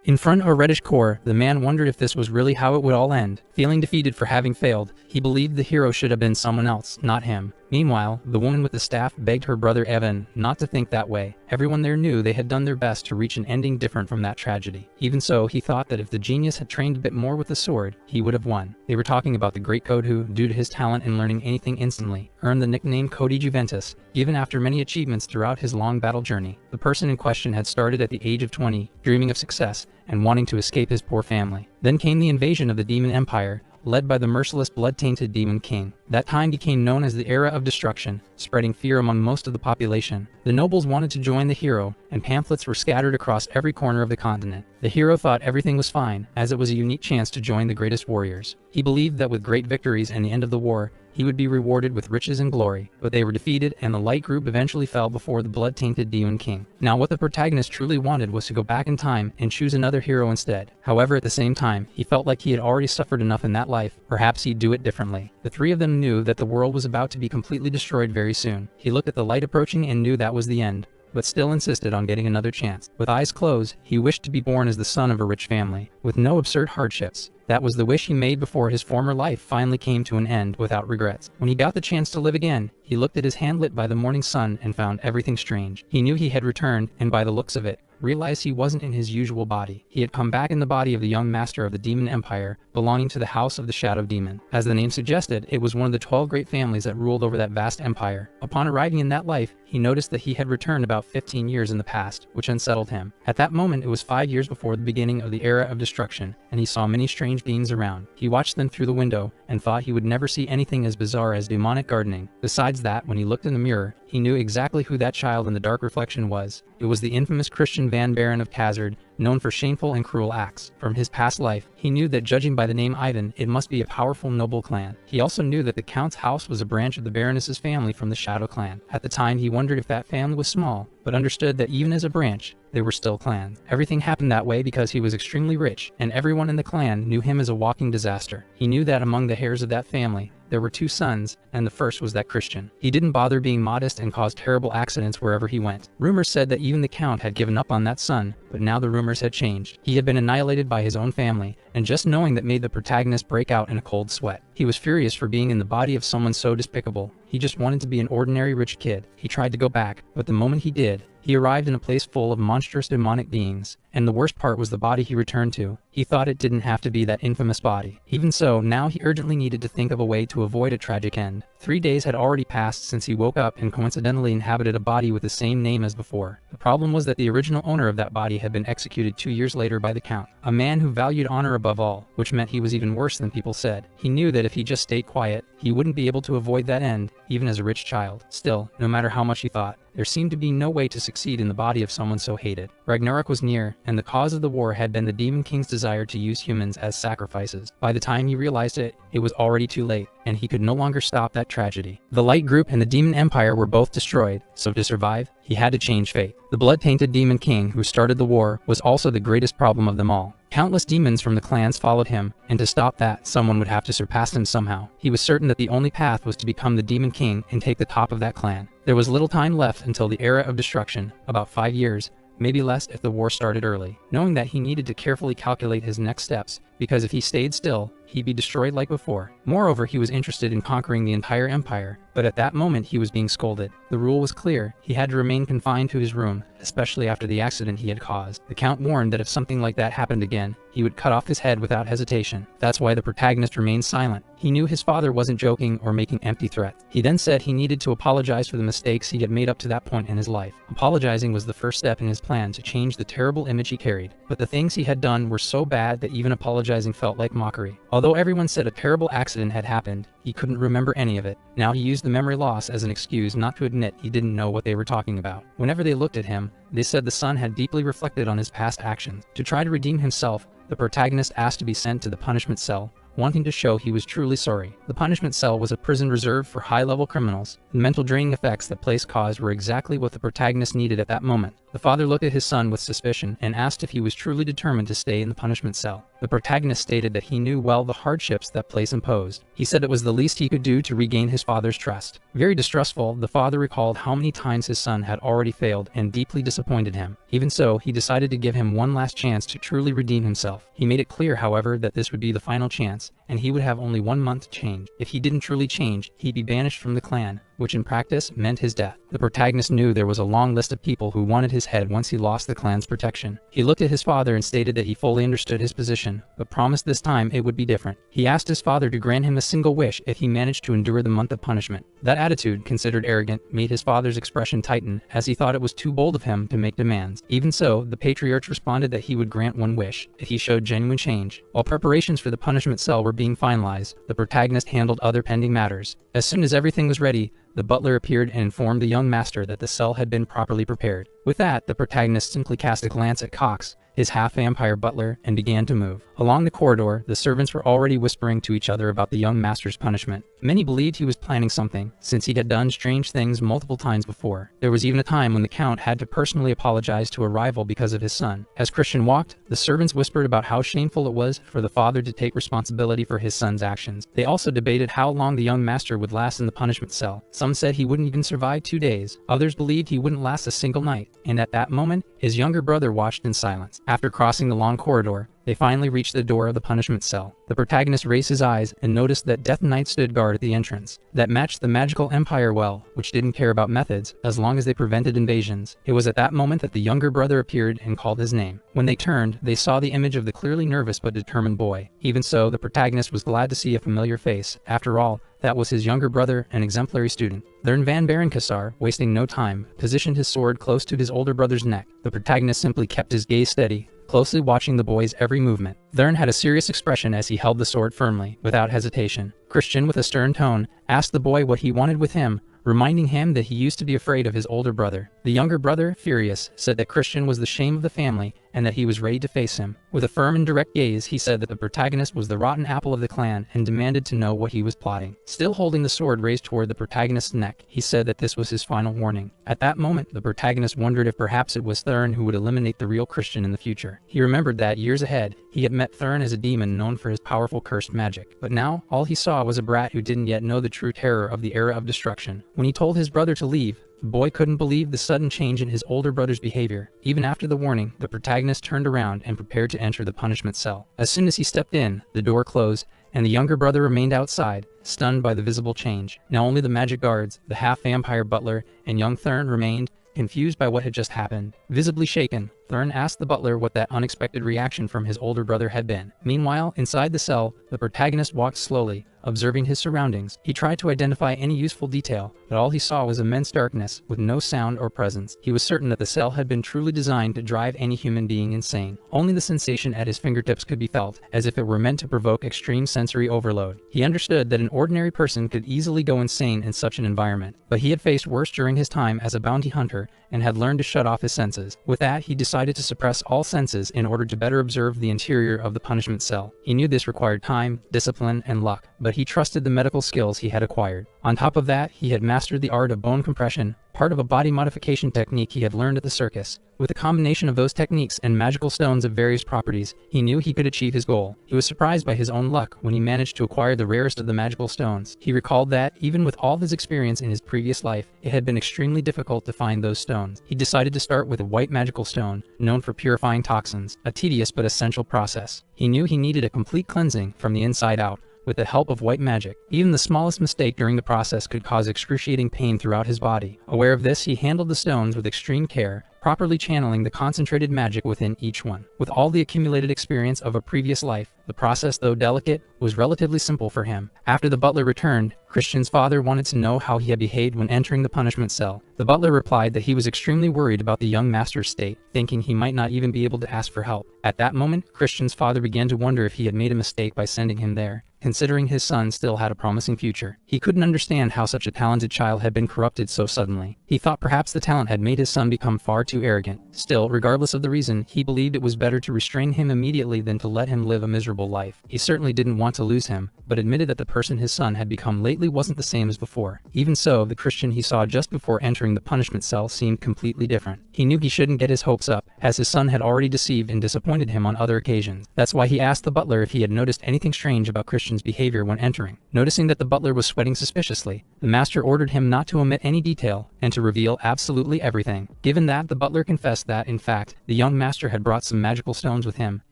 In front of a reddish core, the man wondered if this was really how it would all end. Feeling defeated for having failed, he believed the hero should have been someone else, not him. Meanwhile, the woman with the staff begged her brother Evan not to think that way. Everyone there knew they had done their best to reach an ending different from that tragedy. Even so, he thought that if the genius had trained a bit more with the sword, he would have won. They were talking about the great Code who, due to his talent in learning anything instantly, earned the nickname Cody Juventus, given after many achievements throughout his long battle journey. The person in question had started at the age of 20, dreaming of success and wanting to escape his poor family. Then came the invasion of the Demon Empire, led by the merciless blood-tainted Demon King. That time became known as the Era of Destruction, spreading fear among most of the population. The nobles wanted to join the hero, and pamphlets were scattered across every corner of the continent. The hero thought everything was fine, as it was a unique chance to join the greatest warriors. He believed that with great victories and the end of the war, he would be rewarded with riches and glory, but they were defeated and the light group eventually fell before the blood-tainted Demon King. Now what the protagonist truly wanted was to go back in time and choose another hero instead. However, at the same time, he felt like he had already suffered enough in that life, perhaps he'd do it differently. The three of them knew that the world was about to be completely destroyed very soon. He looked at the light approaching and knew that was the end, but still insisted on getting another chance. With eyes closed, he wished to be born as the son of a rich family, with no absurd hardships. That was the wish he made before his former life finally came to an end without regrets. When he got the chance to live again, he looked at his hand lit by the morning sun and found everything strange. He knew he had returned, and by the looks of it, realized he wasn't in his usual body. He had come back in the body of the young master of the Demon Empire, belonging to the House of the Shadow Demon. As the name suggested, it was one of the 12 great families that ruled over that vast empire. Upon arriving in that life, he noticed that he had returned about 15 years in the past, which unsettled him. At that moment, it was 5 years before the beginning of the Era of Destruction, and he saw many strange beings around. He watched them through the window and thought he would never see anything as bizarre as demonic gardening. Besides that, when he looked in the mirror, he knew exactly who that child in the dark reflection was. It was the infamous Christian Van Baron of Khazard, known for shameful and cruel acts. From his past life, he knew that judging by the name Ivan, it must be a powerful noble clan. He also knew that the Count's house was a branch of the Baroness's family from the Shadow Clan. At the time, he wondered if that family was small, but understood that even as a branch, they were still clans. Everything happened that way because he was extremely rich, and everyone in the clan knew him as a walking disaster. He knew that among the heirs of that family, there were 2 sons, and the first was that Christian. He didn't bother being modest and caused terrible accidents wherever he went. Rumors said that even the Count had given up on that son, but now the rumors had changed. He had been annihilated by his own family, and just knowing that made the protagonist break out in a cold sweat. He was furious for being in the body of someone so despicable. He just wanted to be an ordinary rich kid. He tried to go back, but the moment he did, he arrived in a place full of monstrous demonic beings, and the worst part was the body he returned to. He thought it didn't have to be that infamous body. Even so, now he urgently needed to think of a way to avoid a tragic end. 3 days had already passed since he woke up and coincidentally inhabited a body with the same name as before. The problem was that the original owner of that body had been executed 2 years later by the Count, a man who valued honor above all, which meant he was even worse than people said. He knew that if he just stayed quiet, he wouldn't be able to avoid that end, even as a rich child. Still, no matter how much he thought, there seemed to be no way to succeed in the body of someone so hated. Ragnarok was near, and the cause of the war had been the Demon King's desire to use humans as sacrifices. By the time he realized it, it was already too late, and he could no longer stop that tragedy. The Light Group and the Demon Empire were both destroyed, so to survive, he had to change fate. The blood-tainted Demon King, who started the war, was also the greatest problem of them all. Countless demons from the clans followed him, and to stop that, someone would have to surpass him somehow. He was certain that the only path was to become the Demon King and take the top of that clan. There was little time left until the Era of Destruction, about 5 years, maybe less if the war started early. Knowing that, he needed to carefully calculate his next steps, because if he stayed still, he'd be destroyed like before. Moreover, he was interested in conquering the entire empire, but at that moment he was being scolded. The rule was clear: he had to remain confined to his room, especially after the accident he had caused. The Count warned that if something like that happened again, he would cut off his head without hesitation. That's why the protagonist remained silent. He knew his father wasn't joking or making empty threats. He then said he needed to apologize for the mistakes he had made up to that point in his life. Apologizing was the first step in his plan to change the terrible image he carried. But the things he had done were so bad that even apologizing felt like mockery. Although everyone said a terrible accident had happened, he couldn't remember any of it. Now he used the memory loss as an excuse not to admit he didn't know what they were talking about. Whenever they looked at him, they said the son had deeply reflected on his past actions. To try to redeem himself, the protagonist asked to be sent to the punishment cell, wanting to show he was truly sorry. The punishment cell was a prison reserved for high-level criminals. The mental draining effects that place caused were exactly what the protagonist needed at that moment. The father looked at his son with suspicion and asked if he was truly determined to stay in the punishment cell. The protagonist stated that he knew well the hardships that place imposed. He said it was the least he could do to regain his father's trust. Very distrustful, the father recalled how many times his son had already failed and deeply disappointed him. Even so, he decided to give him one last chance to truly redeem himself. He made it clear, however, that this would be the final chance, and he would have only 1 month to change. If he didn't truly change, he'd be banished from the clan, which in practice meant his death. The protagonist knew there was a long list of people who wanted his head once he lost the clan's protection. He looked at his father and stated that he fully understood his position, but promised this time it would be different. He asked his father to grant him a single wish if he managed to endure the month of punishment. That attitude, considered arrogant, made his father's expression tighten, as he thought it was too bold of him to make demands. Even so, the patriarch responded that he would grant one wish if he showed genuine change. While preparations for the punishment cell were being finalized, the protagonist handled other pending matters. As soon as everything was ready, the butler appeared and informed the young master that the cell had been properly prepared. With that, the protagonist simply cast a glance at Cox, his half-vampire butler, and began to move. Along the corridor, the servants were already whispering to each other about the young master's punishment. Many believed he was planning something, since he had done strange things multiple times before. There was even a time when the Count had to personally apologize to a rival because of his son. As Christian walked, the servants whispered about how shameful it was for the father to take responsibility for his son's actions. They also debated how long the young master would last in the punishment cell. Some said he wouldn't even survive 2 days. Others believed he wouldn't last a single night. And at that moment, his younger brother watched in silence. After crossing the long corridor, they finally reached the door of the punishment cell. The protagonist raised his eyes and noticed that Death Knight stood guard at the entrance. That matched the magical empire well, which didn't care about methods, as long as they prevented invasions. It was at that moment that the younger brother appeared and called his name. When they turned, they saw the image of the clearly nervous but determined boy. Even so, the protagonist was glad to see a familiar face. After all, that was his younger brother, an exemplary student. Thurn van Barenkassar, wasting no time, positioned his sword close to his older brother's neck. The protagonist simply kept his gaze steady, closely watching the boy's every movement. Thurn had a serious expression as he held the sword firmly, without hesitation. Christian, with a stern tone, asked the boy what he wanted with him, reminding him that he used to be afraid of his older brother. The younger brother, furious, said that Christian was the shame of the family and that he was ready to face him. With a firm and direct gaze, he said that the protagonist was the rotten apple of the clan and demanded to know what he was plotting. Still holding the sword raised toward the protagonist's neck, he said that this was his final warning. At that moment, the protagonist wondered if perhaps it was Thurn who would eliminate the real Christian in the future. He remembered that, years ahead, he had met Thurn as a demon known for his powerful cursed magic. But now, all he saw was a brat who didn't yet know the true terror of the era of destruction. When he told his brother to leave, the boy couldn't believe the sudden change in his older brother's behavior. Even after the warning, the protagonist turned around and prepared to enter the punishment cell. As soon as he stepped in, the door closed, and the younger brother remained outside, stunned by the visible change. Now only the magic guards, the half-vampire butler, and young Thurn remained, confused by what had just happened. Visibly shaken, Thurn asked the butler what that unexpected reaction from his older brother had been. Meanwhile, inside the cell, the protagonist walked slowly, observing his surroundings. He tried to identify any useful detail, but all he saw was immense darkness, with no sound or presence. He was certain that the cell had been truly designed to drive any human being insane. Only the sensation at his fingertips could be felt, as if it were meant to provoke extreme sensory overload. He understood that an ordinary person could easily go insane in such an environment, but he had faced worse during his time as a bounty hunter and had learned to shut off his senses. With that, he decided to suppress all senses in order to better observe the interior of the punishment cell. He knew this required time, discipline, and luck, but he trusted the medical skills he had acquired. On top of that, he had mastered the art of bone compression, part of a body modification technique he had learned at the circus. With a combination of those techniques and magical stones of various properties, he knew he could achieve his goal. He was surprised by his own luck when he managed to acquire the rarest of the magical stones. He recalled that, even with all his experience in his previous life, it had been extremely difficult to find those stones. He decided to start with a white magical stone, known for purifying toxins, a tedious but essential process. He knew he needed a complete cleansing from the inside out, with the help of white magic. Even the smallest mistake during the process could cause excruciating pain throughout his body. Aware of this, he handled the stones with extreme care, properly channeling the concentrated magic within each one. With all the accumulated experience of a previous life, the process, though delicate, was relatively simple for him. After the butler returned, Christian's father wanted to know how he had behaved when entering the punishment cell. The butler replied that he was extremely worried about the young master's state, thinking he might not even be able to ask for help. At that moment, Christian's father began to wonder if he had made a mistake by sending him there. considering his son still had a promising future. He couldn't understand how such a talented child had been corrupted so suddenly. He thought perhaps the talent had made his son become far too arrogant. Still, regardless of the reason, he believed it was better to restrain him immediately than to let him live a miserable life. He certainly didn't want to lose him, but admitted that the person his son had become lately wasn't the same as before. Even so, the Christian he saw just before entering the punishment cell seemed completely different. He knew he shouldn't get his hopes up, as his son had already deceived and disappointed him on other occasions. That's why he asked the butler if he had noticed anything strange about Christian's behavior when entering. Noticing that the butler was sweating suspiciously, the master ordered him not to omit any detail and to reveal absolutely everything. Given that, the butler confessed that, in fact, the young master had brought some magical stones with him,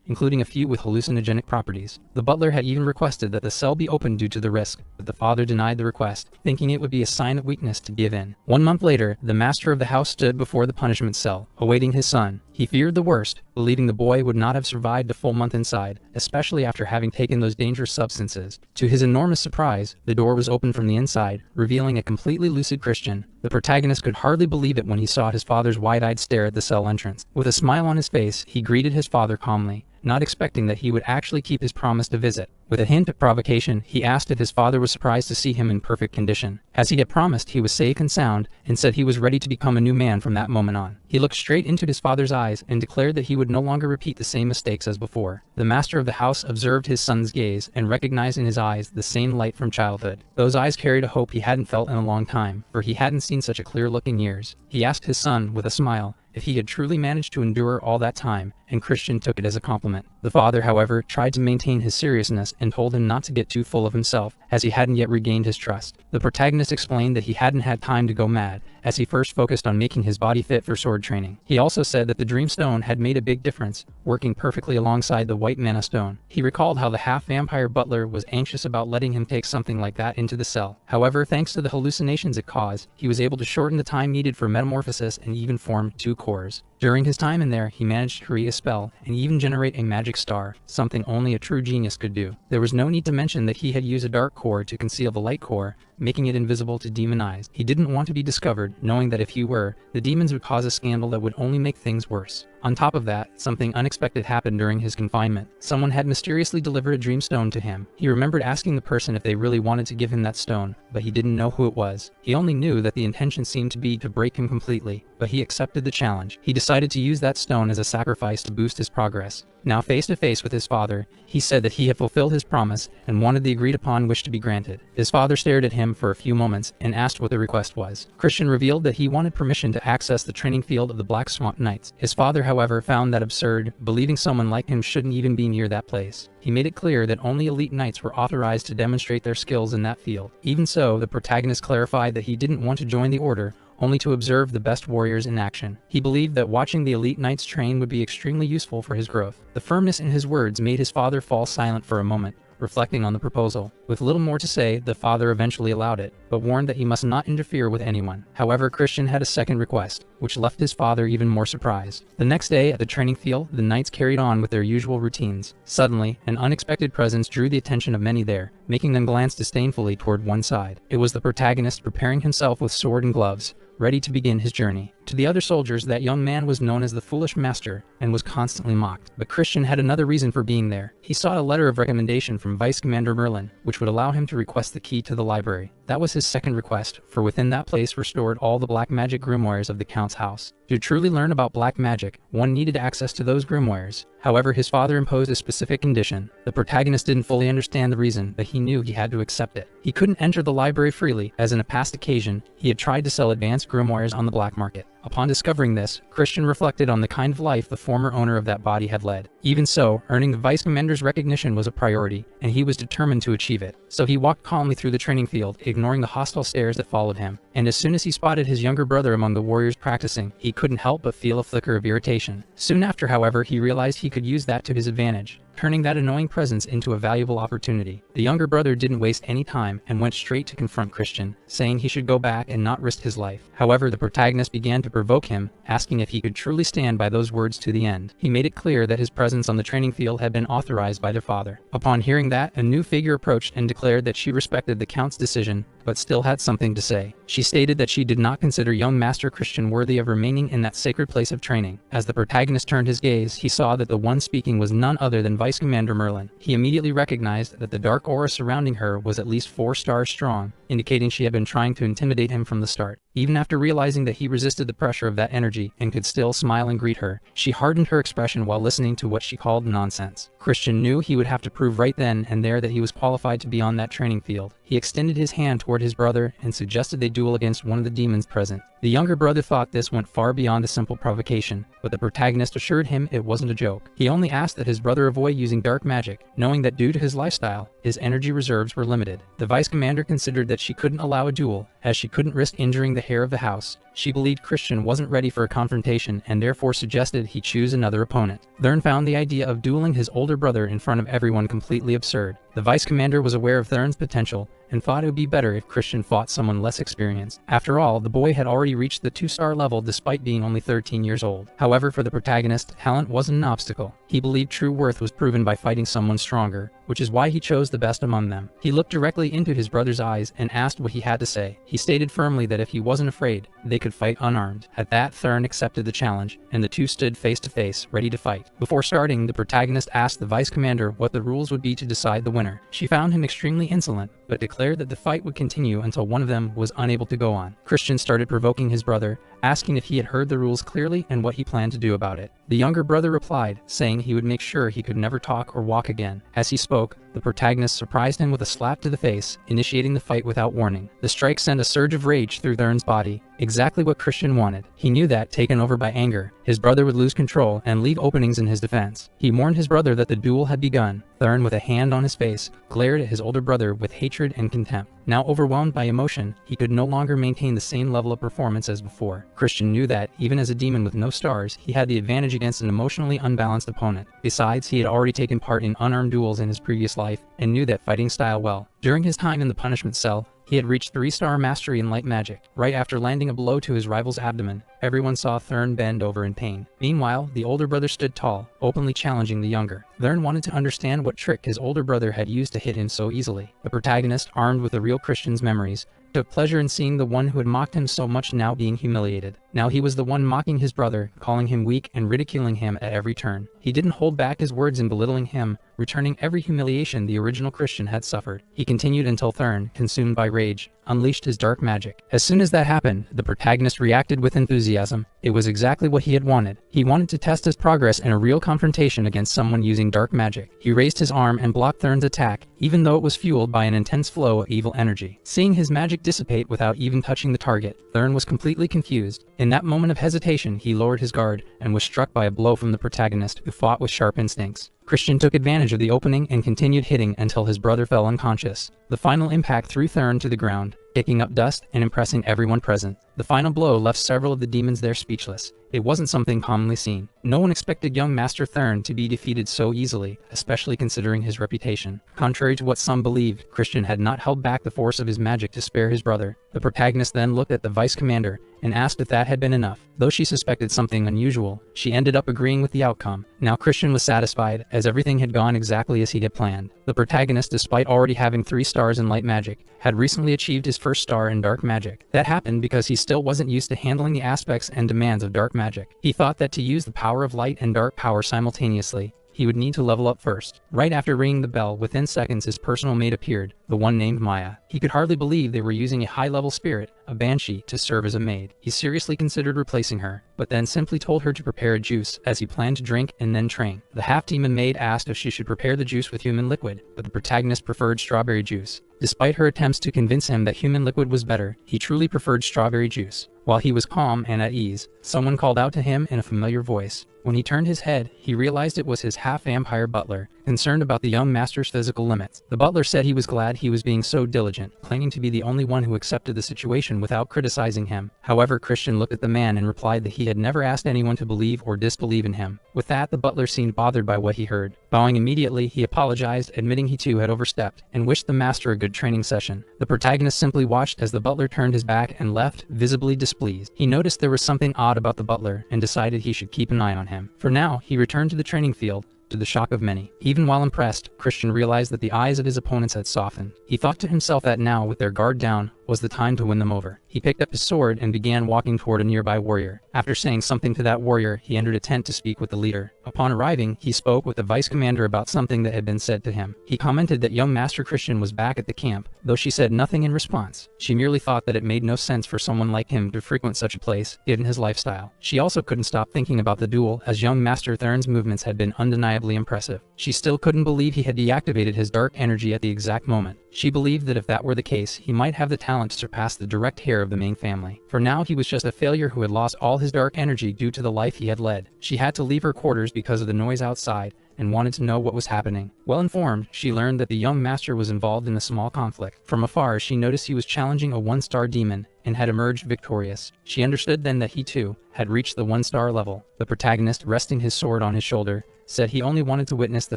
including a few with hallucinogenic properties. The butler had even requested that the cell be opened due to the risk, but the father denied the request, thinking it would be a sign of weakness to give in. 1 month later, the master of the house stood before the punishment cell, awaiting his son. He feared the worst, believing the boy would not have survived a full month inside, especially after having taken those dangerous substances. To his enormous surprise, the door was opened from the inside, revealing a completely lucid Christian. The protagonist could hardly believe it when he saw his father's wide-eyed stare at the cell entrance. With a smile on his face, he greeted his father calmly, not expecting that he would actually keep his promise to visit. With a hint of provocation, he asked if his father was surprised to see him in perfect condition, as he had promised he was safe and sound, and said he was ready to become a new man from that moment on. He looked straight into his father's eyes and declared that he would no longer repeat the same mistakes as before. The master of the house observed his son's gaze and recognized in his eyes the same light from childhood. Those eyes carried a hope he hadn't felt in a long time, for he hadn't seen such a clear look in years. He asked his son, with a smile, if he had truly managed to endure all that time, and Christian took it as a compliment. The father, however, tried to maintain his seriousness and told him not to get too full of himself, as he hadn't yet regained his trust. The protagonist explained that he hadn't had time to go mad, as he first focused on making his body fit for sword training. He also said that the Dream Stone had made a big difference, working perfectly alongside the White Mana Stone. He recalled how the half-vampire butler was anxious about letting him take something like that into the cell. However, thanks to the hallucinations it caused, he was able to shorten the time needed for metamorphosis and even form 2 cores. During his time in there, he managed to create a spell and even generate a magic star, something only a true genius could do. There was no need to mention that he had used a dark core to conceal the light core, making it invisible to demon eyes. He didn't want to be discovered, knowing that if he were, the demons would cause a scandal that would only make things worse. On top of that, something unexpected happened during his confinement. Someone had mysteriously delivered a dream stone to him. He remembered asking the person if they really wanted to give him that stone, but he didn't know who it was. He only knew that the intention seemed to be to break him completely, but he accepted the challenge. He decided to use that stone as a sacrifice to boost his progress. Now face to face with his father, he said that he had fulfilled his promise and wanted the agreed-upon wish to be granted. His father stared at him for a few moments and asked what the request was. Christian revealed that he wanted permission to access the training field of the Black Swamp Knights. His father, however, found that absurd, believing someone like him shouldn't even be near that place. He made it clear that only elite knights were authorized to demonstrate their skills in that field. Even so, the protagonist clarified that he didn't want to join the order, only to observe the best warriors in action. He believed that watching the elite knights train would be extremely useful for his growth. The firmness in his words made his father fall silent for a moment, reflecting on the proposal. With little more to say, the father eventually allowed it, but warned that he must not interfere with anyone. However, Christian had a second request, which left his father even more surprised. The next day, at the training field, the knights carried on with their usual routines. Suddenly, an unexpected presence drew the attention of many there, making them glance disdainfully toward one side. It was the protagonist preparing himself with sword and gloves, ready to begin his journey. To the other soldiers, that young man was known as the Foolish Master and was constantly mocked. But Christian had another reason for being there. He sought a letter of recommendation from Vice Commander Merlin, which would allow him to request the key to the library. That was his second request, for within that place were stored all the black magic grimoires of the Count's house. To truly learn about black magic, one needed access to those grimoires. However, his father imposed a specific condition. The protagonist didn't fully understand the reason, but he knew he had to accept it. He couldn't enter the library freely, as in a past occasion, he had tried to sell advanced grimoires on the black market. Upon discovering this, Christian reflected on the kind of life the former owner of that body had led. Even so, earning the Vice Commander's recognition was a priority, and he was determined to achieve it. So he walked calmly through the training field, ignoring the hostile stares that followed him. And as soon as he spotted his younger brother among the warriors practicing, he couldn't help but feel a flicker of irritation. Soon after, however, he realized he could use that to his advantage, turning that annoying presence into a valuable opportunity. The younger brother didn't waste any time and went straight to confront Christian, saying he should go back and not risk his life. However, the protagonist began to provoke him, asking if he could truly stand by those words to the end. He made it clear that his presence on the training field had been authorized by their father. Upon hearing that, a new figure approached and declared that she respected the Count's decision, but still had something to say. She stated that she did not consider young Master Christian worthy of remaining in that sacred place of training. As the protagonist turned his gaze, he saw that the one speaking was none other than Vice Vice Commander Merlin. He immediately recognized that the dark aura surrounding her was at least 4 stars strong, indicating she had been trying to intimidate him from the start. Even after realizing that he resisted the pressure of that energy and could still smile and greet her, she hardened her expression while listening to what she called nonsense. Christian knew he would have to prove right then and there that he was qualified to be on that training field. He extended his hand toward his brother and suggested they duel against one of the demons present. The younger brother thought this went far beyond a simple provocation, but the protagonist assured him it wasn't a joke. He only asked that his brother avoid using dark magic, knowing that due to his lifestyle, his energy reserves were limited. The vice commander considered that she couldn't allow a duel, as she couldn't risk injuring the heir of the house. She believed Christian wasn't ready for a confrontation and therefore suggested he choose another opponent. Thurn found the idea of dueling his older brother in front of everyone completely absurd. The vice commander was aware of Thurn's potential and thought it would be better if Christian fought someone less experienced. After all, the boy had already reached the 2-star level despite being only 13 years old. However, for the protagonist, talent wasn't an obstacle. He believed true worth was proven by fighting someone stronger, which is why he chose the best among them. He looked directly into his brother's eyes and asked what he had to say. He stated firmly that if he wasn't afraid, they could fight unarmed. At that, Thurn accepted the challenge, and the two stood face to face, ready to fight. Before starting, the protagonist asked the vice commander what the rules would be to decide the winner. She found him extremely insolent, but declared that the fight would continue until one of them was unable to go on. Christian started provoking his brother, asking if he had heard the rules clearly and what he planned to do about it. The younger brother replied, saying he would make sure he could never talk or walk again. As he spoke, the protagonist surprised him with a slap to the face, initiating the fight without warning. The strike sent a surge of rage through Thurn's body, exactly what Christian wanted. He knew that, taken over by anger, his brother would lose control and leave openings in his defense. He warned his brother that the duel had begun. Thurn, with a hand on his face, glared at his older brother with hatred and contempt. Now overwhelmed by emotion, he could no longer maintain the same level of performance as before. Christian knew that, even as a demon with no stars, he had the advantage against an emotionally unbalanced opponent. Besides, he had already taken part in unarmed duels in his previous life and knew that fighting style well. During his time in the punishment cell, he had reached 3-star mastery in light magic. Right after landing a blow to his rival's abdomen, everyone saw Thurn bend over in pain. Meanwhile, the older brother stood tall, openly challenging the younger. Thurn wanted to understand what trick his older brother had used to hit him so easily. The protagonist, armed with the real Christian's memories, took pleasure in seeing the one who had mocked him so much now being humiliated. Now he was the one mocking his brother, calling him weak and ridiculing him at every turn. He didn't hold back his words in belittling him, returning every humiliation the original Christian had suffered. He continued until Thurn, consumed by rage, unleashed his dark magic. As soon as that happened, the protagonist reacted with enthusiasm. It was exactly what he had wanted. He wanted to test his progress in a real confrontation against someone using dark magic. He raised his arm and blocked Thurn's attack, even though it was fueled by an intense flow of evil energy. Seeing his magic dissipate without even touching the target, Thurn was completely confused. In that moment of hesitation, he lowered his guard and was struck by a blow from the protagonist, who fought with sharp instincts. Christian took advantage of the opening and continued hitting until his brother fell unconscious. The final impact threw Thurn to the ground, kicking up dust and impressing everyone present. The final blow left several of the demons there speechless. It wasn't something commonly seen. No one expected young Master Thurn to be defeated so easily, especially considering his reputation. Contrary to what some believed, Christian had not held back the force of his magic to spare his brother. The protagonist then looked at the vice commander and asked if that had been enough. Though she suspected something unusual, she ended up agreeing with the outcome. Now Christian was satisfied, as everything had gone exactly as he had planned. The protagonist, despite already having 3 stars in light magic, had recently achieved his 1st star in dark magic. That happened because he still wasn't used to handling the aspects and demands of dark magic. He thought that to use the power of light and dark power simultaneously, he would need to level up first. Right after ringing the bell, within seconds his personal maid appeared, the one named Maya. He could hardly believe they were using a high-level spirit, a banshee, to serve as a maid. He seriously considered replacing her, but then simply told her to prepare a juice, as he planned to drink and then train. The half-demon maid asked if she should prepare the juice with human liquid, but the protagonist preferred strawberry juice. Despite her attempts to convince him that human liquid was better, he truly preferred strawberry juice. While he was calm and at ease, someone called out to him in a familiar voice. When he turned his head, he realized it was his half-vampire butler, concerned about the young master's physical limits. The butler said he was glad he was being so diligent, claiming to be the only one who accepted the situation without criticizing him. However, Christian looked at the man and replied that he had never asked anyone to believe or disbelieve in him. With that, the butler seemed bothered by what he heard. Bowing immediately, he apologized, admitting he too had overstepped, and wished the master a good training session. The protagonist simply watched as the butler turned his back and left, visibly displeased. He noticed there was something odd about the butler and decided he should keep an eye on him. For now, he returned to the training field, to the shock of many. Even while impressed, Christian realized that the eyes of his opponents had softened. He thought to himself that now, with their guard down, was the time to win them over. He picked up his sword and began walking toward a nearby warrior. After saying something to that warrior, he entered a tent to speak with the leader. Upon arriving, he spoke with the vice commander about something that had been said to him. He commented that young Master Christian was back at the camp, though she said nothing in response. She merely thought that it made no sense for someone like him to frequent such a place, given his lifestyle. She also couldn't stop thinking about the duel, as young Master Thurn's movements had been undeniably impressive. She still couldn't believe he had deactivated his dark energy at the exact moment. She believed that if that were the case, he might have the talent to surpass the direct heir of the main family. For now, he was just a failure who had lost all his dark energy due to the life he had led. She had to leave her quarters because of the noise outside, and wanted to know what was happening. Well informed, she learned that the young master was involved in a small conflict. From afar, she noticed he was challenging a one-star demon and had emerged victorious. She understood then that he too had reached the one-star level. The protagonist, resting his sword on his shoulder, said he only wanted to witness the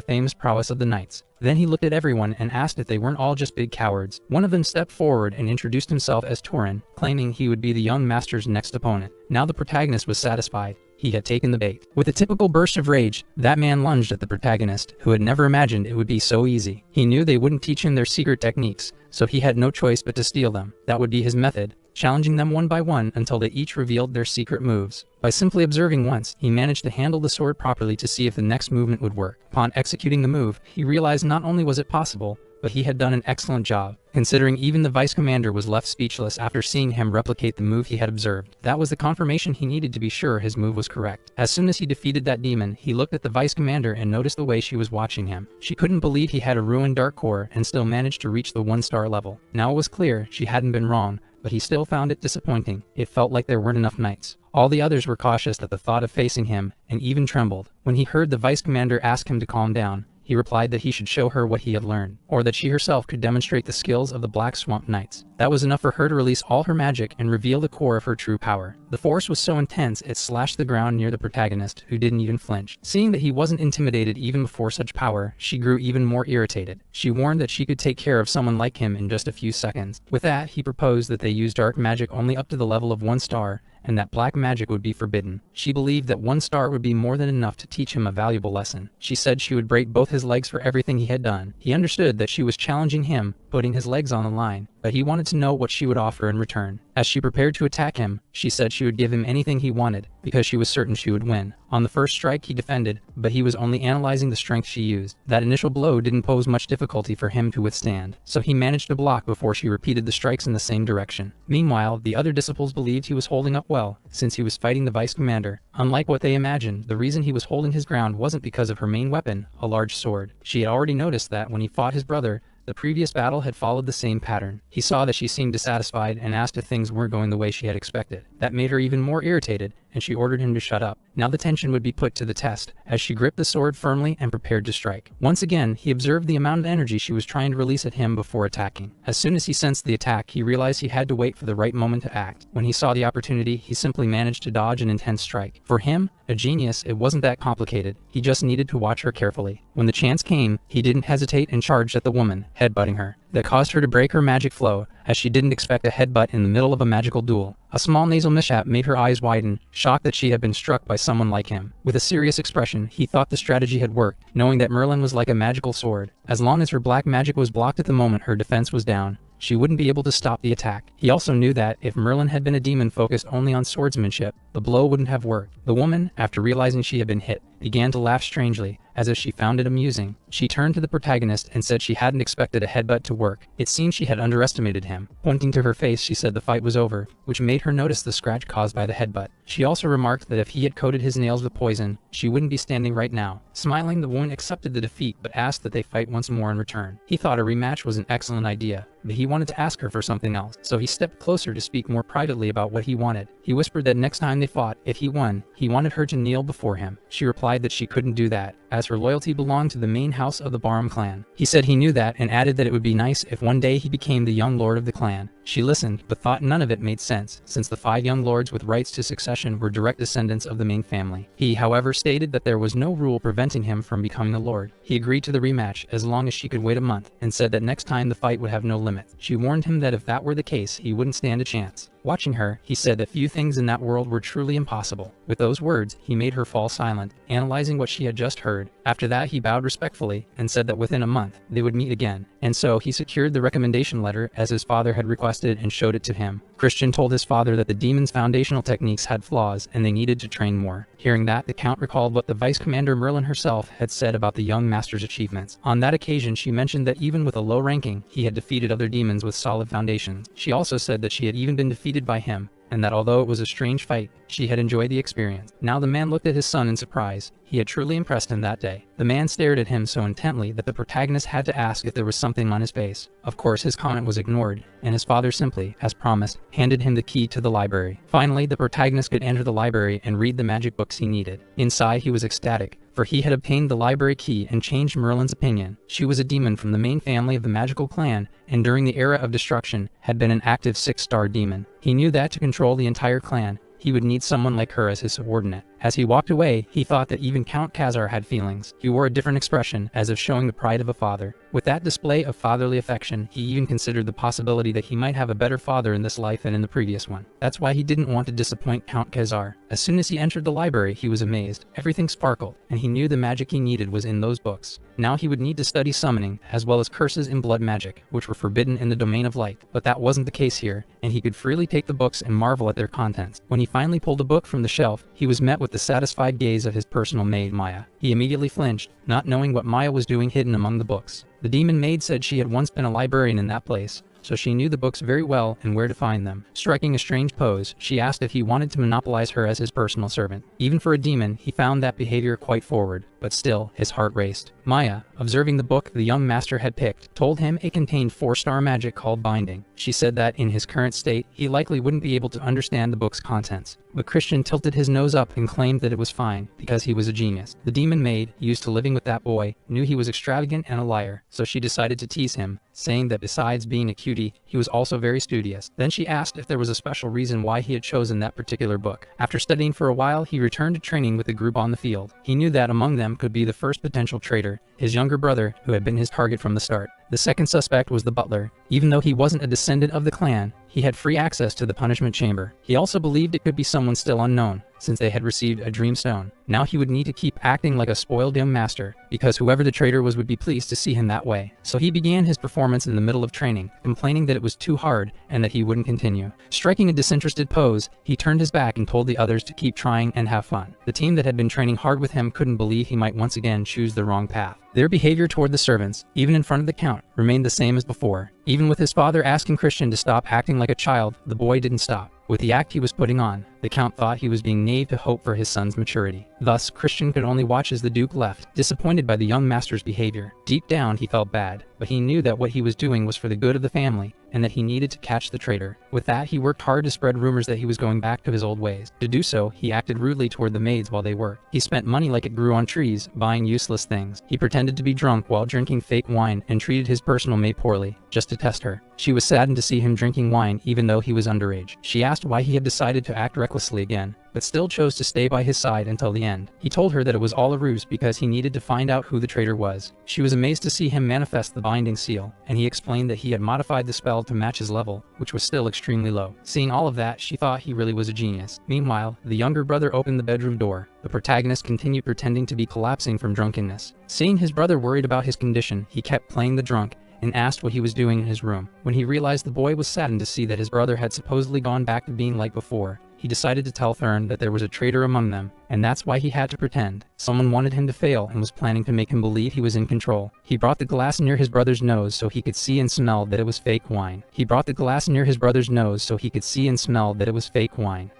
famous prowess of the knights. Then he looked at everyone and asked if they weren't all just big cowards. One of them stepped forward and introduced himself as Turin, claiming he would be the young master's next opponent. Now the protagonist was satisfied. He had taken the bait. With a typical burst of rage, that man lunged at the protagonist, who had never imagined it would be so easy. He knew they wouldn't teach him their secret techniques, so he had no choice but to steal them. That would be his method, challenging them one by one until they each revealed their secret moves. By simply observing once, he managed to handle the sword properly to see if the next movement would work. Upon executing the move, he realized not only was it possible, but he had done an excellent job, considering even the vice commander was left speechless after seeing him replicate the move he had observed. That was the confirmation he needed to be sure his move was correct. As soon as he defeated that demon, he looked at the vice commander and noticed the way she was watching him. She couldn't believe he had a ruined dark core and still managed to reach the one-star level. Now it was clear she hadn't been wrong, but he still found it disappointing. It felt like there weren't enough knights. All the others were cautious at the thought of facing him, and even trembled. When he heard the vice commander ask him to calm down, he replied that he should show her what he had learned, or that she herself could demonstrate the skills of the Black Swamp Knights. That was enough for her to release all her magic and reveal the core of her true power. The force was so intense it slashed the ground near the protagonist, who didn't even flinch. Seeing that he wasn't intimidated even before such power, she grew even more irritated. She warned that she could take care of someone like him in just a few seconds. With that, he proposed that they use dark magic only up to the level of 1 star, and that black magic would be forbidden. She believed that 1 star would be more than enough to teach him a valuable lesson. She said she would break both his legs for everything he had done. He understood that she was challenging him, putting his legs on the line, but he wanted to know what she would offer in return. As she prepared to attack him, she said she would give him anything he wanted, because she was certain she would win. On the first strike he defended, but he was only analyzing the strength she used. That initial blow didn't pose much difficulty for him to withstand, so he managed to block before she repeated the strikes in the same direction. Meanwhile, the other disciples believed he was holding up well, since he was fighting the vice commander. Unlike what they imagined, the reason he was holding his ground wasn't because of her main weapon, a large sword. She had already noticed that when he fought his brother, the previous battle had followed the same pattern. He saw that she seemed dissatisfied and asked if things weren't going the way she had expected. That made her even more irritated, and she ordered him to shut up. Now the tension would be put to the test, as she gripped the sword firmly and prepared to strike. Once again, he observed the amount of energy she was trying to release at him before attacking. As soon as he sensed the attack, he realized he had to wait for the right moment to act. When he saw the opportunity, he simply managed to dodge an intense strike. For him, a genius, it wasn't that complicated. He just needed to watch her carefully. When the chance came, he didn't hesitate and charged at the woman, headbutting her. That caused her to break her magic flow, as she didn't expect a headbutt in the middle of a magical duel. A small nasal mishap made her eyes widen, shocked that she had been struck by someone like him. With a serious expression, he thought the strategy had worked, knowing that Merlin was like a magical sword. As long as her black magic was blocked at the moment her defense was down, she wouldn't be able to stop the attack. He also knew that, if Merlin had been a demon focused only on swordsmanship, the blow wouldn't have worked. The woman, after realizing she had been hit, began to laugh strangely, as if she found it amusing. She turned to the protagonist and said she hadn't expected a headbutt to work. It seemed she had underestimated him. Pointing to her face, she said the fight was over, which made her notice the scratch caused by the headbutt. She also remarked that if he had coated his nails with poison, she wouldn't be standing right now. Smiling, the woman accepted the defeat but asked that they fight once more in return. He thought a rematch was an excellent idea, but he wanted to ask her for something else, so he stepped closer to speak more privately about what he wanted. He whispered that next time they fought, if he won, he wanted her to kneel before him. She replied that she couldn't do that, as her loyalty belonged to the main house of the Barum clan. He said he knew that and added that it would be nice if one day he became the young lord of the clan. She listened, but thought none of it made sense, since the 5 young lords with rights to succession were direct descendants of the main family. He, however, stated that there was no rule preventing him from becoming a lord. He agreed to the rematch as long as she could wait a month, and said that next time the fight would have no limit. She warned him that if that were the case, he wouldn't stand a chance. Watching her, he said that few things in that world were truly impossible. With those words, he made her fall silent, analyzing what she had just heard. After that, he bowed respectfully and said that within a month, they would meet again. And so, he secured the recommendation letter as his father had requested and showed it to him. Christian told his father that the demon's foundational techniques had flaws and they needed to train more. Hearing that, the Count recalled what the Vice Commander Merlin herself had said about the young master's achievements. On that occasion, she mentioned that even with a low ranking, he had defeated other demons with solid foundations. She also said that she had even been defeated by him, and that although it was a strange fight, she had enjoyed the experience. Now the man looked at his son in surprise. He had truly impressed him that day. The man stared at him so intently that the protagonist had to ask if there was something on his face. Of course, his comment was ignored, and his father simply, as promised, handed him the key to the library. Finally, the protagonist could enter the library and read the magic books he needed. Inside, he was ecstatic, for he had obtained the library key and changed Merlin's opinion. She was a demon from the main family of the magical clan, and during the era of destruction, had been an active 6-star demon. He knew that to control the entire clan, he would need someone like her as his subordinate. As he walked away, he thought that even Count Khazar had feelings. He wore a different expression, as if showing the pride of a father. With that display of fatherly affection, he even considered the possibility that he might have a better father in this life than in the previous one. That's why he didn't want to disappoint Count Khazar. As soon as he entered the library, he was amazed. Everything sparkled, and he knew the magic he needed was in those books. Now he would need to study summoning, as well as curses and blood magic, which were forbidden in the domain of light. But that wasn't the case here, and he could freely take the books and marvel at their contents. When he finally pulled a book from the shelf, he was met with the satisfied gaze of his personal maid, Maya. He immediately flinched, not knowing what Maya was doing hidden among the books. The demon maid said she had once been a librarian in that place, so she knew the books very well and where to find them. Striking a strange pose, she asked if he wanted to monopolize her as his personal servant. Even for a demon, he found that behavior quite forward, but still, his heart raced. Maya, observing the book the young master had picked, told him it contained 4-star magic called binding. She said that, in his current state, he likely wouldn't be able to understand the book's contents. But Christian tilted his nose up and claimed that it was fine, because he was a genius. The demon maid, used to living with that boy, knew he was extravagant and a liar, so she decided to tease him, saying that besides being a cutie, he was also very studious. Then she asked if there was a special reason why he had chosen that particular book. After studying for a while, he returned to training with the group on the field. He knew that among them could be the first potential traitor, his younger brother, who had been his target from the start. The second suspect was the butler. Even though he wasn't a descendant of the clan, he had free access to the punishment chamber. He also believed it could be someone still unknown, since they had received a dream stone. Now he would need to keep acting like a spoiled young master, because whoever the traitor was would be pleased to see him that way. So he began his performance in the middle of training, complaining that it was too hard and that he wouldn't continue. Striking a disinterested pose, he turned his back and told the others to keep trying and have fun. The team that had been training hard with him couldn't believe he might once again choose the wrong path. Their behavior toward the servants, even in front of the Count, remained the same as before. Even with his father asking Christian to stop acting like a child, the boy didn't stop. With the act he was putting on, the Count thought he was being naive to hope for his son's maturity. Thus, Christian could only watch as the Duke left, disappointed by the young master's behavior. Deep down, he felt bad, but he knew that what he was doing was for the good of the family, and that he needed to catch the traitor. With that, he worked hard to spread rumors that he was going back to his old ways. To do so, he acted rudely toward the maids while they worked. He spent money like it grew on trees, buying useless things. He pretended to be drunk while drinking fake wine and treated his personal maid poorly, just to test her. She was saddened to see him drinking wine even though he was underage. She asked why he had decided to act recklessly again, but still chose to stay by his side until the end. He told her that it was all a ruse because he needed to find out who the traitor was. She was amazed to see him manifest the binding seal, and he explained that he had modified the spell to match his level, which was still extremely low. Seeing all of that, she thought he really was a genius. Meanwhile, the younger brother opened the bedroom door. The protagonist continued pretending to be collapsing from drunkenness. Seeing his brother worried about his condition, he kept playing the drunk and asked what he was doing in his room. When he realized the boy was saddened to see that his brother had supposedly gone back to being like before, he decided to tell Thurn that there was a traitor among them, and that's why he had to pretend. Someone wanted him to fail and was planning to make him believe he was in control. He brought the glass near his brother's nose so he could see and smell that it was fake wine.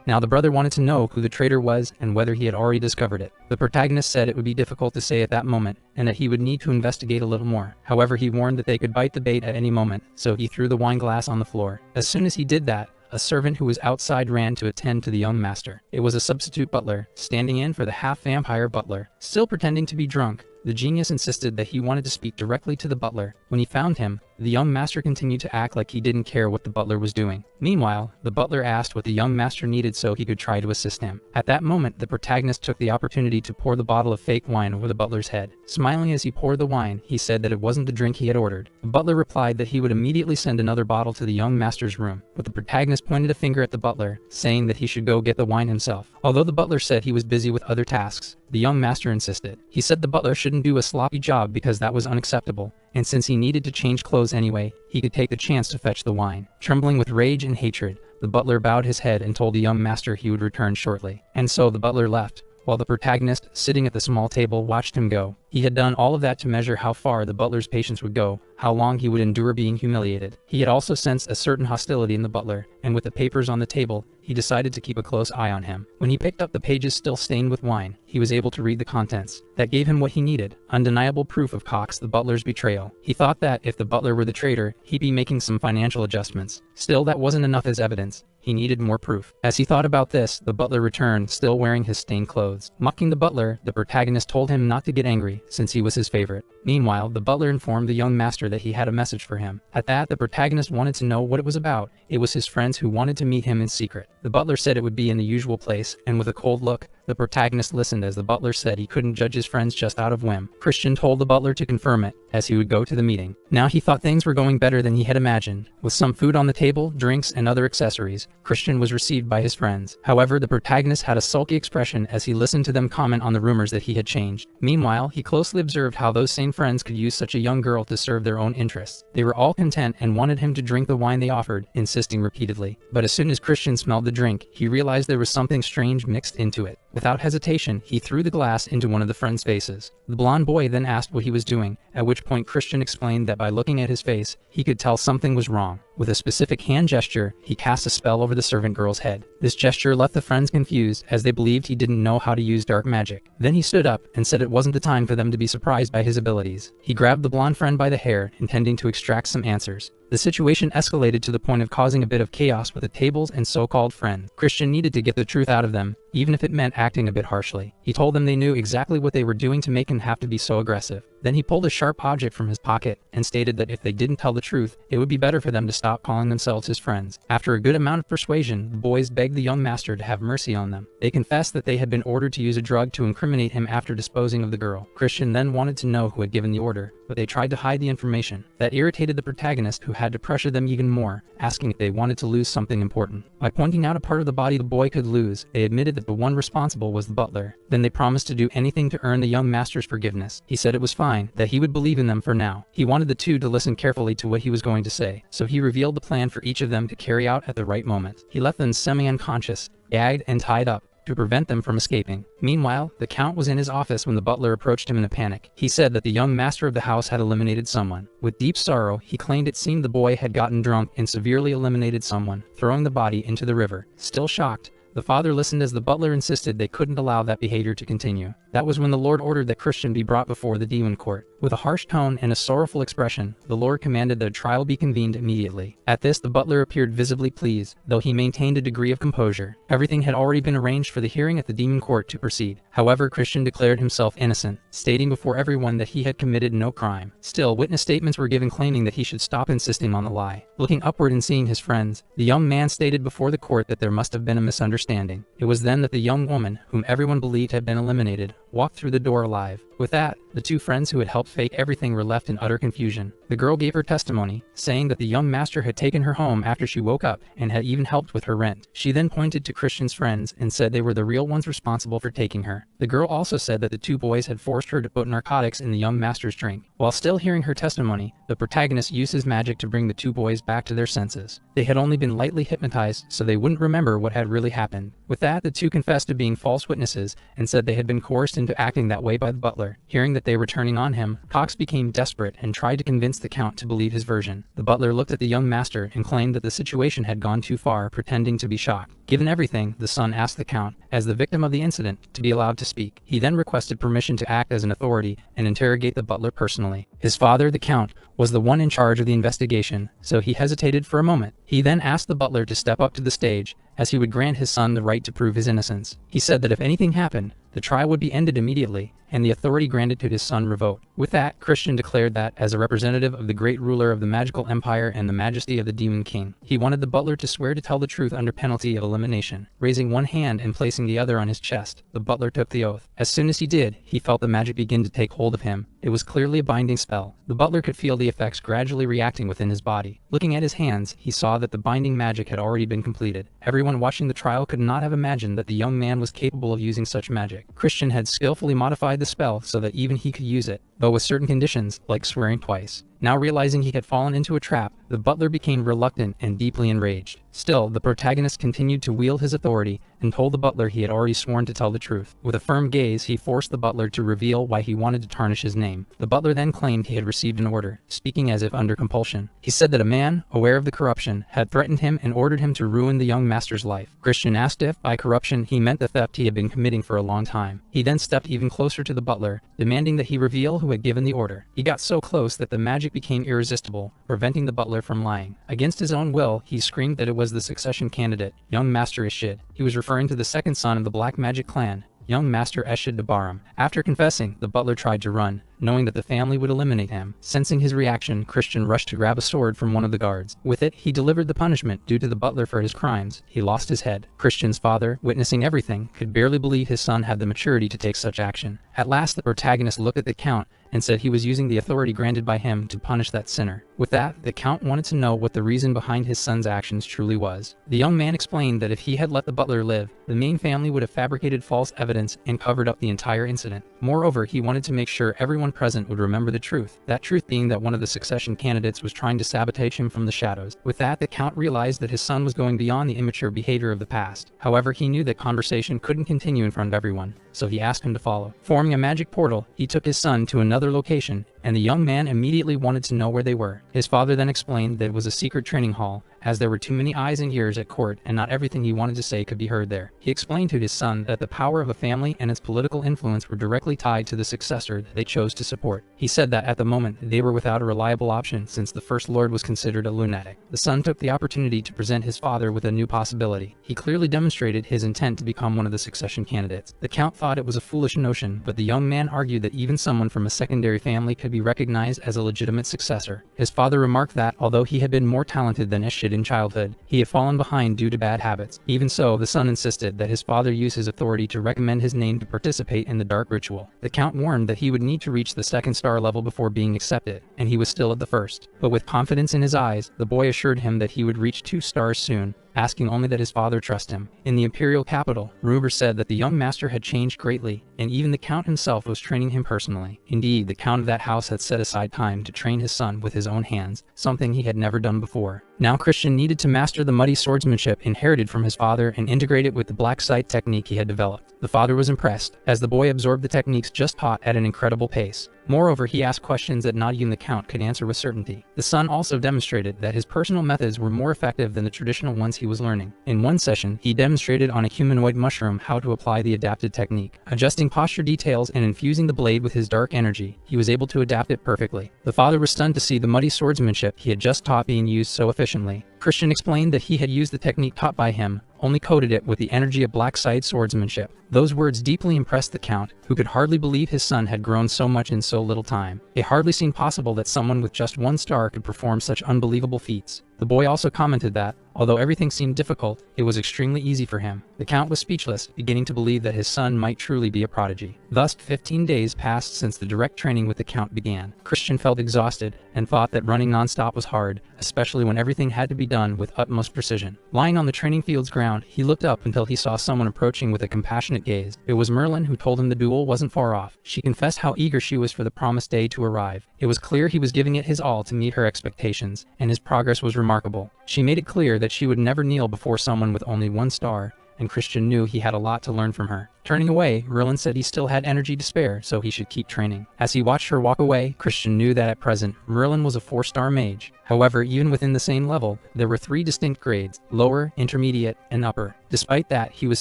Now the brother wanted to know who the traitor was and whether he had already discovered it. The protagonist said it would be difficult to say at that moment, and that he would need to investigate a little more. However, he warned that they could bite the bait at any moment, so he threw the wine glass on the floor. As soon as he did that, a servant who was outside ran to attend to the young master. It was a substitute butler, standing in for the half-vampire butler. Still pretending to be drunk, The genius insisted that he wanted to speak directly to the butler. When he found him, the young master continued to act like he didn't care what the butler was doing. Meanwhile, the butler asked what the young master needed so he could try to assist him. At that moment, the protagonist took the opportunity to pour the bottle of fake wine over the butler's head. Smiling as he poured the wine, he said that it wasn't the drink he had ordered. The butler replied that he would immediately send another bottle to the young master's room, but the protagonist pointed a finger at the butler, saying that he should go get the wine himself. Although the butler said he was busy with other tasks, the young master insisted. He said the butler shouldn't do a sloppy job because that was unacceptable, and since he needed to change clothes anyway, he could take the chance to fetch the wine. Trembling with rage and hatred, the butler bowed his head and told the young master he would return shortly. And so the butler left, while the protagonist, sitting at the small table, watched him go. He had done all of that to measure how far the butler's patience would go, how long he would endure being humiliated. He had also sensed a certain hostility in the butler, and with the papers on the table, he decided to keep a close eye on him. When he picked up the pages still stained with wine, he was able to read the contents. That gave him what he needed, undeniable proof of Cox the butler's betrayal. He thought that, if the butler were the traitor, he'd be making some financial adjustments. Still, that wasn't enough as evidence. He needed more proof. As he thought about this, the butler returned, still wearing his stained clothes. Mocking the butler, the protagonist told him not to get angry, since he was his favorite. Meanwhile, the butler informed the young master that he had a message for him. At that, the protagonist wanted to know what it was about. It was his friends who wanted to meet him in secret. The butler said it would be in the usual place, and with a cold look, the protagonist listened as the butler said he couldn't judge his friends just out of whim. Christian told the butler to confirm it, as he would go to the meeting. Now he thought things were going better than he had imagined. With some food on the table, drinks, and other accessories, Christian was received by his friends. However, the protagonist had a sulky expression as he listened to them comment on the rumors that he had changed. Meanwhile, he closely observed how those same friends could use such a young girl to serve their own interests. They were all content and wanted him to drink the wine they offered, insisting repeatedly. But as soon as Christian smelled the drink, he realized there was something strange mixed into it. Without hesitation, he threw the glass into one of the friends' faces. The blonde boy then asked what he was doing, at which point Christian explained that by looking at his face, he could tell something was wrong. With a specific hand gesture, he cast a spell over the servant girl's head. This gesture left the friends confused, as they believed he didn't know how to use dark magic. Then he stood up and said it wasn't the time for them to be surprised by his abilities. He grabbed the blonde friend by the hair, intending to extract some answers. The situation escalated to the point of causing a bit of chaos with the tables and so-called friends. Christian needed to get the truth out of them, even if it meant acting a bit harshly. He told them they knew exactly what they were doing to make him have to be so aggressive. Then he pulled a sharp object from his pocket and stated that if they didn't tell the truth, it would be better for them to stop calling themselves his friends. After a good amount of persuasion, the boys begged the young master to have mercy on them. They confessed that they had been ordered to use a drug to incriminate him after disposing of the girl. Christian then wanted to know who had given the order, but they tried to hide the information. That irritated the protagonist, who had to pressure them even more, asking if they wanted to lose something important. By pointing out a part of the body the boy could lose, they admitted that the one responsible was the butler. Then they promised to do anything to earn the young master's forgiveness. He said it was fine, that he would believe in them for now. He wanted the two to listen carefully to what he was going to say, so he revealed the plan for each of them to carry out at the right moment. He left them semi-unconscious, gagged and tied up, to prevent them from escaping. Meanwhile, the Count was in his office when the butler approached him in a panic. He said that the young master of the house had eliminated someone. With deep sorrow, he claimed it seemed the boy had gotten drunk and severely eliminated someone, throwing the body into the river. Still shocked, the father listened as the butler insisted they couldn't allow that behavior to continue. That was when the Lord ordered that Christian be brought before the demon court. With a harsh tone and a sorrowful expression, the Lord commanded that a trial be convened immediately. At this, the butler appeared visibly pleased, though he maintained a degree of composure. Everything had already been arranged for the hearing at the demon court to proceed. However, Christian declared himself innocent, stating before everyone that he had committed no crime. Still, witness statements were given claiming that he should stop insisting on the lie. Looking upward and seeing his friends, the young man stated before the court that there must have been a misunderstanding. It was then that the young woman, whom everyone believed had been eliminated, walked through the door alive. With that, the two friends who had helped fake everything were left in utter confusion. The girl gave her testimony, saying that the young master had taken her home after she woke up and had even helped with her rent. She then pointed to Christian's friends and said they were the real ones responsible for taking her. The girl also said that the two boys had forced her to put narcotics in the young master's drink. While still hearing her testimony, the protagonist used his magic to bring the two boys back to their senses. They had only been lightly hypnotized, so they wouldn't remember what had really happened. With that, the two confessed to being false witnesses and said they had been coerced into acting that way by the butler. Hearing that they were turning on him, Cox became desperate and tried to convince the Count to believe his version. The butler looked at the young master and claimed that the situation had gone too far, pretending to be shocked. Given everything, the son asked the Count, as the victim of the incident, to be allowed to speak. He then requested permission to act as an authority and interrogate the butler personally. His father, the Count, was the one in charge of the investigation, so he hesitated for a moment. He then asked the butler to step up to the stage, as he would grant his son the right to prove his innocence. He said that if anything happened, the trial would be ended immediately, and the authority granted to his son revoked. With that, Christian declared that, as a representative of the great ruler of the magical empire and the majesty of the demon king, he wanted the butler to swear to tell the truth under penalty of elimination. Raising one hand and placing the other on his chest, the butler took the oath. As soon as he did, he felt the magic begin to take hold of him. It was clearly a binding spell. The butler could feel the effects gradually reacting within his body. Looking at his hands, he saw that the binding magic had already been completed. Everyone watching the trial could not have imagined that the young man was capable of using such magic. Christian had skillfully modified the spell so that even he could use it, though with certain conditions, like swearing twice. Now realizing he had fallen into a trap, the butler became reluctant and deeply enraged. Still, the protagonist continued to wield his authority and told the butler he had already sworn to tell the truth. With a firm gaze, he forced the butler to reveal why he wanted to tarnish his name. The butler then claimed he had received an order, speaking as if under compulsion. He said that a man, aware of the corruption, had threatened him and ordered him to ruin the young master's life. Christian asked if, by corruption, he meant the theft he had been committing for a long time. He then stepped even closer to the butler, demanding that he reveal who had given the order. He got so close that the magic became irresistible, preventing the butler from lying. Against his own will, he screamed that it was the succession candidate, young Master Ishid. He was referring to the second son of the Black Magic clan, young Master Eshid Dabaram. After confessing, the butler tried to run, knowing that the family would eliminate him. Sensing his reaction, Christian rushed to grab a sword from one of the guards. With it, he delivered the punishment due to the butler for his crimes. He lost his head. Christian's father, witnessing everything, could barely believe his son had the maturity to take such action. At last, the protagonist looked at the count and said he was using the authority granted by him to punish that sinner. With that, the count wanted to know what the reason behind his son's actions truly was. The young man explained that if he had let the butler live, the main family would have fabricated false evidence and covered up the entire incident. Moreover, he wanted to make sure everyone present would remember the truth, that truth being that one of the succession candidates was trying to sabotage him from the shadows. With that, the count realized that his son was going beyond the immature behavior of the past. However, he knew that conversation couldn't continue in front of everyone, so he asked him to follow. Forming a magic portal, he took his son to another location, and the young man immediately wanted to know where they were. His father then explained that it was a secret training hall, as there were too many eyes and ears at court and not everything he wanted to say could be heard there. He explained to his son that the power of a family and its political influence were directly tied to the successor that they chose to support. He said that at the moment they were without a reliable option since the first lord was considered a lunatic. The son took the opportunity to present his father with a new possibility. He clearly demonstrated his intent to become one of the succession candidates. The count thought it was a foolish notion, but the young man argued that even someone from a secondary family could be recognized as a legitimate successor. His father remarked that, although he had been more talented than Ishid in childhood, he had fallen behind due to bad habits. Even so, the son insisted that his father use his authority to recommend his name to participate in the dark ritual. The count warned that he would need to reach the second star level before being accepted, and he was still at the first. But with confidence in his eyes, the boy assured him that he would reach 2 stars soon, asking only that his father trust him. In the imperial capital, rumors said that the young master had changed greatly, and even the count himself was training him personally. Indeed, the count of that house had set aside time to train his son with his own hands, something he had never done before. Now Christian needed to master the muddy swordsmanship inherited from his father and integrate it with the black sight technique he had developed. The father was impressed, as the boy absorbed the techniques just taught at an incredible pace. Moreover, he asked questions that not even the count could answer with certainty. The son also demonstrated that his personal methods were more effective than the traditional ones he was learning. In one session, he demonstrated on a humanoid mushroom how to apply the adapted technique. Adjusting posture details and infusing the blade with his dark energy, he was able to adapt it perfectly. The father was stunned to see the muddy swordsmanship he had just taught being used so efficiently. Christian explained that he had used the technique taught by him, only coated it with the energy of black-side swordsmanship. Those words deeply impressed the count, who could hardly believe his son had grown so much in so little time. It hardly seemed possible that someone with just 1 star could perform such unbelievable feats. The boy also commented that, although everything seemed difficult, it was extremely easy for him. The count was speechless, beginning to believe that his son might truly be a prodigy. Thus, 15 days passed since the direct training with the count began. Christian felt exhausted and thought that running non-stop was hard, especially when everything had to be done with utmost precision. Lying on the training field's ground, he looked up until he saw someone approaching with a compassionate gaze. It was Merlin, who told him the duel wasn't far off. She confessed how eager she was for the promised day to arrive. It was clear he was giving it his all to meet her expectations, and his progress was remarkable. She made it clear that she would never kneel before someone with only 1 star, and Christian knew he had a lot to learn from her. Turning away, Merlin said he still had energy to spare, so he should keep training. As he watched her walk away, Christian knew that at present, Merlin was a 4-star mage. However, even within the same level, there were 3 distinct grades: lower, intermediate, and upper. Despite that, he was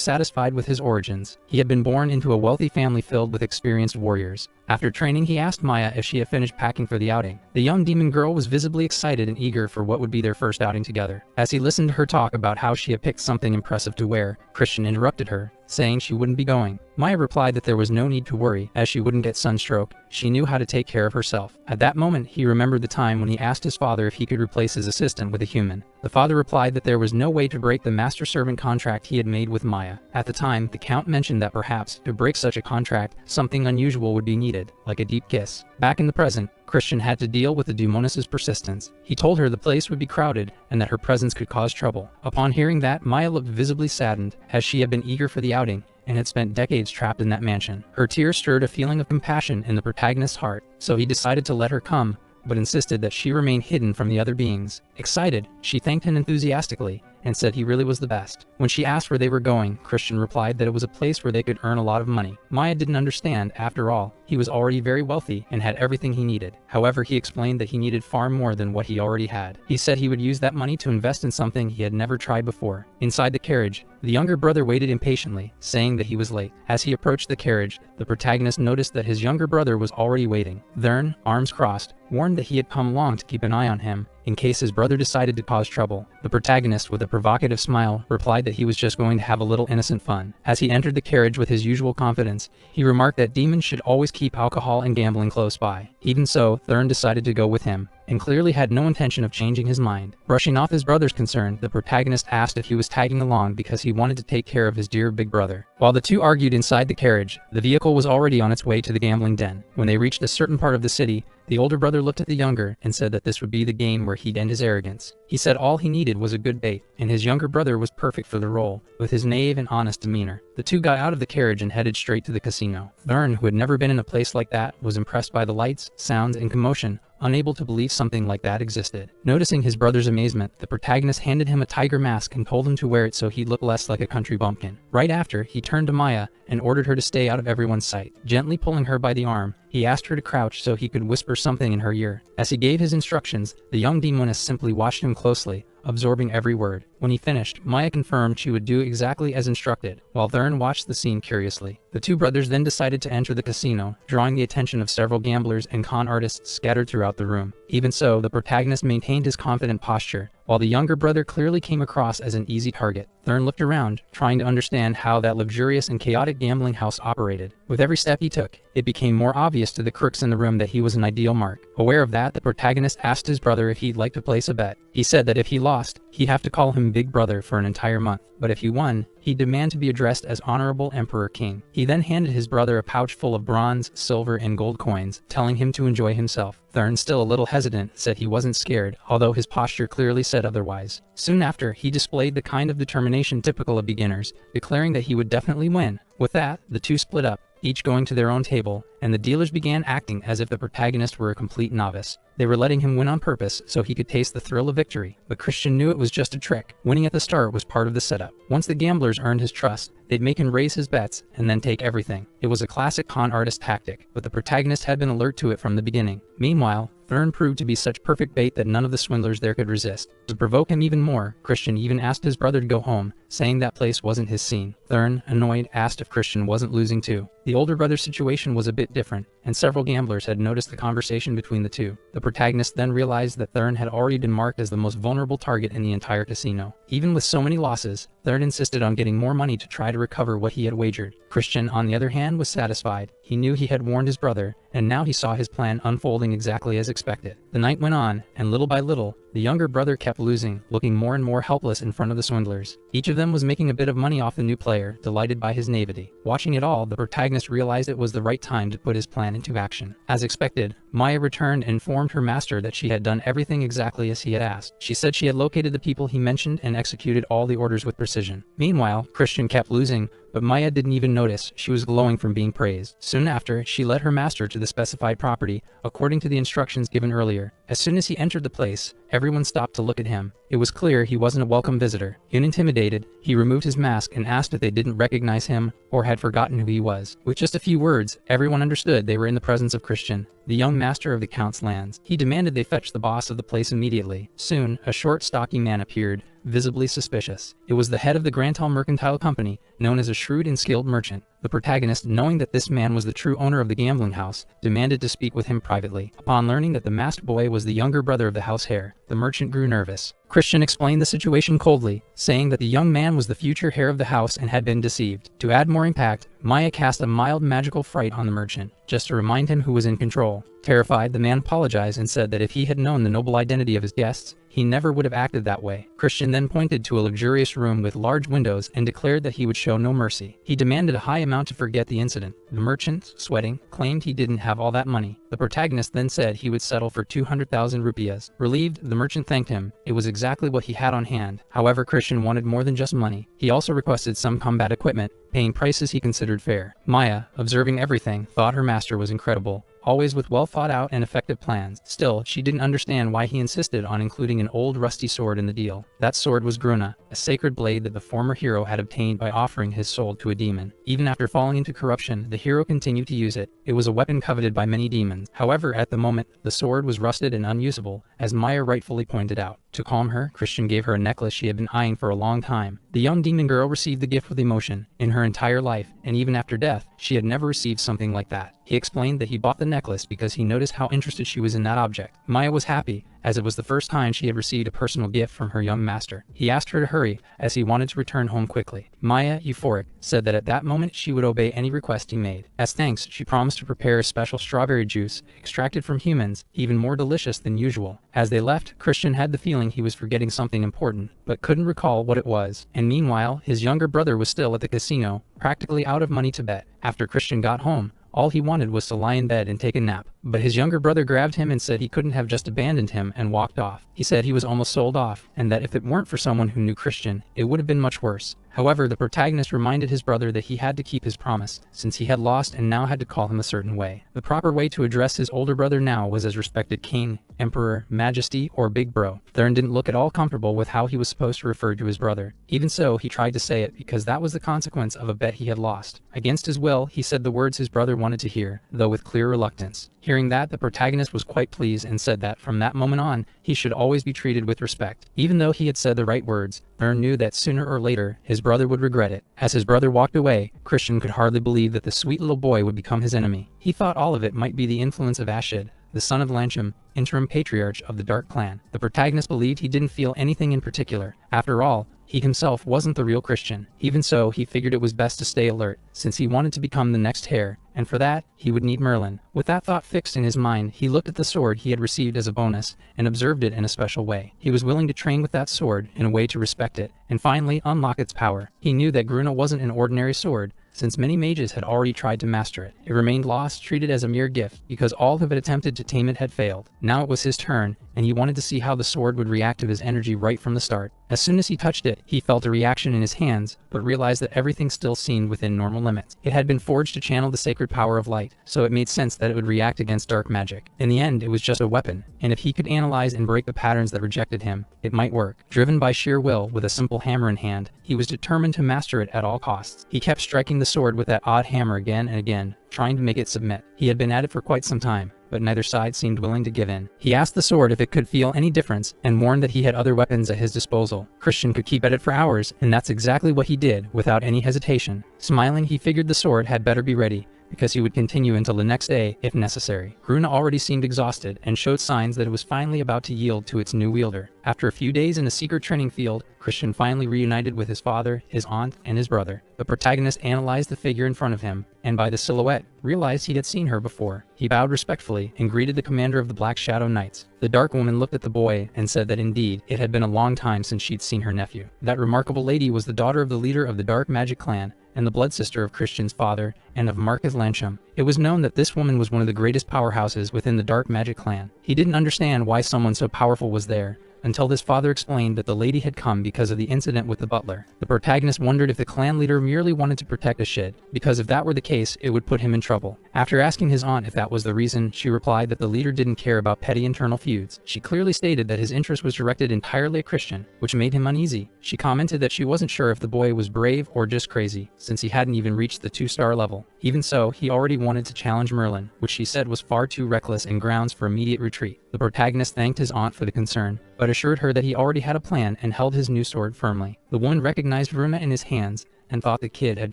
satisfied with his origins. He had been born into a wealthy family filled with experienced warriors. After training, he asked Maya if she had finished packing for the outing. The young demon girl was visibly excited and eager for what would be their first outing together. As he listened to her talk about how she had picked something impressive to wear, Christian interrupted her, saying she wouldn't be going. Maya replied that there was no need to worry, as she wouldn't get sunstroke. She knew how to take care of herself. At that moment, he remembered the time when he asked his father if he could replace his assistant with a human. The father replied that there was no way to break the master-servant contract he had made with Maya. At the time, the count mentioned that perhaps, to break such a contract, something unusual would be needed, like a deep kiss. Back in the present, Christian had to deal with the demoness's persistence. He told her the place would be crowded and that her presence could cause trouble. Upon hearing that, Maya looked visibly saddened, as she had been eager for the outing and had spent decades trapped in that mansion. Her tears stirred a feeling of compassion in the protagonist's heart, so he decided to let her come, but insisted that she remain hidden from the other beings. Excited, she thanked him enthusiastically and said he really was the best. When she asked where they were going, Christian replied that it was a place where they could earn a lot of money. Maya didn't understand. After all, he was already very wealthy and had everything he needed. However, he explained that he needed far more than what he already had. He said he would use that money to invest in something he had never tried before. Inside the carriage, the younger brother waited impatiently, saying that he was late. As he approached the carriage, the protagonist noticed that his younger brother was already waiting. Thurn, arms crossed, warned that he had come along to keep an eye on him, in case his brother decided to cause trouble. The protagonist, with a provocative smile, replied that he was just going to have a little innocent fun. As he entered the carriage with his usual confidence, he remarked that demons should always keep alcohol and gambling close by. Even so, Thurn decided to go with him, and clearly had no intention of changing his mind. Brushing off his brother's concern, the protagonist asked if he was tagging along because he wanted to take care of his dear big brother. While the two argued inside the carriage, the vehicle was already on its way to the gambling den. When they reached a certain part of the city, the older brother looked at the younger and said that this would be the game where he'd end his arrogance. He said all he needed was a good bait, and his younger brother was perfect for the role, with his naive and honest demeanor. The two got out of the carriage and headed straight to the casino. Thurn, who had never been in a place like that, was impressed by the lights, sounds, and commotion, unable to believe something like that existed. Noticing his brother's amazement, the protagonist handed him a tiger mask and told him to wear it so he'd look less like a country bumpkin. Right after, he turned to Maya and ordered her to stay out of everyone's sight. Gently pulling her by the arm, he asked her to crouch so he could whisper something in her ear. As he gave his instructions, the young demoness simply watched him closely, absorbing every word. When he finished, Maya confirmed she would do exactly as instructed, while Thurn watched the scene curiously. The two brothers then decided to enter the casino, drawing the attention of several gamblers and con artists scattered throughout the room. Even so, the protagonist maintained his confident posture, while the younger brother clearly came across as an easy target. Thurn looked around, trying to understand how that luxurious and chaotic gambling house operated. With every step he took, it became more obvious to the crooks in the room that he was an ideal mark. Aware of that, the protagonist asked his brother if he'd like to place a bet. He said that if he lost, he'd have to call him Big Brother for an entire month, but if he won, he'd demand to be addressed as Honorable Emperor King. He then handed his brother a pouch full of bronze, silver, and gold coins, telling him to enjoy himself. Thurn, still a little hesitant, said he wasn't scared, although his posture clearly said otherwise. Soon after, he displayed the kind of determination typical of beginners, declaring that he would definitely win. With that, the two split up, each going to their own table, and the dealers began acting as if the protagonist were a complete novice. They were letting him win on purpose so he could taste the thrill of victory, but Christian knew it was just a trick. Winning at the start was part of the setup. Once the gamblers earned his trust, they'd make him raise his bets and then take everything. It was a classic con artist tactic, but the protagonist had been alert to it from the beginning. Meanwhile, Thurn proved to be such perfect bait that none of the swindlers there could resist. To provoke him even more, Christian even asked his brother to go home, saying that place wasn't his scene. Thurn, annoyed, asked if Christian wasn't losing too. The older brother's situation was a bit different, and several gamblers had noticed the conversation between the two. The protagonist then realized that Thurn had already been marked as the most vulnerable target in the entire casino. Even with so many losses, Thurn insisted on getting more money to try to recover what he had wagered. Christian, on the other hand, was satisfied. He knew he had warned his brother, and now he saw his plan unfolding exactly as expected. The night went on, and little by little, the younger brother kept losing, looking more and more helpless in front of the swindlers. Each of them was making a bit of money off the new player, delighted by his naivety. Watching it all, the protagonist realized it was the right time to put his plan into action. As expected, Maya returned and informed her master that she had done everything exactly as he had asked. She said she had located the people he mentioned and executed all the orders with precision. Meanwhile, Christian kept losing, but Maya didn't even notice. She was glowing from being praised. Soon after, she led her master to the specified property, according to the instructions given earlier. As soon as he entered the place, everyone stopped to look at him. It was clear he wasn't a welcome visitor. Unintimidated, he removed his mask and asked if they didn't recognize him or had forgotten who he was. With just a few words, everyone understood they were in the presence of Christian, the young master of the Count's lands. He demanded they fetch the boss of the place immediately. Soon, a short, stocky man appeared, visibly suspicious. It was the head of the Grantal Mercantile Company, known as a shrewd and skilled merchant. The protagonist, knowing that this man was the true owner of the gambling house, demanded to speak with him privately. Upon learning that the masked boy was the younger brother of the house heir, the merchant grew nervous. Christian explained the situation coldly, saying that the young man was the future heir of the house and had been deceived. To add more impact, Maya cast a mild magical fright on the merchant, just to remind him who was in control. Terrified, the man apologized and said that if he had known the noble identity of his guests, he never would have acted that way. Christian then pointed to a luxurious room with large windows and declared that he would show no mercy. He demanded a high amount to forget the incident. The merchant, sweating, claimed he didn't have all that money. The protagonist then said he would settle for 200,000 rupees. Relieved, the merchant thanked him. It was exactly what he had on hand. However, Christian wanted more than just money. He also requested some combat equipment, paying prices he considered fair. Maya, observing everything, thought her master was incredible, always with well thought out and effective plans. Still, she didn't understand why he insisted on including an old rusty sword in the deal. That sword was Gruna, a sacred blade that the former hero had obtained by offering his soul to a demon. Even after falling into corruption, the hero continued to use it. It was a weapon coveted by many demons. However, at the moment, the sword was rusted and unusable, as Maya rightfully pointed out. To calm her, Christian gave her a necklace she had been eyeing for a long time. The young demon girl received the gift with emotion. In her entire life, and even after death, she had never received something like that. He explained that he bought the necklace because he noticed how interested she was in that object. Maya was happy, as it was the first time she had received a personal gift from her young master. He asked her to hurry, as he wanted to return home quickly. Maya, euphoric, said that at that moment she would obey any request he made. As thanks, she promised to prepare a special strawberry juice, extracted from humans, even more delicious than usual. As they left, Christian had the feeling he was forgetting something important, but couldn't recall what it was. And meanwhile, his younger brother was still at the casino, practically out of money to bet. After Christian got home, all he wanted was to lie in bed and take a nap. But his younger brother grabbed him and said he couldn't have just abandoned him and walked off. He said he was almost sold off, and that if it weren't for someone who knew Christian, it would have been much worse. However, the protagonist reminded his brother that he had to keep his promise, since he had lost and now had to call him a certain way. The proper way to address his older brother now was as respected king, emperor, majesty, or big bro. Thurn didn't look at all comfortable with how he was supposed to refer to his brother. Even so, he tried to say it because that was the consequence of a bet he had lost. Against his will, he said the words his brother wanted to hear, though with clear reluctance. Hearing that, the protagonist was quite pleased and said that from that moment on, he should always be treated with respect. Even though he had said the right words, Thurn knew that sooner or later, his brother would regret it. As his brother walked away, Christian could hardly believe that the sweet little boy would become his enemy. He thought all of it might be the influence of Ashid, the son of Lancham, interim patriarch of the Dark Clan. The protagonist believed he didn't feel anything in particular. After all, he himself wasn't the real Christian. Even so, he figured it was best to stay alert, since he wanted to become the next heir, and for that, he would need Merlin. With that thought fixed in his mind, he looked at the sword he had received as a bonus, and observed it in a special way. He was willing to train with that sword in a way to respect it, and finally unlock its power. He knew that Gruna wasn't an ordinary sword, since many mages had already tried to master it. It remained lost, treated as a mere gift, because all who had attempted to tame it had failed. Now it was his turn, and he wanted to see how the sword would react to his energy right from the start. As soon as he touched it, he felt a reaction in his hands, but realized that everything still seemed within normal limits. It had been forged to channel the sacred power of light, so it made sense that it would react against dark magic. In the end, it was just a weapon, and if he could analyze and break the patterns that rejected him, it might work. Driven by sheer will, with a simple hammer in hand, he was determined to master it at all costs. He kept striking the sword with that odd hammer again and again, trying to make it submit. He had been at it for quite some time, but neither side seemed willing to give in. He asked the sword if it could feel any difference, and warned that he had other weapons at his disposal. Christian could keep at it for hours, and that's exactly what he did, without any hesitation. Smiling, he figured the sword had better be ready, because he would continue until the next day, if necessary. Gruna already seemed exhausted, and showed signs that it was finally about to yield to its new wielder. After a few days in a secret training field, Christian finally reunited with his father, his aunt, and his brother. The protagonist analyzed the figure in front of him, and by the silhouette, realized he had seen her before. He bowed respectfully, and greeted the commander of the Black Shadow Knights. The dark woman looked at the boy, and said that indeed, it had been a long time since she'd seen her nephew. That remarkable lady was the daughter of the leader of the Dark Magic Clan, and the blood sister of Christian's father, and of Marcus Lancham. It was known that this woman was one of the greatest powerhouses within the Dark Magic Clan. He didn't understand why someone so powerful was there, until his father explained that the lady had come because of the incident with the butler. The protagonist wondered if the clan leader merely wanted to protect Ashid, because if that were the case, it would put him in trouble. After asking his aunt if that was the reason, she replied that the leader didn't care about petty internal feuds. She clearly stated that his interest was directed entirely at Christian, which made him uneasy. She commented that she wasn't sure if the boy was brave or just crazy, since he hadn't even reached the 2-star level. Even so, he already wanted to challenge Merlin, which she said was far too reckless and grounds for immediate retreat. The protagonist thanked his aunt for the concern, but assured her that he already had a plan and held his new sword firmly. The woman recognized Runa in his hands, and thought the kid had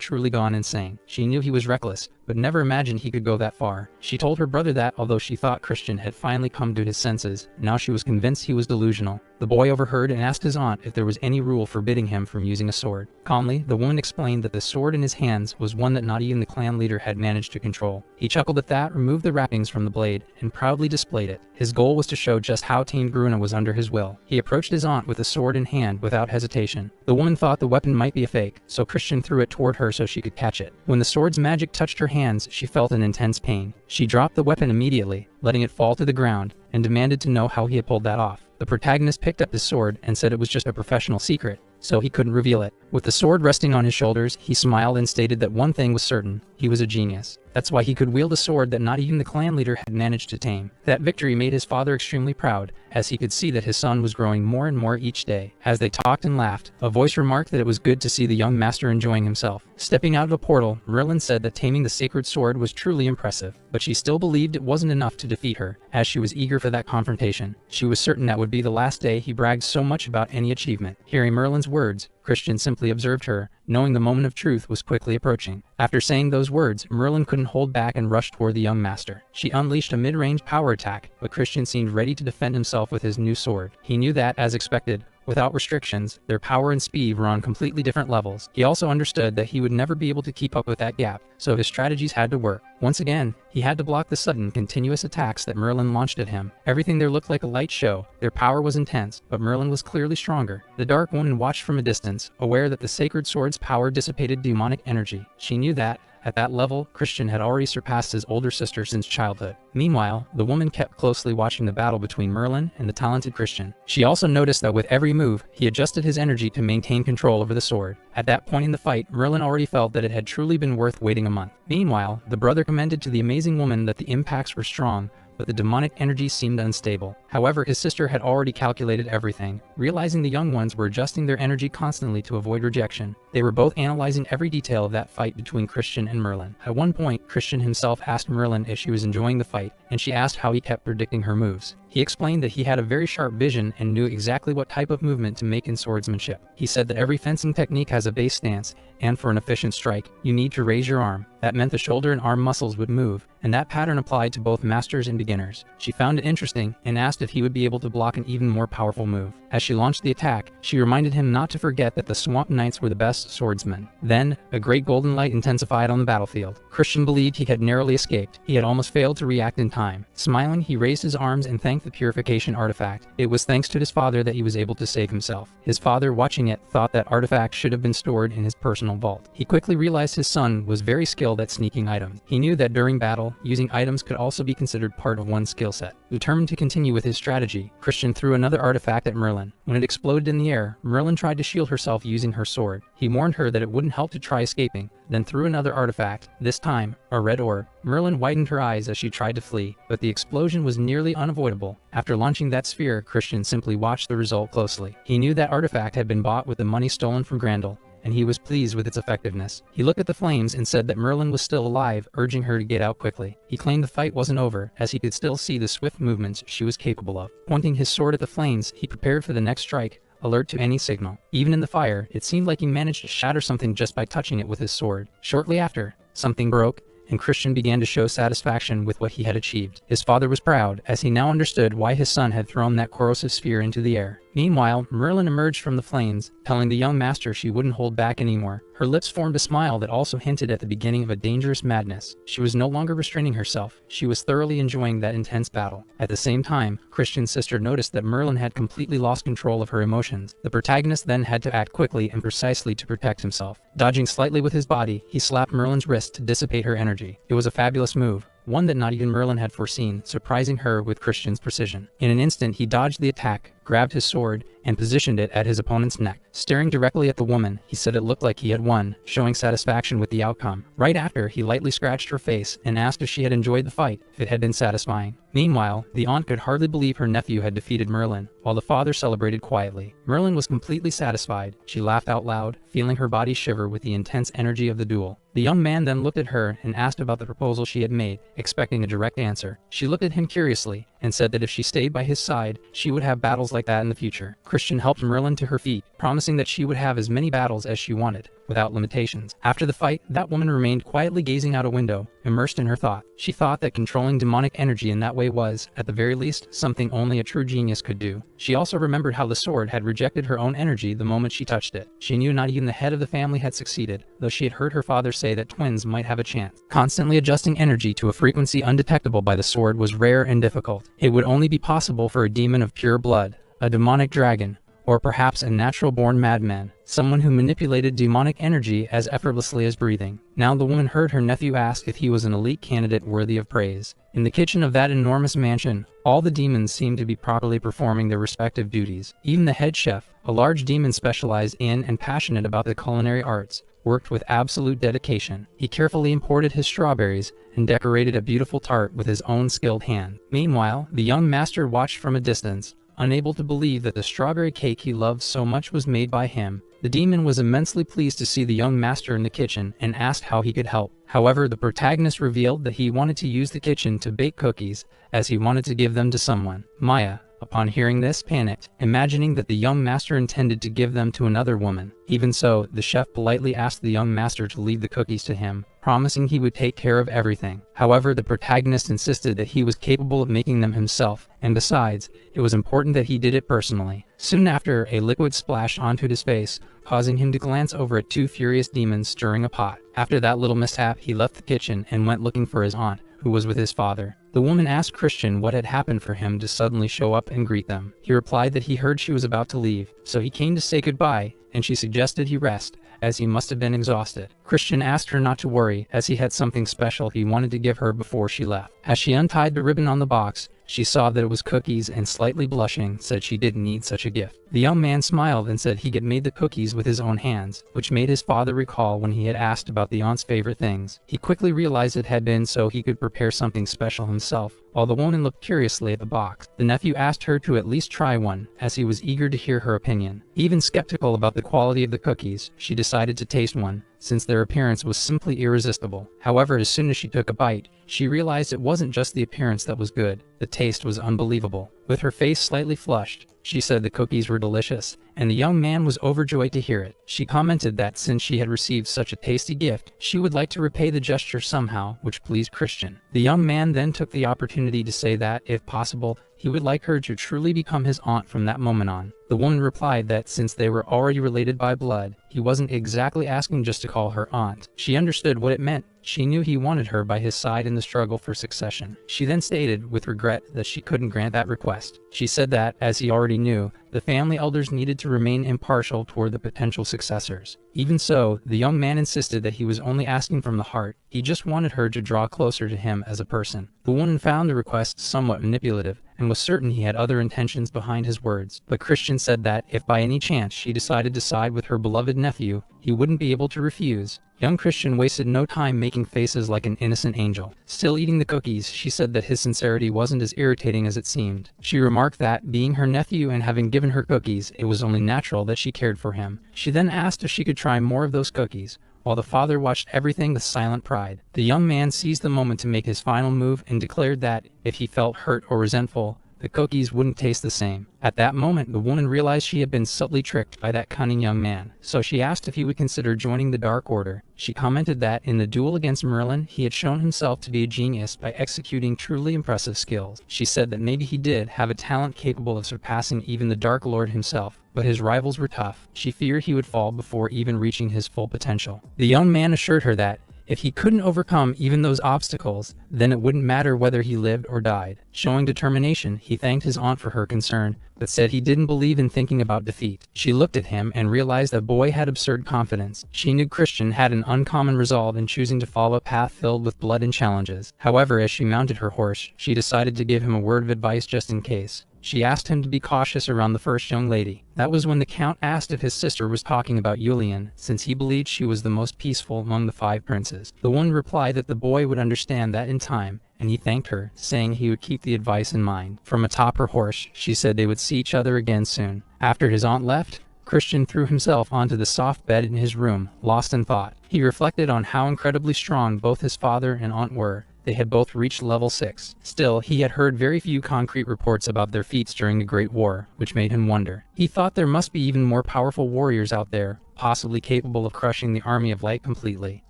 truly gone insane. She knew he was reckless, but never imagined he could go that far. She told her brother that, although she thought Christian had finally come to his senses, now she was convinced he was delusional. The boy overheard and asked his aunt if there was any rule forbidding him from using a sword. Calmly, the woman explained that the sword in his hands was one that not even the clan leader had managed to control. He chuckled at that, removed the wrappings from the blade, and proudly displayed it. His goal was to show just how tame Gruna was under his will. He approached his aunt with the sword in hand without hesitation. The woman thought the weapon might be a fake, so Christian threw it toward her so she could catch it. When the sword's magic touched her hands, she felt an intense pain. She dropped the weapon immediately, letting it fall to the ground, and demanded to know how he had pulled that off. The protagonist picked up his sword and said it was just a professional secret, so he couldn't reveal it. With the sword resting on his shoulders, he smiled and stated that one thing was certain: he was a genius. That's why he could wield a sword that not even the clan leader had managed to tame. That victory made his father extremely proud, as he could see that his son was growing more and more each day. As they talked and laughed, a voice remarked that it was good to see the young master enjoying himself. Stepping out of a portal, Merlin said that taming the sacred sword was truly impressive, but she still believed it wasn't enough to defeat her, as she was eager for that confrontation. She was certain that would be the last day he bragged so much about any achievement. Hearing Merlin's words, Christian simply observed her, knowing the moment of truth was quickly approaching. After saying those words, Merlin couldn't hold back and rushed toward the young master. She unleashed a mid-range power attack, but Christian seemed ready to defend himself with his new sword. He knew that, as expected, without restrictions, their power and speed were on completely different levels. He also understood that he would never be able to keep up with that gap, so his strategies had to work. Once again, he had to block the sudden, continuous attacks that Merlin launched at him. Everything there looked like a light show. Their power was intense, but Merlin was clearly stronger. The Dark Woman watched from a distance, aware that the sacred sword's power dissipated demonic energy. She knew that, at that level, Christian had already surpassed his older sister since childhood. Meanwhile, the woman kept closely watching the battle between Merlin and the talented Christian. She also noticed that with every move, he adjusted his energy to maintain control over the sword. At that point in the fight, Merlin already felt that it had truly been worth waiting a month. Meanwhile, the brother commended to the amazing woman that the impacts were strong, but the demonic energy seemed unstable. However, his sister had already calculated everything. Realizing the young ones were adjusting their energy constantly to avoid rejection, they were both analyzing every detail of that fight between Christian and Merlin. At one point, Christian himself asked Merlin if she was enjoying the fight, and she asked how he kept predicting her moves. He explained that he had a very sharp vision and knew exactly what type of movement to make in swordsmanship. He said that every fencing technique has a base stance, and for an efficient strike, you need to raise your arm. That meant the shoulder and arm muscles would move, and that pattern applied to both masters and beginners. She found it interesting and asked if he would be able to block an even more powerful move. As she launched the attack, she reminded him not to forget that the Swamp Knights were the best swordsmen. Then, a great golden light intensified on the battlefield. Christian believed he had narrowly escaped. He had almost failed to react in time. Smiling, he raised his arms and thanked the purification artifact. It was thanks to his father that he was able to save himself. His father, watching it, thought that artifact should have been stored in his personal vault. He quickly realized his son was very skilled at sneaking items. He knew that during battle, using items could also be considered part of one's skill set. Determined to continue with his strategy, Christian threw another artifact at Merlin. When it exploded in the air, Merlin tried to shield herself using her sword. He warned her that it wouldn't help to try escaping, then threw another artifact, this time, a red orb. Merlin widened her eyes as she tried to flee, but the explosion was nearly unavoidable. After launching that sphere, Christian simply watched the result closely. He knew that artifact had been bought with the money stolen from Grendel, and he was pleased with its effectiveness. He looked at the flames and said that Merlin was still alive, urging her to get out quickly. He claimed the fight wasn't over, as he could still see the swift movements she was capable of. Pointing his sword at the flames, he prepared for the next strike, alert to any signal. Even in the fire, it seemed like he managed to shatter something just by touching it with his sword. Shortly after, something broke, and Christian began to show satisfaction with what he had achieved. His father was proud, as he now understood why his son had thrown that corrosive sphere into the air. Meanwhile, Merlin emerged from the flames, telling the young master she wouldn't hold back anymore. Her lips formed a smile that also hinted at the beginning of a dangerous madness. She was no longer restraining herself. She was thoroughly enjoying that intense battle. At the same time, Christian's sister noticed that Merlin had completely lost control of her emotions. The protagonist then had to act quickly and precisely to protect himself. Dodging slightly with his body, he slapped Merlin's wrist to dissipate her energy. It was a fabulous move, one that not even Merlin had foreseen, surprising her with Christian's precision. In an instant, he dodged the attack, grabbed his sword, and positioned it at his opponent's neck. Staring directly at the woman, he said it looked like he had won, showing satisfaction with the outcome. Right after, he lightly scratched her face and asked if she had enjoyed the fight, if it had been satisfying. Meanwhile, the aunt could hardly believe her nephew had defeated Merlin, while the father celebrated quietly. Merlin was completely satisfied. She laughed out loud, feeling her body shiver with the intense energy of the duel. The young man then looked at her and asked about the proposal she had made, expecting a direct answer. She looked at him curiously, and said that if she stayed by his side, she would have battles like that in the future. Christian helped Merlin to her feet, promising that she would have as many battles as she wanted, without limitations. After the fight, that woman remained quietly gazing out a window, immersed in her thought. She thought that controlling demonic energy in that way was, at the very least, something only a true genius could do. She also remembered how the sword had rejected her own energy the moment she touched it. She knew not even the head of the family had succeeded, though she had heard her father say that twins might have a chance. Constantly adjusting energy to a frequency undetectable by the sword was rare and difficult. It would only be possible for a demon of pure blood, a demonic dragon, or perhaps a natural-born madman, someone who manipulated demonic energy as effortlessly as breathing. Now the woman heard her nephew ask if he was an elite candidate worthy of praise. In the kitchen of that enormous mansion, all the demons seemed to be properly performing their respective duties. Even the head chef, a large demon specialized in and passionate about the culinary arts, worked with absolute dedication. He carefully imported his strawberries and decorated a beautiful tart with his own skilled hand. Meanwhile, the young master watched from a distance, unable to believe that the strawberry cake he loved so much was made by him. The demon was immensely pleased to see the young master in the kitchen and asked how he could help. However, the protagonist revealed that he wanted to use the kitchen to bake cookies, as he wanted to give them to someone. Maya, upon hearing this, panicked, imagining that the young master intended to give them to another woman. Even so, the chef politely asked the young master to leave the cookies to him, promising he would take care of everything. However, the protagonist insisted that he was capable of making them himself, and besides, it was important that he did it personally. Soon after, a liquid splashed onto his face, causing him to glance over at two furious demons stirring a pot. After that little mishap, he left the kitchen and went looking for his aunt, who was with his father. The woman asked Christian what had happened for him to suddenly show up and greet them. He replied that he heard she was about to leave, so he came to say goodbye, and she suggested he rest, as he must have been exhausted. Christian asked her not to worry, as he had something special he wanted to give her before she left. As she untied the ribbon on the box, she saw that it was cookies and, slightly blushing, said she didn't need such a gift. The young man smiled and said he had made the cookies with his own hands, which made his father recall when he had asked about the aunt's favorite things. He quickly realized it had been so he could prepare something special himself. While the woman looked curiously at the box, the nephew asked her to at least try one, as he was eager to hear her opinion. Even skeptical about the quality of the cookies, she decided to taste one, since their appearance was simply irresistible. However, as soon as she took a bite, she realized it wasn't just the appearance that was good, the taste was unbelievable. With her face slightly flushed, she said the cookies were delicious, and the young man was overjoyed to hear it. She commented that since she had received such a tasty gift, she would like to repay the gesture somehow, which pleased Christian. The young man then took the opportunity to say that, if possible, he would like her to truly become his aunt from that moment on. The woman replied that since they were already related by blood, he wasn't exactly asking just to call her aunt. She understood what it meant. She knew he wanted her by his side in the struggle for succession. She then stated, with regret, that she couldn't grant that request. She said that, as he already knew, the family elders needed to remain impartial toward the potential successors. Even so, the young man insisted that he was only asking from the heart. He just wanted her to draw closer to him as a person. The woman found the request somewhat manipulative, and was certain he had other intentions behind his words. But Christian said that, if by any chance she decided to side with her beloved nephew, he wouldn't be able to refuse. Young Christian wasted no time making faces like an innocent angel. Still eating the cookies, she said that his sincerity wasn't as irritating as it seemed. She remarked that, being her nephew and having given her cookies, it was only natural that she cared for him. She then asked if she could try more of those cookies, while the father watched everything with silent pride. The young man seized the moment to make his final move and declared that, if he felt hurt or resentful, the cookies wouldn't taste the same. At that moment, the woman realized she had been subtly tricked by that cunning young man, so she asked if he would consider joining the Dark Order. She commented that, in the duel against Merlin, he had shown himself to be a genius by executing truly impressive skills. She said that maybe he did have a talent capable of surpassing even the Dark Lord himself, but his rivals were tough. She feared he would fall before even reaching his full potential. The young man assured her that, if he couldn't overcome even those obstacles, then it wouldn't matter whether he lived or died. Showing determination, he thanked his aunt for her concern, but said he didn't believe in thinking about defeat. She looked at him and realized the boy had absurd confidence. She knew Christian had an uncommon resolve in choosing to follow a path filled with blood and challenges. However, as she mounted her horse, she decided to give him a word of advice just in case. She asked him to be cautious around the first young lady. That was when the Count asked if his sister was talking about Yulian, since he believed she was the most peaceful among the 5 princes. The woman replied that the boy would understand that in time, and he thanked her, saying he would keep the advice in mind. From atop her horse, she said they would see each other again soon. After his aunt left, Christian threw himself onto the soft bed in his room, lost in thought. He reflected on how incredibly strong both his father and aunt were, they had both reached level 6. Still, he had heard very few concrete reports about their feats during the Great War, which made him wonder. He thought there must be even more powerful warriors out there, possibly capable of crushing the army of light completely.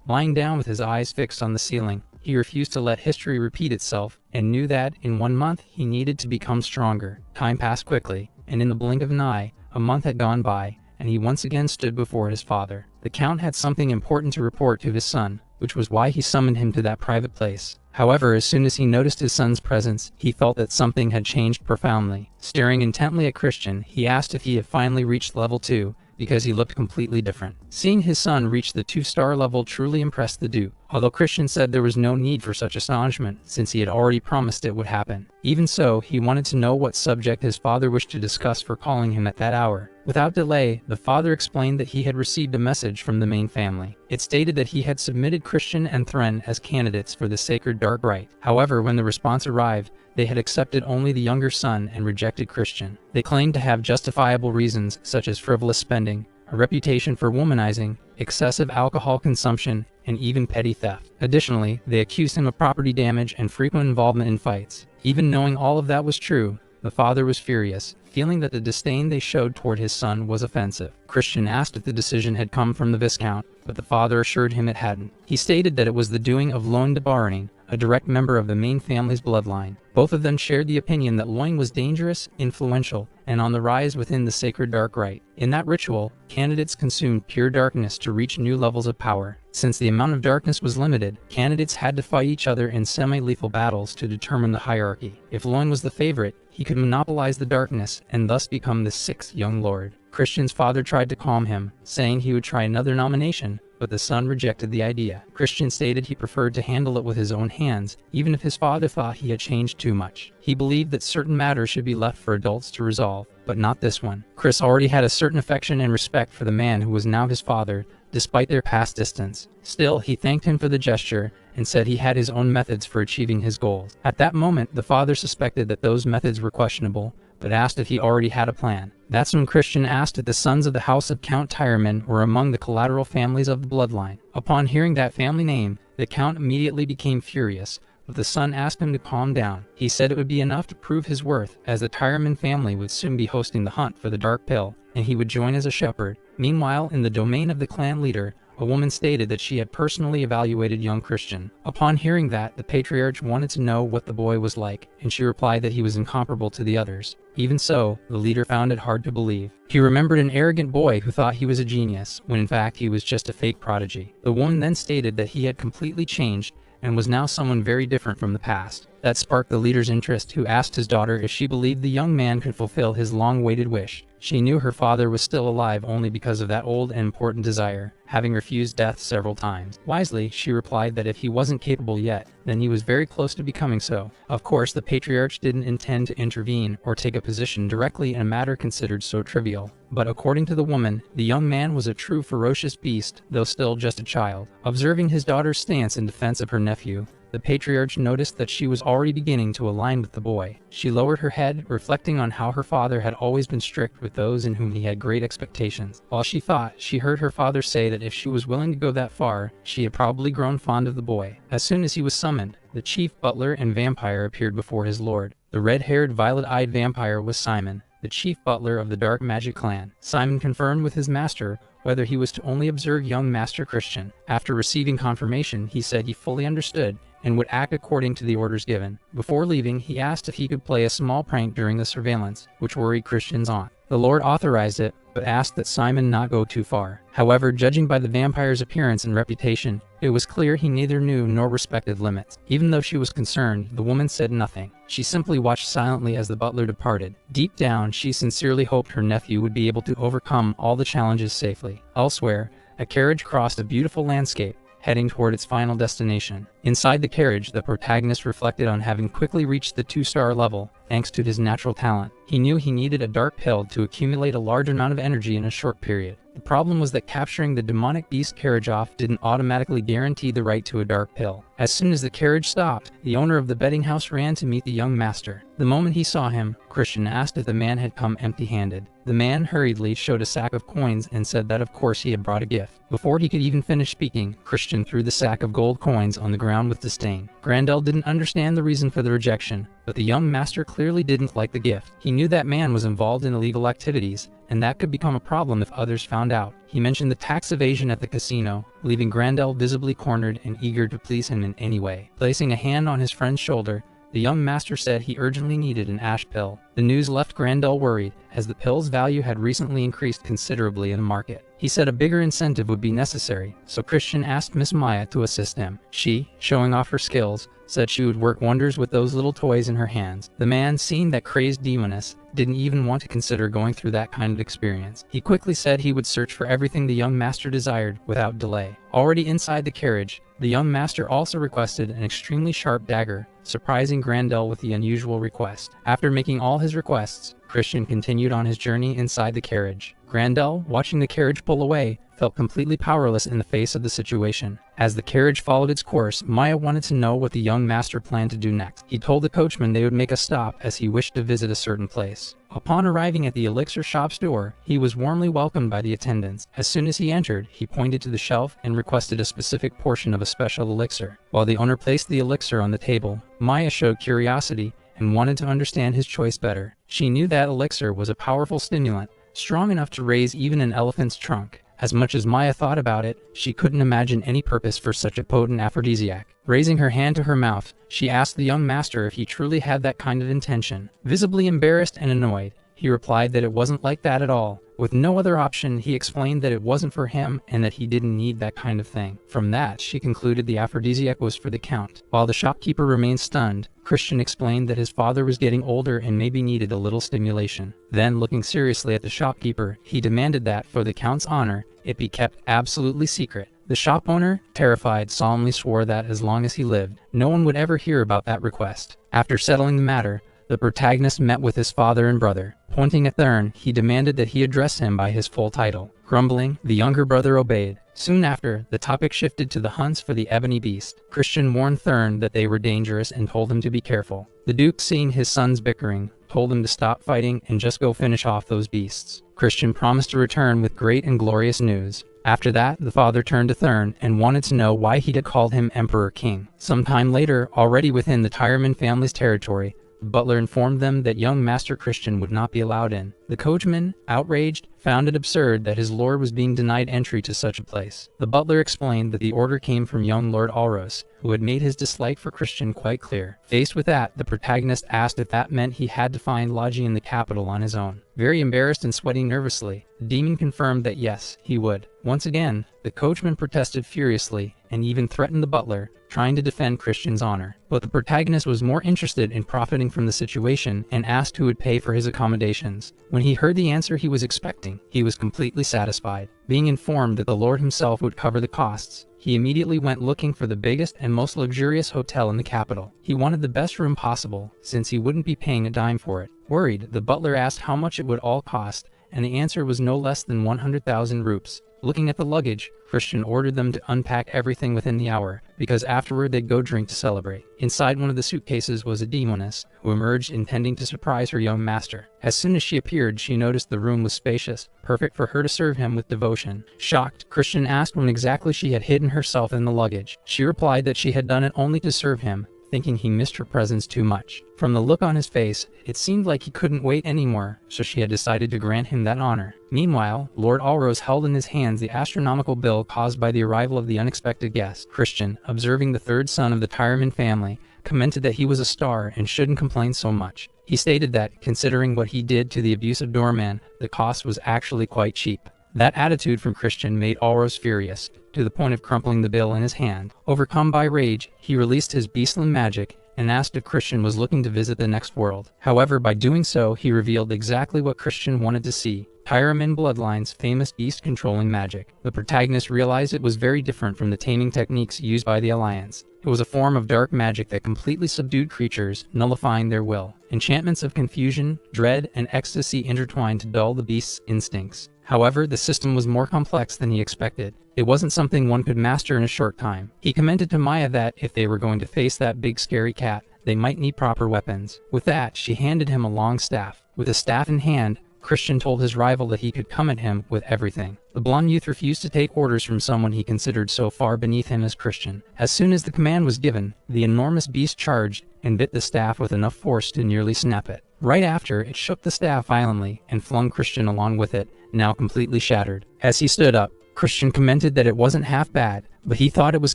Lying down with his eyes fixed on the ceiling, he refused to let history repeat itself, and knew that, in 1 month, he needed to become stronger. Time passed quickly, and in the blink of an eye, a month had gone by, and he once again stood before his father. The Count had something important to report to his son, which was why he summoned him to that private place. However, as soon as he noticed his son's presence, he felt that something had changed profoundly. Staring intently at Christian, he asked if he had finally reached level 2, because he looked completely different. Seeing his son reach the 2-star level truly impressed the Duke, although Christian said there was no need for such astonishment, since he had already promised it would happen. Even so, he wanted to know what subject his father wished to discuss for calling him at that hour. Without delay, the father explained that he had received a message from the main family. It stated that he had submitted Christian and Thren as candidates for the sacred dark rite. However, when the response arrived, they had accepted only the younger son and rejected Christian. They claimed to have justifiable reasons such as frivolous spending, a reputation for womanizing, excessive alcohol consumption, and even petty theft. Additionally, they accused him of property damage and frequent involvement in fights. Even knowing all of that was true, the father was furious, feeling that the disdain they showed toward his son was offensive. Christian asked if the decision had come from the Viscount, but the father assured him it hadn't. He stated that it was the doing of Loin de Barney, a direct member of the main family's bloodline. Both of them shared the opinion that Loin was dangerous, influential, and on the rise within the sacred dark rite. In that ritual, candidates consumed pure darkness to reach new levels of power. Since the amount of darkness was limited, candidates had to fight each other in semi-lethal battles to determine the hierarchy. If Loin was the favorite, he could monopolize the darkness and thus become the 6th young lord. Christian's father tried to calm him, saying he would try another nomination, but the son rejected the idea. Christian stated he preferred to handle it with his own hands, even if his father thought he had changed too much. He believed that certain matters should be left for adults to resolve, but not this one. Chris already had a certain affection and respect for the man who was now his father, despite their past distance. Still, he thanked him for the gesture and said he had his own methods for achieving his goals. At that moment, the father suspected that those methods were questionable, but asked if he already had a plan. That's when Christian asked if the sons of the House of Count Tyreman were among the collateral families of the bloodline. Upon hearing that family name, the Count immediately became furious, but the son asked him to calm down. He said it would be enough to prove his worth, as the Tyreman family would soon be hosting the hunt for the Dark Pill, and he would join as a shepherd. Meanwhile, in the domain of the clan leader, a woman stated that she had personally evaluated young Christian. Upon hearing that, the patriarch wanted to know what the boy was like, and she replied that he was incomparable to the others. Even so, the leader found it hard to believe. He remembered an arrogant boy who thought he was a genius, when in fact he was just a fake prodigy. The woman then stated that he had completely changed, and was now someone very different from the past. That sparked the leader's interest, who asked his daughter if she believed the young man could fulfill his long-awaited wish. She knew her father was still alive only because of that old and important desire, having refused death several times. Wisely, she replied that if he wasn't capable yet, then he was very close to becoming so. Of course, the patriarch didn't intend to intervene or take a position directly in a matter considered so trivial. But according to the woman, the young man was a true ferocious beast, though still just a child. Observing his daughter's stance in defense of her nephew, the patriarch noticed that she was already beginning to align with the boy. She lowered her head, reflecting on how her father had always been strict with those in whom he had great expectations. While she thought, she heard her father say that if she was willing to go that far, she had probably grown fond of the boy. As soon as he was summoned, the chief butler and vampire appeared before his lord. The red-haired, violet-eyed vampire was Simon, the chief butler of the Dark Magic clan. Simon confirmed with his master whether he was to only observe young Master Christian. After receiving confirmation, he said he fully understood and would act according to the orders given. Before leaving, he asked if he could play a small prank during the surveillance, which worried Christian's aunt. The Lord authorized it, but asked that Simon not go too far. However, judging by the vampire's appearance and reputation, it was clear he neither knew nor respected limits. Even though she was concerned, the woman said nothing. She simply watched silently as the butler departed. Deep down, she sincerely hoped her nephew would be able to overcome all the challenges safely. Elsewhere, a carriage crossed a beautiful landscape, heading toward its final destination. Inside the carriage, the protagonist reflected on having quickly reached the 2-star level, thanks to his natural talent. He knew he needed a dark pill to accumulate a large amount of energy in a short period. The problem was that capturing the demonic beast carriage off didn't automatically guarantee the right to a dark pill. As soon as the carriage stopped, the owner of the betting house ran to meet the young master. The moment he saw him, Christian asked if the man had come empty-handed. The man hurriedly showed a sack of coins and said that of course he had brought a gift. Before he could even finish speaking, Christian threw the sack of gold coins on the ground with disdain. Grandel didn't understand the reason for the rejection, but the young master clearly didn't like the gift. He knew that man was involved in illegal activities, and that could become a problem if others found out. He mentioned the tax evasion at the casino, leaving Grandel visibly cornered and eager to please him in any way. Placing a hand on his friend's shoulder, the young master said he urgently needed an ash pill. The news left Grandel worried, as the pill's value had recently increased considerably in the market. He said a bigger incentive would be necessary, so Christian asked Miss Maya to assist him. She, showing off her skills, said she would work wonders with those little toys in her hands. The man, seeing that crazed demoness, didn't even want to consider going through that kind of experience. He quickly said he would search for everything the young master desired without delay. Already inside the carriage, the young master also requested an extremely sharp dagger, surprising Grandel with the unusual request. After making all his requests, Christian continued on his journey inside the carriage. Grandel, watching the carriage pull away, felt completely powerless in the face of the situation. As the carriage followed its course, Maya wanted to know what the young master planned to do next. He told the coachman they would make a stop as he wished to visit a certain place. Upon arriving at the elixir shop's door, he was warmly welcomed by the attendants. As soon as he entered, he pointed to the shelf and requested a specific portion of a special elixir. While the owner placed the elixir on the table, Maya showed curiosity and wanted to understand his choice better. She knew that elixir was a powerful stimulant, strong enough to raise even an elephant's trunk. As much as Maya thought about it, she couldn't imagine any purpose for such a potent aphrodisiac. Raising her hand to her mouth, she asked the young master if he truly had that kind of intention. Visibly embarrassed and annoyed, he replied that it wasn't like that at all. With no other option, he explained that it wasn't for him and that he didn't need that kind of thing. From that, she concluded the aphrodisiac was for the count. While the shopkeeper remained stunned, Christian explained that his father was getting older and maybe needed a little stimulation. Then, looking seriously at the shopkeeper, he demanded that, for the count's honor, it be kept absolutely secret. The shop owner, terrified, solemnly swore that as long as he lived, no one would ever hear about that request. After settling the matter, the protagonist met with his father and brother. Pointing at Thurn, he demanded that he address him by his full title. Grumbling, the younger brother obeyed. Soon after, the topic shifted to the hunts for the ebony beast. Christian warned Thurn that they were dangerous and told him to be careful. The Duke, seeing his sons bickering, told him to stop fighting and just go finish off those beasts. Christian promised to return with great and glorious news. After that, the father turned to Thurn and wanted to know why he had called him Emperor King. Sometime later, already within the Tyreman family's territory, the butler informed them that young Master Christian would not be allowed in. The coachman, outraged, found it absurd that his lord was being denied entry to such a place. The butler explained that the order came from young Lord Alros, who had made his dislike for Christian quite clear. Faced with that, the protagonist asked if that meant he had to find lodging in the capital on his own. Very embarrassed and sweating nervously, the demon confirmed that yes, he would. Once again, the coachman protested furiously and even threatened the butler, trying to defend Christian's honor. But the protagonist was more interested in profiting from the situation and asked who would pay for his accommodations. When he heard the answer he was expecting, he was completely satisfied. Being informed that the Lord himself would cover the costs, he immediately went looking for the biggest and most luxurious hotel in the capital. He wanted the best room possible, since he wouldn't be paying a dime for it. Worried, the butler asked how much it would all cost, and the answer was no less than 100,000 rupees. Looking at the luggage, Christian ordered them to unpack everything within the hour, because afterward they'd go drink to celebrate. Inside one of the suitcases was a demoness, who emerged intending to surprise her young master. As soon as she appeared, she noticed the room was spacious, perfect for her to serve him with devotion. Shocked, Christian asked when exactly she had hidden herself in the luggage. She replied that she had done it only to serve him, thinking he missed her presence too much. From the look on his face, it seemed like he couldn't wait anymore, so she had decided to grant him that honor. Meanwhile, Lord Alros held in his hands the astronomical bill caused by the arrival of the unexpected guest. Christian, observing the third son of the Tyreman family, commented that he was a star and shouldn't complain so much. He stated that, considering what he did to the abusive doorman, the cost was actually quite cheap. That attitude from Christian made Alros furious, to the point of crumpling the bill in his hand. Overcome by rage, he released his beastly magic and asked if Christian was looking to visit the next world. However, by doing so, he revealed exactly what Christian wanted to see. Tyramin Bloodline's famous beast-controlling magic. The protagonist realized it was very different from the taming techniques used by the Alliance. It was a form of dark magic that completely subdued creatures, nullifying their will. Enchantments of confusion, dread, and ecstasy intertwined to dull the beast's instincts. However, the system was more complex than he expected. It wasn't something one could master in a short time. He commented to Maya that, if they were going to face that big scary cat, they might need proper weapons. With that, she handed him a long staff. With the staff in hand, Christian told his rival that he could come at him with everything. The blonde youth refused to take orders from someone he considered so far beneath him as Christian. As soon as the command was given, the enormous beast charged and bit the staff with enough force to nearly snap it. Right after, it shook the staff violently and flung Christian along with it, now completely shattered. As he stood up, Christian commented that it wasn't half bad, but he thought it was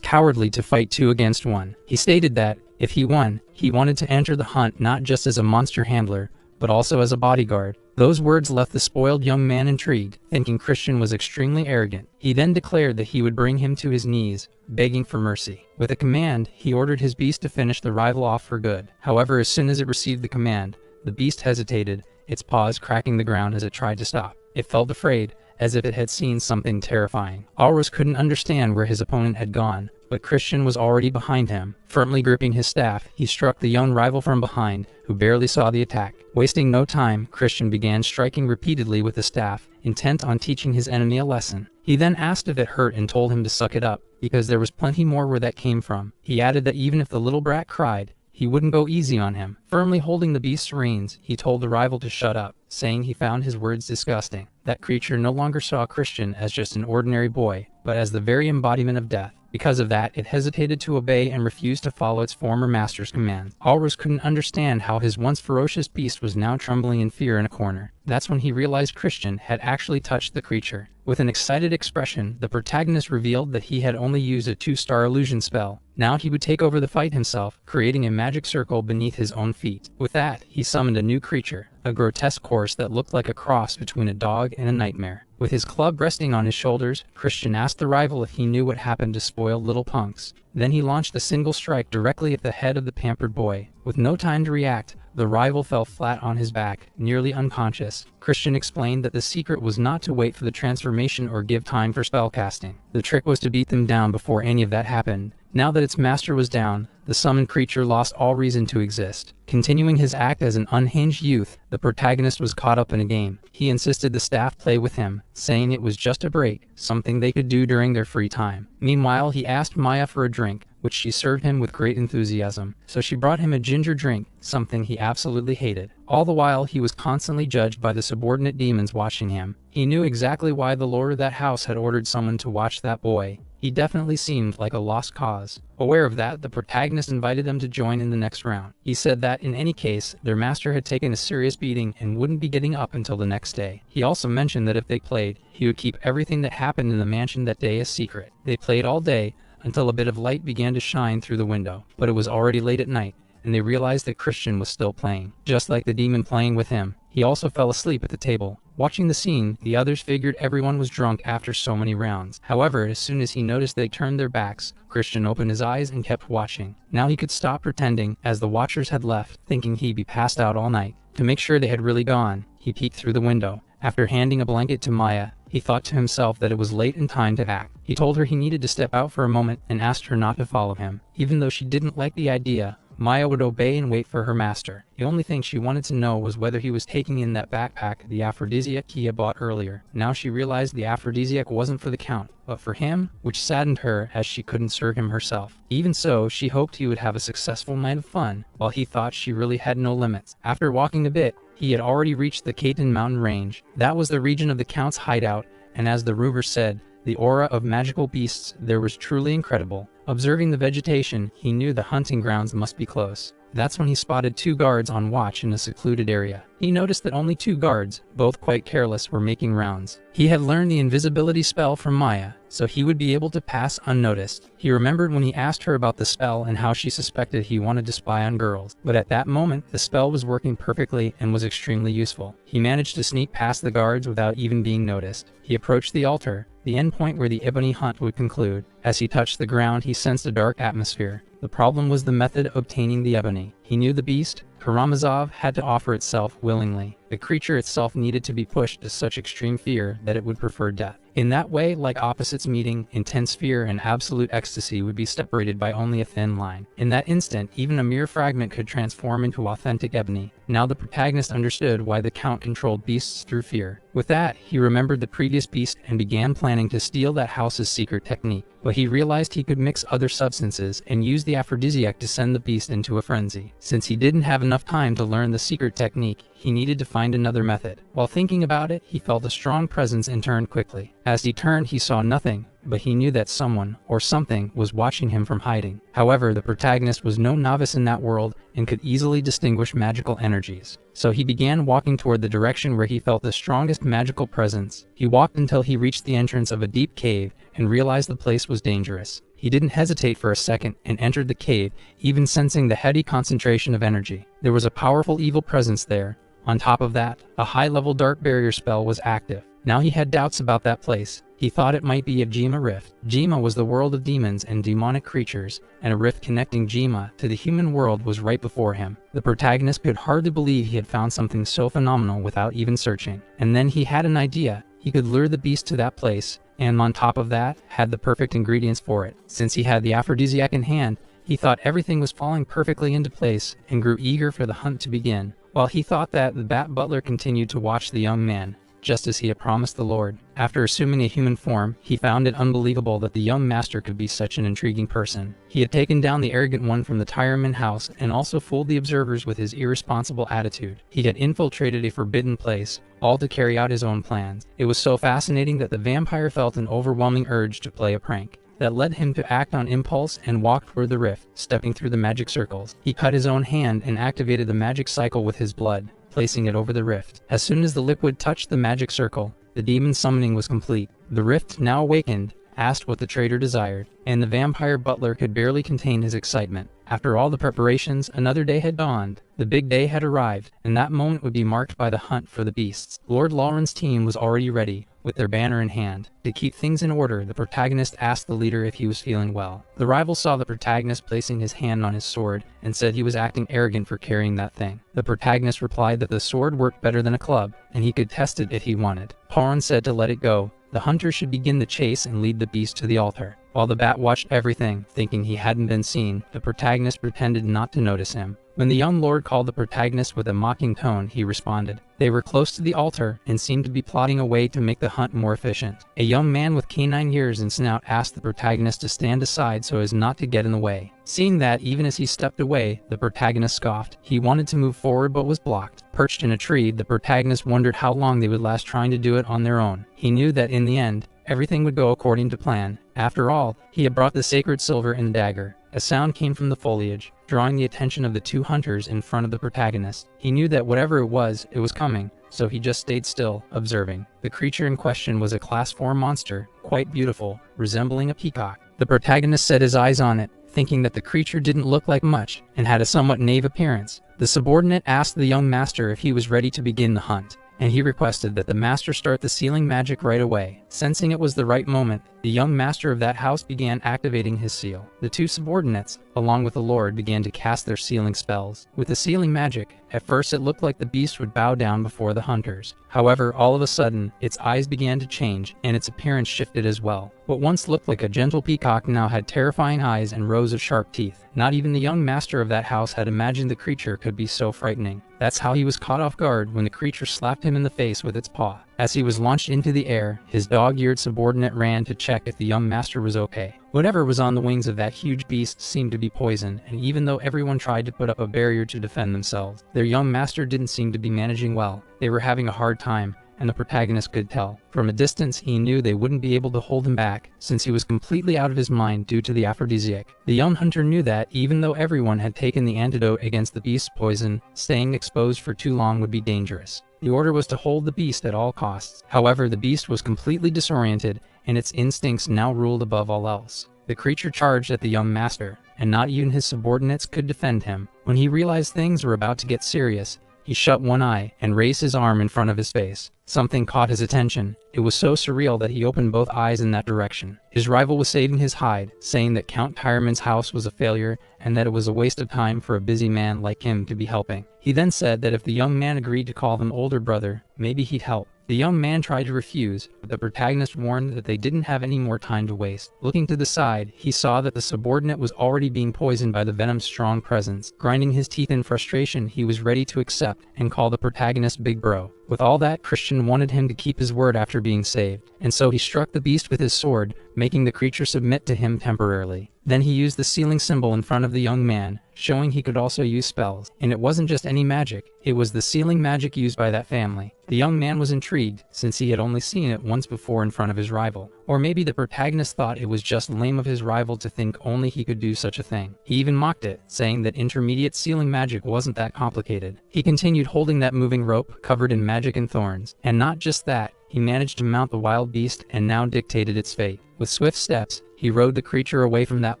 cowardly to fight 2 against 1. He stated that, if he won, he wanted to enter the hunt not just as a monster handler, but also as a bodyguard. Those words left the spoiled young man intrigued, thinking Christian was extremely arrogant. He then declared that he would bring him to his knees, begging for mercy. With a command, he ordered his beast to finish the rival off for good. However, as soon as it received the command, the beast hesitated, its paws cracking the ground as it tried to stop. It felt afraid, as if it had seen something terrifying. Alros couldn't understand where his opponent had gone, but Christian was already behind him. Firmly gripping his staff, he struck the young rival from behind, who barely saw the attack. Wasting no time, Christian began striking repeatedly with the staff, intent on teaching his enemy a lesson. He then asked if it hurt and told him to suck it up, because there was plenty more where that came from. He added that even if the little brat cried, he wouldn't go easy on him. Firmly holding the beast's reins, he told the rival to shut up, saying he found his words disgusting. That creature no longer saw Christian as just an ordinary boy, but as the very embodiment of death. Because of that, it hesitated to obey and refused to follow its former master's commands. Alros couldn't understand how his once ferocious beast was now trembling in fear in a corner. That's when he realized Christian had actually touched the creature. With an excited expression, the protagonist revealed that he had only used a 2-star illusion spell. Now he would take over the fight himself, creating a magic circle beneath his own feet. With that, he summoned a new creature, a grotesque horse that looked like a cross between a dog and a nightmare. With his club resting on his shoulders, Christian asked the rival if he knew what happened to spoiled little punks. Then he launched a single strike directly at the head of the pampered boy. With no time to react, the rival fell flat on his back, nearly unconscious. Christian explained that the secret was not to wait for the transformation or give time for spellcasting. The trick was to beat them down before any of that happened. Now that its master was down, the summoned creature lost all reason to exist. Continuing his act as an unhinged youth, the protagonist was caught up in a game. He insisted the staff play with him, saying it was just a break, something they could do during their free time. Meanwhile, he asked Maya for a drink, which she served him with great enthusiasm. So she brought him a ginger drink, something he absolutely hated. All the while, he was constantly judged by the subordinate demons watching him. He knew exactly why the lord of that house had ordered someone to watch that boy. He definitely seemed like a lost cause. Aware of that, the protagonist invited them to join in the next round. He said that, in any case, their master had taken a serious beating and wouldn't be getting up until the next day. He also mentioned that if they played, he would keep everything that happened in the mansion that day a secret. They played all day, until a bit of light began to shine through the window. But it was already late at night, and they realized that Christian was still playing. Just like the demon playing with him, he also fell asleep at the table. Watching the scene, the others figured everyone was drunk after so many rounds. However, as soon as he noticed they turned their backs, Christian opened his eyes and kept watching. Now he could stop pretending, as the watchers had left, thinking he'd be passed out all night. To make sure they had really gone, he peeked through the window. After handing a blanket to Maya, he thought to himself that it was late in time to act. He told her he needed to step out for a moment and asked her not to follow him. Even though she didn't like the idea, Maya would obey and wait for her master. The only thing she wanted to know was whether he was taking in that backpack, the aphrodisiac he had bought earlier. Now she realized the aphrodisiac wasn't for the count, but for him, which saddened her as she couldn't serve him herself. Even so, she hoped he would have a successful night of fun, while he thought she really had no limits. After walking a bit, he had already reached the Kaitan mountain range. That was the region of the Count's hideout, and as the rumor said, the aura of magical beasts there was truly incredible. Observing the vegetation, he knew the hunting grounds must be close. That's when he spotted 2 guards on watch in a secluded area. He noticed that only 2 guards, both quite careless, were making rounds. He had learned the invisibility spell from Maya, so he would be able to pass unnoticed. He remembered when he asked her about the spell and how she suspected he wanted to spy on girls. But at that moment, the spell was working perfectly and was extremely useful. He managed to sneak past the guards without even being noticed. He approached the altar, the endpoint where the ebony hunt would conclude. As he touched the ground, he sensed a dark atmosphere. The problem was the method of obtaining the ebony. He knew the beast, Karamazov had to offer itself willingly. The creature itself needed to be pushed to such extreme fear that it would prefer death. In that way, like opposites meeting, intense fear and absolute ecstasy would be separated by only a thin line. In that instant, even a mere fragment could transform into authentic ebony. Now the protagonist understood why the Count controlled beasts through fear. With that, he remembered the previous beast and began planning to steal that house's secret technique. But he realized he could mix other substances and use the aphrodisiac to send the beast into a frenzy. Since he didn't have enough time to learn the secret technique, he needed to find another method. While thinking about it, he felt a strong presence and turned quickly. As he turned, he saw nothing, but he knew that someone, or something, was watching him from hiding. However, the protagonist was no novice in that world and could easily distinguish magical energies. So he began walking toward the direction where he felt the strongest magical presence. He walked until he reached the entrance of a deep cave and realized the place was dangerous. He didn't hesitate for a second and entered the cave, even sensing the heady concentration of energy. There was a powerful evil presence there. On top of that, a high-level dark barrier spell was active. Now he had doubts about that place. He thought it might be a Jima rift. Jima was the world of demons and demonic creatures, and a rift connecting Jima to the human world was right before him. The protagonist could hardly believe he had found something so phenomenal without even searching. And then he had an idea. He could lure the beast to that place, and on top of that, had the perfect ingredients for it. Since he had the aphrodisiac in hand, he thought everything was falling perfectly into place and grew eager for the hunt to begin. While he thought that, the Bat Butler continued to watch the young man, just as he had promised the Lord. After assuming a human form, he found it unbelievable that the young master could be such an intriguing person. He had taken down the arrogant one from the Tyreman house and also fooled the observers with his irresponsible attitude. He had infiltrated a forbidden place, all to carry out his own plans. It was so fascinating that the vampire felt an overwhelming urge to play a prank that led him to act on impulse and walk toward the rift, stepping through the magic circles. He cut his own hand and activated the magic cycle with his blood, placing it over the rift. As soon as the liquid touched the magic circle, the demon summoning was complete. The rift, now awakened, asked what the traitor desired, and the vampire butler could barely contain his excitement. After all the preparations, another day had dawned. The big day had arrived, and that moment would be marked by the hunt for the beasts. Lord Lauren's team was already ready, with their banner in hand. To keep things in order, the protagonist asked the leader if he was feeling well. The rival saw the protagonist placing his hand on his sword and said he was acting arrogant for carrying that thing. The protagonist replied that the sword worked better than a club, and he could test it if he wanted. Poron said to let it go. The hunter should begin the chase and lead the beast to the altar. While the bat watched everything, thinking he hadn't been seen, the protagonist pretended not to notice him. When the young lord called the protagonist with a mocking tone, he responded. They were close to the altar and seemed to be plotting a way to make the hunt more efficient. A young man with canine ears and snout asked the protagonist to stand aside so as not to get in the way. Seeing that, even as he stepped away, the protagonist scoffed. He wanted to move forward but was blocked. Perched in a tree, the protagonist wondered how long they would last trying to do it on their own. He knew that in the end, everything would go according to plan. After all, he had brought the sacred silver and dagger. A sound came from the foliage, drawing the attention of the two hunters in front of the protagonist. He knew that whatever it was coming, so he just stayed still, observing. The creature in question was a Class 4 monster, quite beautiful, resembling a peacock. The protagonist set his eyes on it, thinking that the creature didn't look like much and had a somewhat knave appearance. The subordinate asked the young master if he was ready to begin the hunt, and he requested that the master start the sealing magic right away. Sensing it was the right moment, the young master of that house began activating his seal. The two subordinates, along with the lord, began to cast their sealing spells. With the sealing magic, at first it looked like the beast would bow down before the hunters. However, all of a sudden, its eyes began to change, and its appearance shifted as well. What once looked like a gentle peacock now had terrifying eyes and rows of sharp teeth. Not even the young master of that house had imagined the creature could be so frightening. That's how he was caught off guard when the creature slapped him in the face with its paw. As he was launched into the air, his dog-eared subordinate ran to check if the young master was okay. Whatever was on the wings of that huge beast seemed to be poison, and even though everyone tried to put up a barrier to defend themselves, their young master didn't seem to be managing well. They were having a hard time, and the protagonist could tell. From a distance, he knew they wouldn't be able to hold him back, since he was completely out of his mind due to the aphrodisiac. The young hunter knew that, even though everyone had taken the antidote against the beast's poison, staying exposed for too long would be dangerous. The order was to hold the beast at all costs. However, the beast was completely disoriented, and its instincts now ruled above all else. The creature charged at the young master, and not even his subordinates could defend him. When he realized things were about to get serious, he shut one eye and raised his arm in front of his face. Something caught his attention. It was so surreal that he opened both eyes in that direction. His rival was saving his hide, saying that Count Tyreman's house was a failure and that it was a waste of time for a busy man like him to be helping. He then said that if the young man agreed to call him older brother, maybe he'd help. The young man tried to refuse, but the protagonist warned that they didn't have any more time to waste. Looking to the side, he saw that the subordinate was already being poisoned by the venom's strong presence. Grinding his teeth in frustration, he was ready to accept and call the protagonist Big Bro. With all that, Christian wanted him to keep his word after being saved, and so he struck the beast with his sword, making the creature submit to him temporarily. Then he used the sealing symbol in front of the young man, showing he could also use spells. And it wasn't just any magic, it was the sealing magic used by that family. The young man was intrigued, since he had only seen it once before in front of his rival. Or maybe the protagonist thought it was just lame of his rival to think only he could do such a thing. He even mocked it, saying that intermediate sealing magic wasn't that complicated. He continued holding that moving rope, covered in magic and thorns. And not just that, he managed to mount the wild beast and now dictated its fate. With swift steps, he rode the creature away from that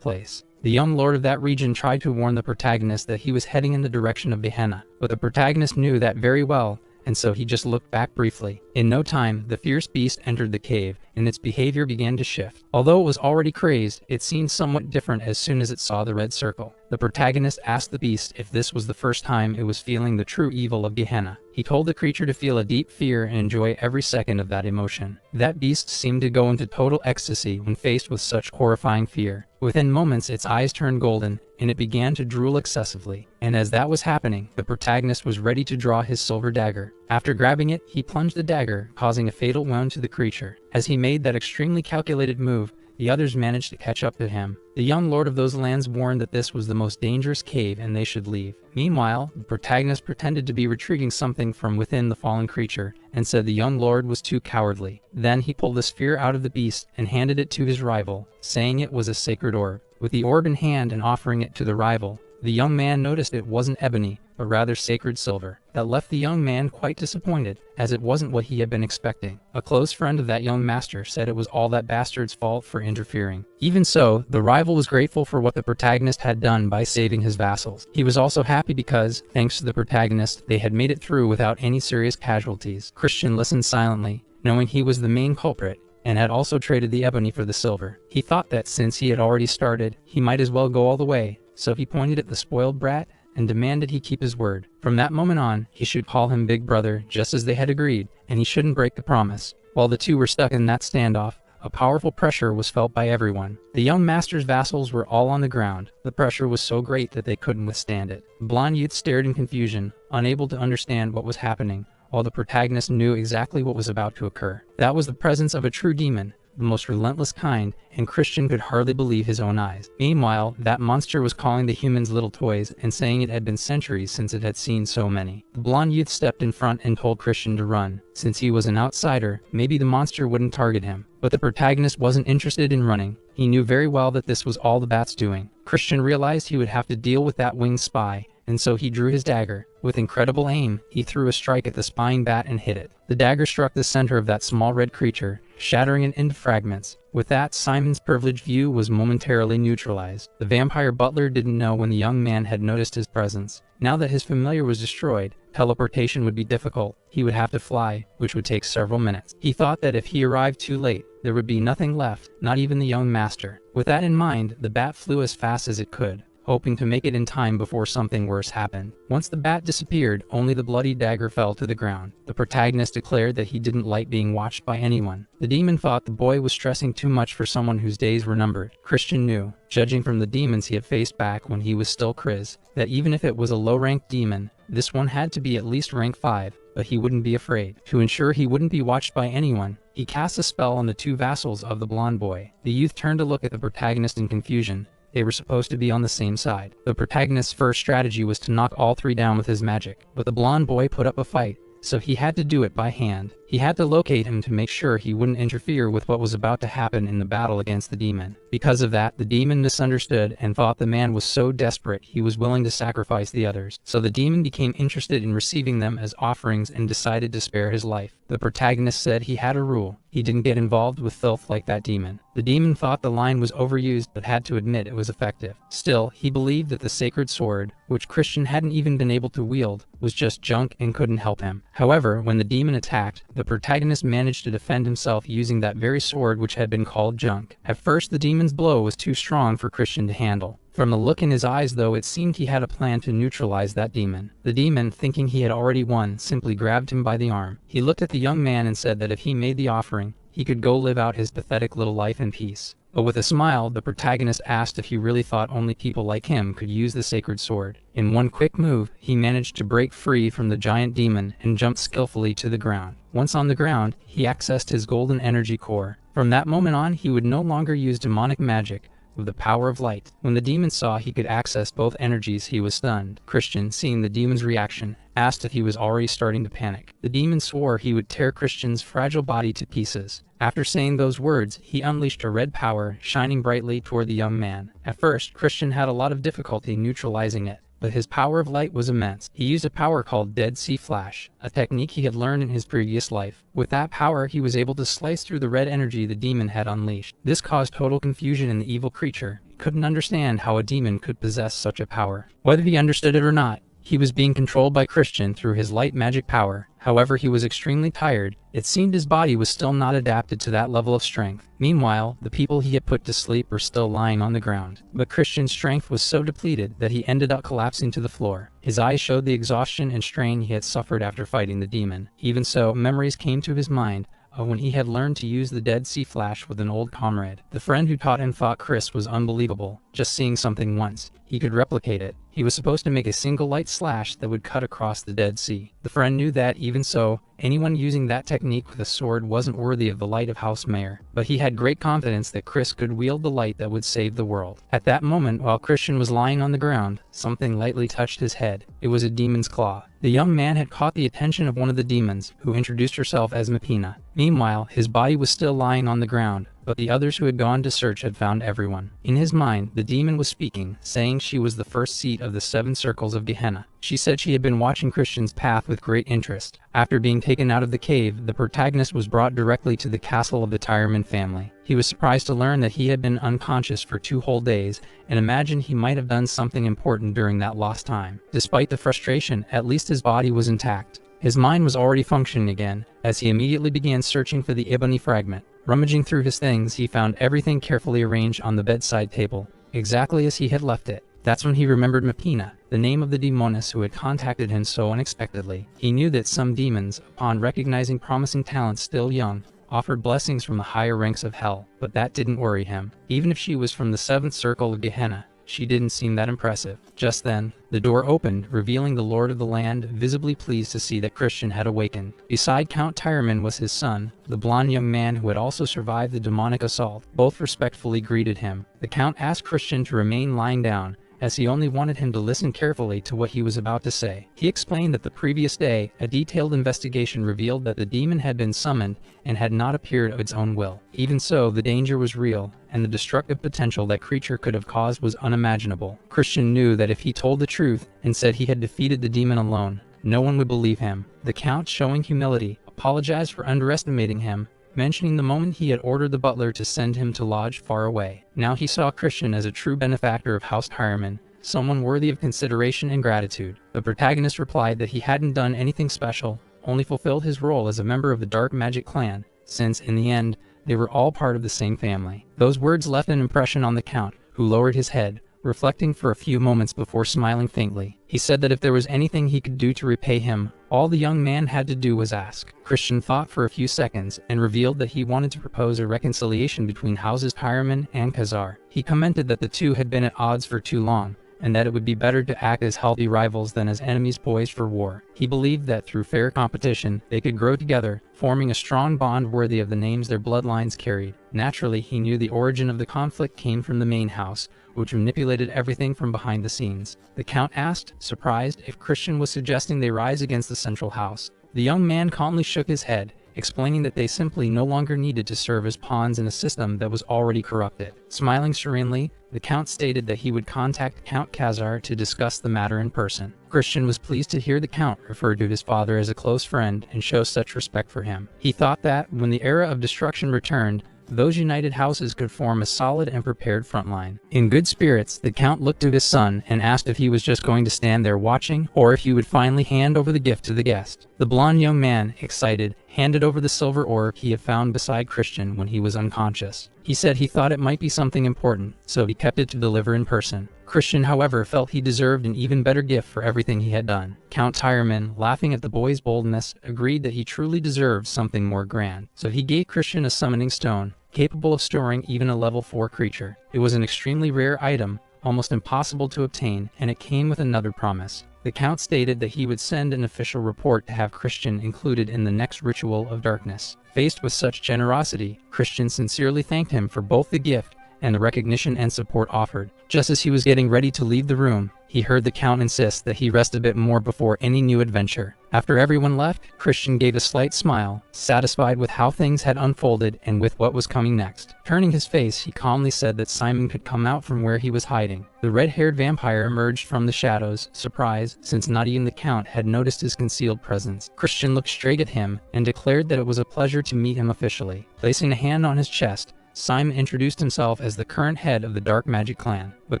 place. The young lord of that region tried to warn the protagonist that he was heading in the direction of Gehenna, but the protagonist knew that very well, and so he just looked back briefly. In no time, the fierce beast entered the cave, and its behavior began to shift. Although it was already crazed, it seemed somewhat different as soon as it saw the red circle. The protagonist asked the beast if this was the first time it was feeling the true evil of Gehenna. He told the creature to feel a deep fear and enjoy every second of that emotion. That beast seemed to go into total ecstasy when faced with such horrifying fear. Within moments, its eyes turned golden, and it began to drool excessively. And as that was happening, the protagonist was ready to draw his silver dagger. After grabbing it, he plunged the dagger, causing a fatal wound to the creature. As he made that extremely calculated move, the others managed to catch up to him. The young lord of those lands warned that this was the most dangerous cave and they should leave. Meanwhile, the protagonist pretended to be retrieving something from within the fallen creature and said the young lord was too cowardly. Then he pulled the sphere out of the beast and handed it to his rival, saying it was a sacred orb. With the orb in hand and offering it to the rival, the young man noticed it wasn't ebony, but rather sacred silver. That left the young man quite disappointed, as it wasn't what he had been expecting. A close friend of that young master said it was all that bastard's fault for interfering. Even so, the rival was grateful for what the protagonist had done by saving his vassals. He was also happy because, thanks to the protagonist, they had made it through without any serious casualties. Christian listened silently, knowing he was the main culprit, and had also traded the ebony for the silver. He thought that since he had already started, he might as well go all the way, so he pointed at the spoiled brat and demanded he keep his word. From that moment on, he should call him Big Brother just as they had agreed, and he shouldn't break the promise. While the two were stuck in that standoff, a powerful pressure was felt by everyone. The young master's vassals were all on the ground. The pressure was so great that they couldn't withstand it. The blonde youth stared in confusion, unable to understand what was happening, while the protagonist knew exactly what was about to occur. That was the presence of a true demon, the most relentless kind, and Christian could hardly believe his own eyes. Meanwhile, that monster was calling the humans little toys and saying it had been centuries since it had seen so many. The blonde youth stepped in front and told Christian to run. Since he was an outsider, maybe the monster wouldn't target him. But the protagonist wasn't interested in running. He knew very well that this was all the bat's doing. Christian realized he would have to deal with that winged spy, and so he drew his dagger. With incredible aim, he threw a strike at the spying bat and hit it. The dagger struck the center of that small red creature, shattering it into fragments. With that, Simon's privileged view was momentarily neutralized. The vampire butler didn't know when the young man had noticed his presence. Now that his familiar was destroyed, teleportation would be difficult. He would have to fly, which would take several minutes. He thought that if he arrived too late, there would be nothing left, not even the young master. With that in mind, the bat flew as fast as it could, hoping to make it in time before something worse happened. Once the bat disappeared, only the bloody dagger fell to the ground. The protagonist declared that he didn't like being watched by anyone. The demon thought the boy was stressing too much for someone whose days were numbered. Christian knew, judging from the demons he had faced back when he was still Chris, that even if it was a low-ranked demon, this one had to be at least rank 5, but he wouldn't be afraid. To ensure he wouldn't be watched by anyone, he cast a spell on the two vassals of the blonde boy. The youth turned to look at the protagonist in confusion. They were supposed to be on the same side. The protagonist's first strategy was to knock all three down with his magic, but the blonde boy put up a fight, so he had to do it by hand. He had to locate him to make sure he wouldn't interfere with what was about to happen in the battle against the demon. Because of that, the demon misunderstood and thought the man was so desperate he was willing to sacrifice the others. So the demon became interested in receiving them as offerings and decided to spare his life. The protagonist said he had a rule. He didn't get involved with filth like that demon. The demon thought the line was overused but had to admit it was effective. Still, he believed that the sacred sword, which Christian hadn't even been able to wield, was just junk and couldn't help him. However, when the demon attacked, the protagonist managed to defend himself using that very sword which had been called junk. At first the demon's blow was too strong for Christian to handle. From the look in his eyes though, it seemed he had a plan to neutralize that demon. The demon, thinking he had already won, simply grabbed him by the arm. He looked at the young man and said that if he made the offering, he could go live out his pathetic little life in peace. But with a smile, the protagonist asked if he really thought only people like him could use the sacred sword. In one quick move, he managed to break free from the giant demon and jumped skillfully to the ground. Once on the ground, he accessed his golden energy core. From that moment on, he would no longer use demonic magic, with the power of light. When the demon saw he could access both energies, he was stunned. Christian, seeing the demon's reaction, asked if he was already starting to panic. The demon swore he would tear Christian's fragile body to pieces. After saying those words, he unleashed a red power, shining brightly toward the young man. At first, Christian had a lot of difficulty neutralizing it, but his power of light was immense. He used a power called Dead Sea Flash, a technique he had learned in his previous life. With that power, he was able to slice through the red energy the demon had unleashed. This caused total confusion in the evil creature. He couldn't understand how a demon could possess such a power. Whether he understood it or not, he was being controlled by Christian through his light magic power. However, he was extremely tired. It seemed his body was still not adapted to that level of strength. Meanwhile, the people he had put to sleep were still lying on the ground. But Christian's strength was so depleted that he ended up collapsing to the floor. His eyes showed the exhaustion and strain he had suffered after fighting the demon. Even so, memories came to his mind of when he had learned to use the Dead Sea Flash with an old comrade. The friend who taught him thought Chris was unbelievable. Just seeing something once, he could replicate it. He was supposed to make a single light slash that would cut across the Dead Sea. The friend knew that, even so, anyone using that technique with a sword wasn't worthy of the light of House Mayor. But he had great confidence that Chris could wield the light that would save the world. At that moment, while Christian was lying on the ground, something lightly touched his head. It was a demon's claw. The young man had caught the attention of one of the demons, who introduced herself as Mapina. Meanwhile, his body was still lying on the ground, but the others who had gone to search had found everyone. In his mind, the demon was speaking, saying she was the first seat of the 7 circles of Gehenna. She said she had been watching Christian's path with great interest. After being taken out of the cave, the protagonist was brought directly to the castle of the Tyreman family. He was surprised to learn that he had been unconscious for 2 whole days, and imagined he might have done something important during that lost time. Despite the frustration, at least his body was intact. His mind was already functioning again, as he immediately began searching for the ebony fragment. Rummaging through his things, he found everything carefully arranged on the bedside table, exactly as he had left it. That's when he remembered Mapina, the name of the demoness who had contacted him so unexpectedly. He knew that some demons, upon recognizing promising talents still young, offered blessings from the higher ranks of hell, but that didn't worry him. Even if she was from the 7th circle of Gehenna, she didn't seem that impressive. Just then, the door opened, revealing the Lord of the Land, visibly pleased to see that Christian had awakened. Beside Count Tyreman was his son, the blond young man who had also survived the demonic assault. Both respectfully greeted him. The Count asked Christian to remain lying down, as he only wanted him to listen carefully to what he was about to say. He explained that the previous day, a detailed investigation revealed that the demon had been summoned and had not appeared of its own will. Even so, the danger was real, and the destructive potential that creature could have caused was unimaginable. Christian knew that if he told the truth and said he had defeated the demon alone, no one would believe him. The Count, showing humility, apologized for underestimating him, mentioning the moment he had ordered the butler to send him to lodge far away. Now he saw Christian as a true benefactor of House Tyreman, someone worthy of consideration and gratitude. The protagonist replied that he hadn't done anything special, only fulfilled his role as a member of the dark magic clan, since, in the end, they were all part of the same family. Those words left an impression on the Count, who lowered his head, reflecting for a few moments before smiling faintly. He said that if there was anything he could do to repay him, all the young man had to do was ask. Christian thought for a few seconds and revealed that he wanted to propose a reconciliation between houses Tyreman and Khazar. He commented that the two had been at odds for too long, and that it would be better to act as healthy rivals than as enemies poised for war. He believed that through fair competition, they could grow together, forming a strong bond worthy of the names their bloodlines carried. Naturally, he knew the origin of the conflict came from the main house, which manipulated everything from behind the scenes. The Count asked, surprised, if Christian was suggesting they rise against the central house. The young man calmly shook his head, explaining that they simply no longer needed to serve as pawns in a system that was already corrupted. Smiling serenely, the Count stated that he would contact Count Khazar to discuss the matter in person. Christian was pleased to hear the Count refer to his father as a close friend and show such respect for him. He thought that, when the era of destruction returned, those united houses could form a solid and prepared front line. In good spirits, the Count looked to his son and asked if he was just going to stand there watching, or if he would finally hand over the gift to the guest. The blond young man, excited, handed over the silver orb he had found beside Christian when he was unconscious. He said he thought it might be something important, so he kept it to deliver in person. Christian, however, felt he deserved an even better gift for everything he had done. Count Tyreman, laughing at the boy's boldness, agreed that he truly deserved something more grand, so he gave Christian a summoning stone, capable of storing even a level 4 creature. It was an extremely rare item, almost impossible to obtain, and it came with another promise. The Count stated that he would send an official report to have Christian included in the next ritual of darkness. Faced with such generosity, Christian sincerely thanked him for both the gift and the recognition and support offered. Just as he was getting ready to leave the room, he heard the Count insist that he rest a bit more before any new adventure. After everyone left, Christian gave a slight smile, satisfied with how things had unfolded and with what was coming next. Turning his face, he calmly said that Simon could come out from where he was hiding. The red-haired vampire emerged from the shadows, surprised, since not even the Count had noticed his concealed presence. Christian looked straight at him and declared that it was a pleasure to meet him officially. Placing a hand on his chest, Simon introduced himself as the current head of the Dark Magic clan. But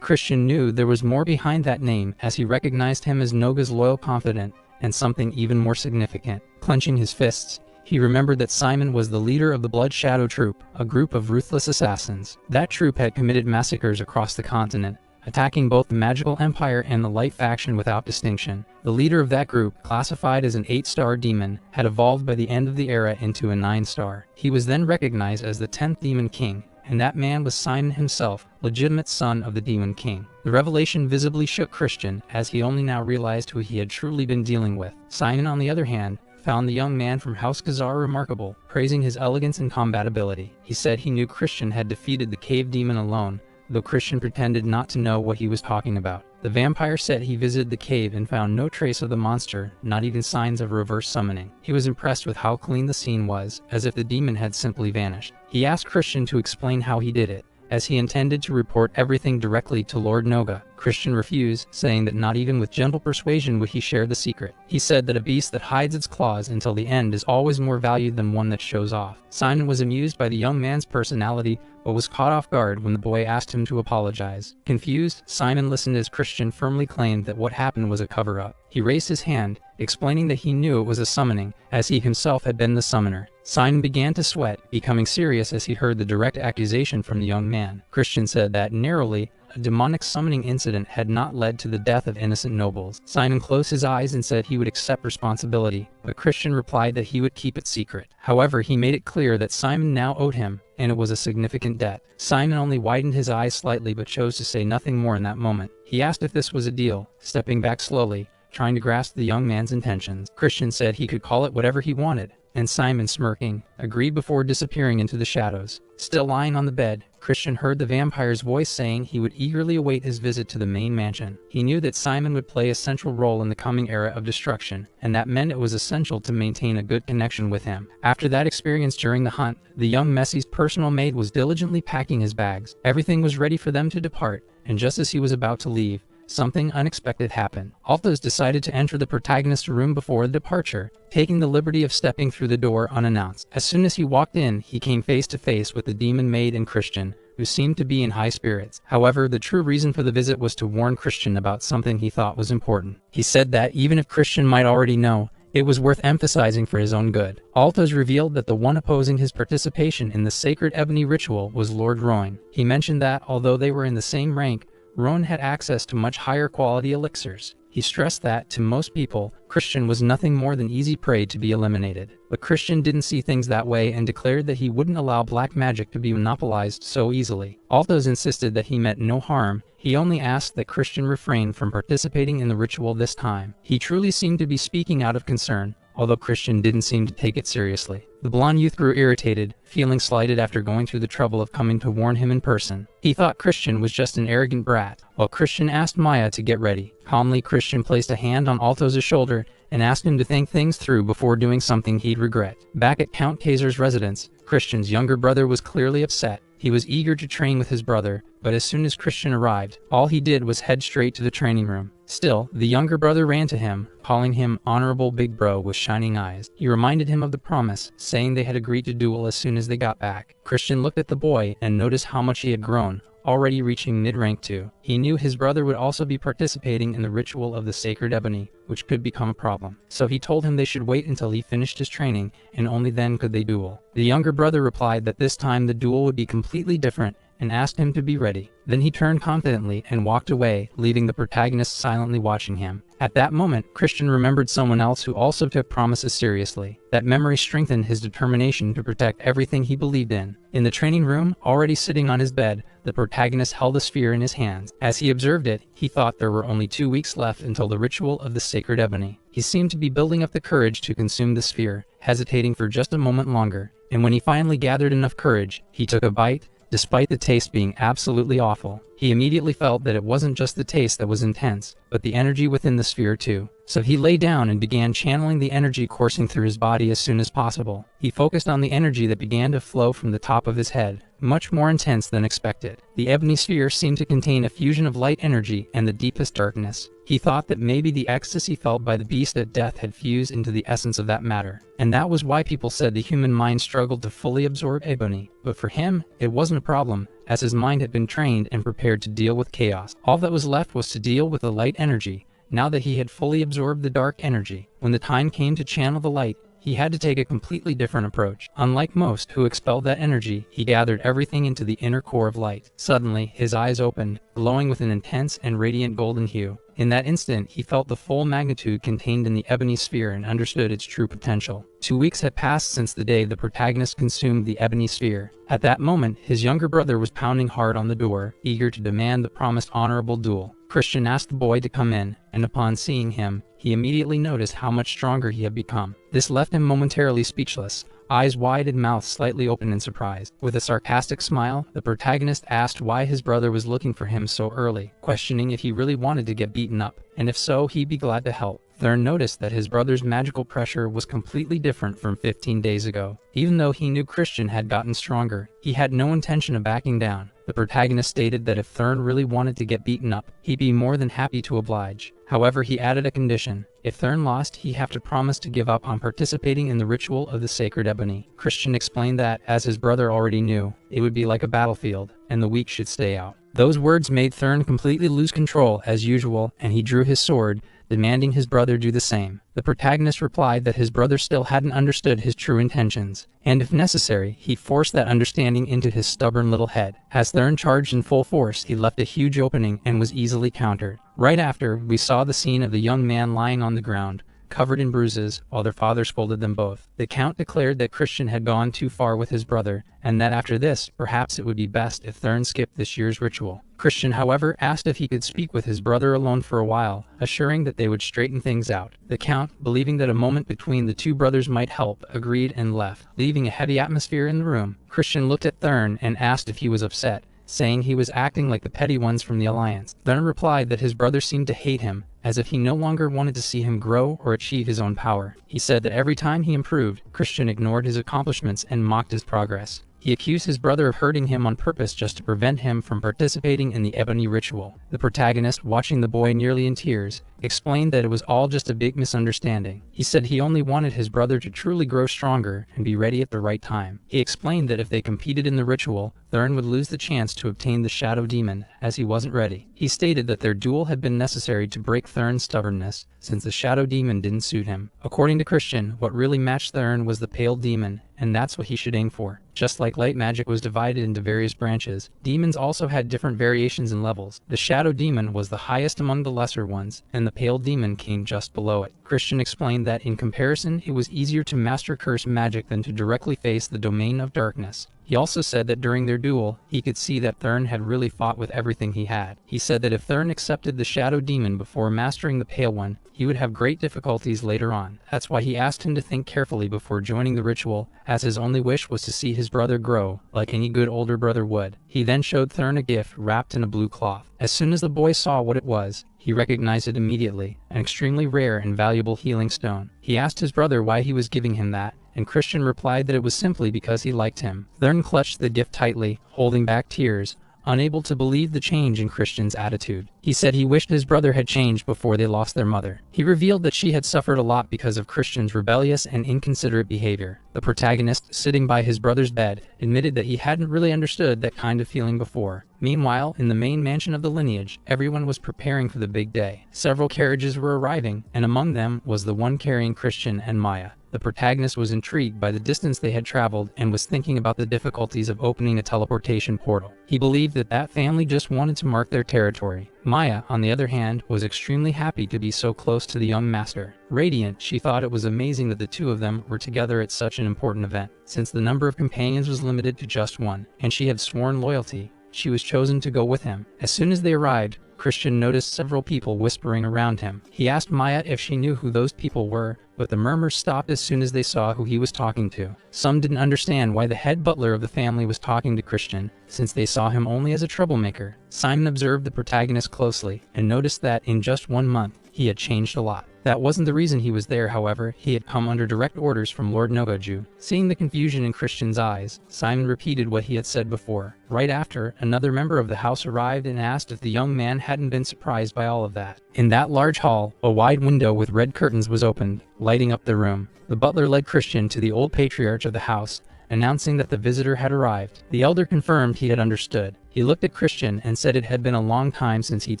Christian knew there was more behind that name, as he recognized him as Noga's loyal confidant and something even more significant. Clenching his fists, he remembered that Simon was the leader of the Blood Shadow Troop, a group of ruthless assassins. That troop had committed massacres across the continent, attacking both the Magical Empire and the Light faction without distinction. The leader of that group, classified as an 8-star demon, had evolved by the end of the era into a 9-star. He was then recognized as the 10th Demon King, and that man was Simon himself, legitimate son of the Demon King. The revelation visibly shook Christian, as he only now realized who he had truly been dealing with. Simon, on the other hand, found the young man from House Khazar remarkable, praising his elegance and combat ability. He said he knew Christian had defeated the cave demon alone, though Christian pretended not to know what he was talking about. The vampire said he visited the cave and found no trace of the monster, not even signs of reverse summoning. He was impressed with how clean the scene was, as if the demon had simply vanished. He asked Christian to explain how he did it, as he intended to report everything directly to Lord Noga. Christian refused, saying that not even with gentle persuasion would he share the secret. He said that a beast that hides its claws until the end is always more valued than one that shows off. Simon was amused by the young man's personality, but was caught off guard when the boy asked him to apologize. Confused, Simon listened as Christian firmly claimed that what happened was a cover-up. He raised his hand, explaining that he knew it was a summoning, as he himself had been the summoner. Simon began to sweat, becoming serious as he heard the direct accusation from the young man. Christian said that, narrowly, a demonic summoning incident had not led to the death of innocent nobles. Simon closed his eyes and said he would accept responsibility, but Christian replied that he would keep it secret. However, he made it clear that Simon now owed him, and it was a significant debt. Simon only widened his eyes slightly but chose to say nothing more in that moment. He asked if this was a deal, stepping back slowly, trying to grasp the young man's intentions. Christian said he could call it whatever he wanted, and Simon, smirking, agreed before disappearing into the shadows. Still lying on the bed, Christian heard the vampire's voice saying he would eagerly await his visit to the main mansion. He knew that Simon would play a central role in the coming era of destruction, and that meant it was essential to maintain a good connection with him. After that experience during the hunt, the young Messie's personal maid was diligently packing his bags. Everything was ready for them to depart, and just as he was about to leave, something unexpected happened. Althos decided to enter the protagonist's room before the departure, taking the liberty of stepping through the door unannounced. As soon as he walked in, he came face to face with the demon maid and Christian, who seemed to be in high spirits. However, the true reason for the visit was to warn Christian about something he thought was important. He said that, even if Christian might already know, it was worth emphasizing for his own good. Althos revealed that the one opposing his participation in the sacred ebony ritual was Lord Rowan. He mentioned that, although they were in the same rank, Rowan had access to much higher quality elixirs. He stressed that, to most people, Christian was nothing more than easy prey to be eliminated. But Christian didn't see things that way and declared that he wouldn't allow black magic to be monopolized so easily. Althos insisted that he meant no harm. He only asked that Christian refrain from participating in the ritual this time. He truly seemed to be speaking out of concern, although Christian didn't seem to take it seriously. The blonde youth grew irritated, feeling slighted after going through the trouble of coming to warn him in person. He thought Christian was just an arrogant brat. While Christian asked Maya to get ready, calmly Christian placed a hand on Althos' shoulder and asked him to think things through before doing something he'd regret. Back at Count Kaiser's residence, Christian's younger brother was clearly upset. He was eager to train with his brother, but as soon as Christian arrived, all he did was head straight to the training room. Still, the younger brother ran to him, calling him Honorable Big Bro with shining eyes. He reminded him of the promise, saying they had agreed to duel as soon as they got back. Christian looked at the boy and noticed how much he had grown, already reaching mid-rank 2. He knew his brother would also be participating in the ritual of the sacred ebony, which could become a problem. So he told him they should wait until he finished his training, and only then could they duel. The younger brother replied that this time the duel would be completely different, and asked him to be ready. Then he turned confidently and walked away, leaving the protagonist silently watching him. At that moment, Christian remembered someone else who also took promises seriously. That memory strengthened his determination to protect everything he believed in. In the training room, already sitting on his bed, the protagonist held a sphere in his hands. As he observed it, he thought there were only 2 weeks left until the ritual of the sacred ebony. He seemed to be building up the courage to consume the sphere, hesitating for just a moment longer. And when he finally gathered enough courage, he took a bite. Despite the taste being absolutely awful, he immediately felt that it wasn't just the taste that was intense, but the energy within the sphere too. So he lay down and began channeling the energy coursing through his body as soon as possible. He focused on the energy that began to flow from the top of his head, much more intense than expected. The ebony sphere seemed to contain a fusion of light energy and the deepest darkness. He thought that maybe the ecstasy felt by the beast at death had fused into the essence of that matter. And that was why people said the human mind struggled to fully absorb ebony. But for him, it wasn't a problem, as his mind had been trained and prepared to deal with chaos. All that was left was to deal with the light energy, now that he had fully absorbed the dark energy. When the time came to channel the light, he had to take a completely different approach. Unlike most who expelled that energy, he gathered everything into the inner core of light. Suddenly, his eyes opened, glowing with an intense and radiant golden hue. In that instant, he felt the full magnitude contained in the ebony sphere and understood its true potential. 2 weeks had passed since the day the protagonist consumed the ebony sphere. At that moment, his younger brother was pounding hard on the door, eager to demand the promised honorable duel. Christian asked the boy to come in, and upon seeing him, he immediately noticed how much stronger he had become. This left him momentarily speechless, eyes wide and mouth slightly open in surprise. With a sarcastic smile, the protagonist asked why his brother was looking for him so early, questioning if he really wanted to get beaten up, and if so, he'd be glad to help. Thurn noticed that his brother's magical pressure was completely different from 15 days ago. Even though he knew Christian had gotten stronger, he had no intention of backing down. The protagonist stated that if Thurn really wanted to get beaten up, he'd be more than happy to oblige. However, he added a condition. If Thurn lost, he'd have to promise to give up on participating in the ritual of the sacred ebony. Christian explained that, as his brother already knew, it would be like a battlefield, and the weak should stay out. Those words made Thurn completely lose control, as usual, and he drew his sword, demanding his brother do the same. The protagonist replied that his brother still hadn't understood his true intentions, and if necessary, he forced that understanding into his stubborn little head. As Thurn charged in full force, he left a huge opening and was easily countered. Right after, we saw the scene of the young man lying on the ground, covered in bruises, while their father scolded them both. The count declared that Christian had gone too far with his brother, and that after this, perhaps it would be best if Thurn skipped this year's ritual. Christian, however, asked if he could speak with his brother alone for a while, assuring that they would straighten things out. The count, believing that a moment between the two brothers might help, agreed and left, leaving a heavy atmosphere in the room. Christian looked at Thurn and asked if he was upset, saying he was acting like the petty ones from the Alliance. Thurn replied that his brother seemed to hate him, as if he no longer wanted to see him grow or achieve his own power. He said that every time he improved, Christian ignored his accomplishments and mocked his progress. He accused his brother of hurting him on purpose just to prevent him from participating in the ebony ritual. The protagonist, watching the boy nearly in tears, explained that it was all just a big misunderstanding. He said he only wanted his brother to truly grow stronger and be ready at the right time. He explained that if they competed in the ritual, Thurn would lose the chance to obtain the Shadow Demon, as he wasn't ready. He stated that their duel had been necessary to break Thurn's stubbornness, since the Shadow Demon didn't suit him. According to Christian, what really matched Thurn was the Pale Demon, and that's what he should aim for. Just like light magic was divided into various branches, demons also had different variations and levels. The Shadow Demon was the highest among the lesser ones, and the Pale Demon came just below it. Christian explained that in comparison, it was easier to master curse magic than to directly face the domain of darkness. He also said that during their duel, he could see that Thurn had really fought with everything he had. He said that if Thurn accepted the Shadow Demon before mastering the Pale one, he would have great difficulties later on. That's why he asked him to think carefully before joining the ritual, as his only wish was to see his brother grow, like any good older brother would. He then showed Thurn a gift wrapped in a blue cloth. As soon as the boy saw what it was, he recognized it immediately, an extremely rare and valuable healing stone. He asked his brother why he was giving him that, and Christian replied that it was simply because he liked him. Thurn clutched the gift tightly, holding back tears, unable to believe the change in Christian's attitude. He He said he wished his brother had changed before they lost their mother. He revealed that she had suffered a lot because of Christian's rebellious and inconsiderate behavior. The protagonist, sitting by his brother's bed, admitted that he hadn't really understood that kind of feeling before. Meanwhile, in the main mansion of the lineage, everyone was preparing for the big day. Several carriages were arriving, and among them was the one carrying Christian and Maya. The protagonist was intrigued by the distance they had traveled and was thinking about the difficulties of opening a teleportation portal. He believed that that family just wanted to mark their territory. Maya, on the other hand, was extremely happy to be so close to the young master. Radiant, she thought it was amazing that the two of them were together at such an important event. Since the number of companions was limited to just one, and she had sworn loyalty, she was chosen to go with him. As soon as they arrived, Christian noticed several people whispering around him. He asked Maya if she knew who those people were, but the murmurs stopped as soon as they saw who he was talking to. Some didn't understand why the head butler of the family was talking to Christian, since they saw him only as a troublemaker. Simon observed the protagonist closely and noticed that in just 1 month, he had changed a lot. That wasn't the reason he was there, however. He had come under direct orders from Lord Nogaju. Seeing the confusion in Christian's eyes, Simon repeated what he had said before. Right after, another member of the house arrived and asked if the young man hadn't been surprised by all of that. In that large hall, a wide window with red curtains was opened, lighting up the room. The butler led Christian to the old patriarch of the house, announcing that the visitor had arrived. The elder confirmed he had understood. He looked at Christian and said it had been a long time since he'd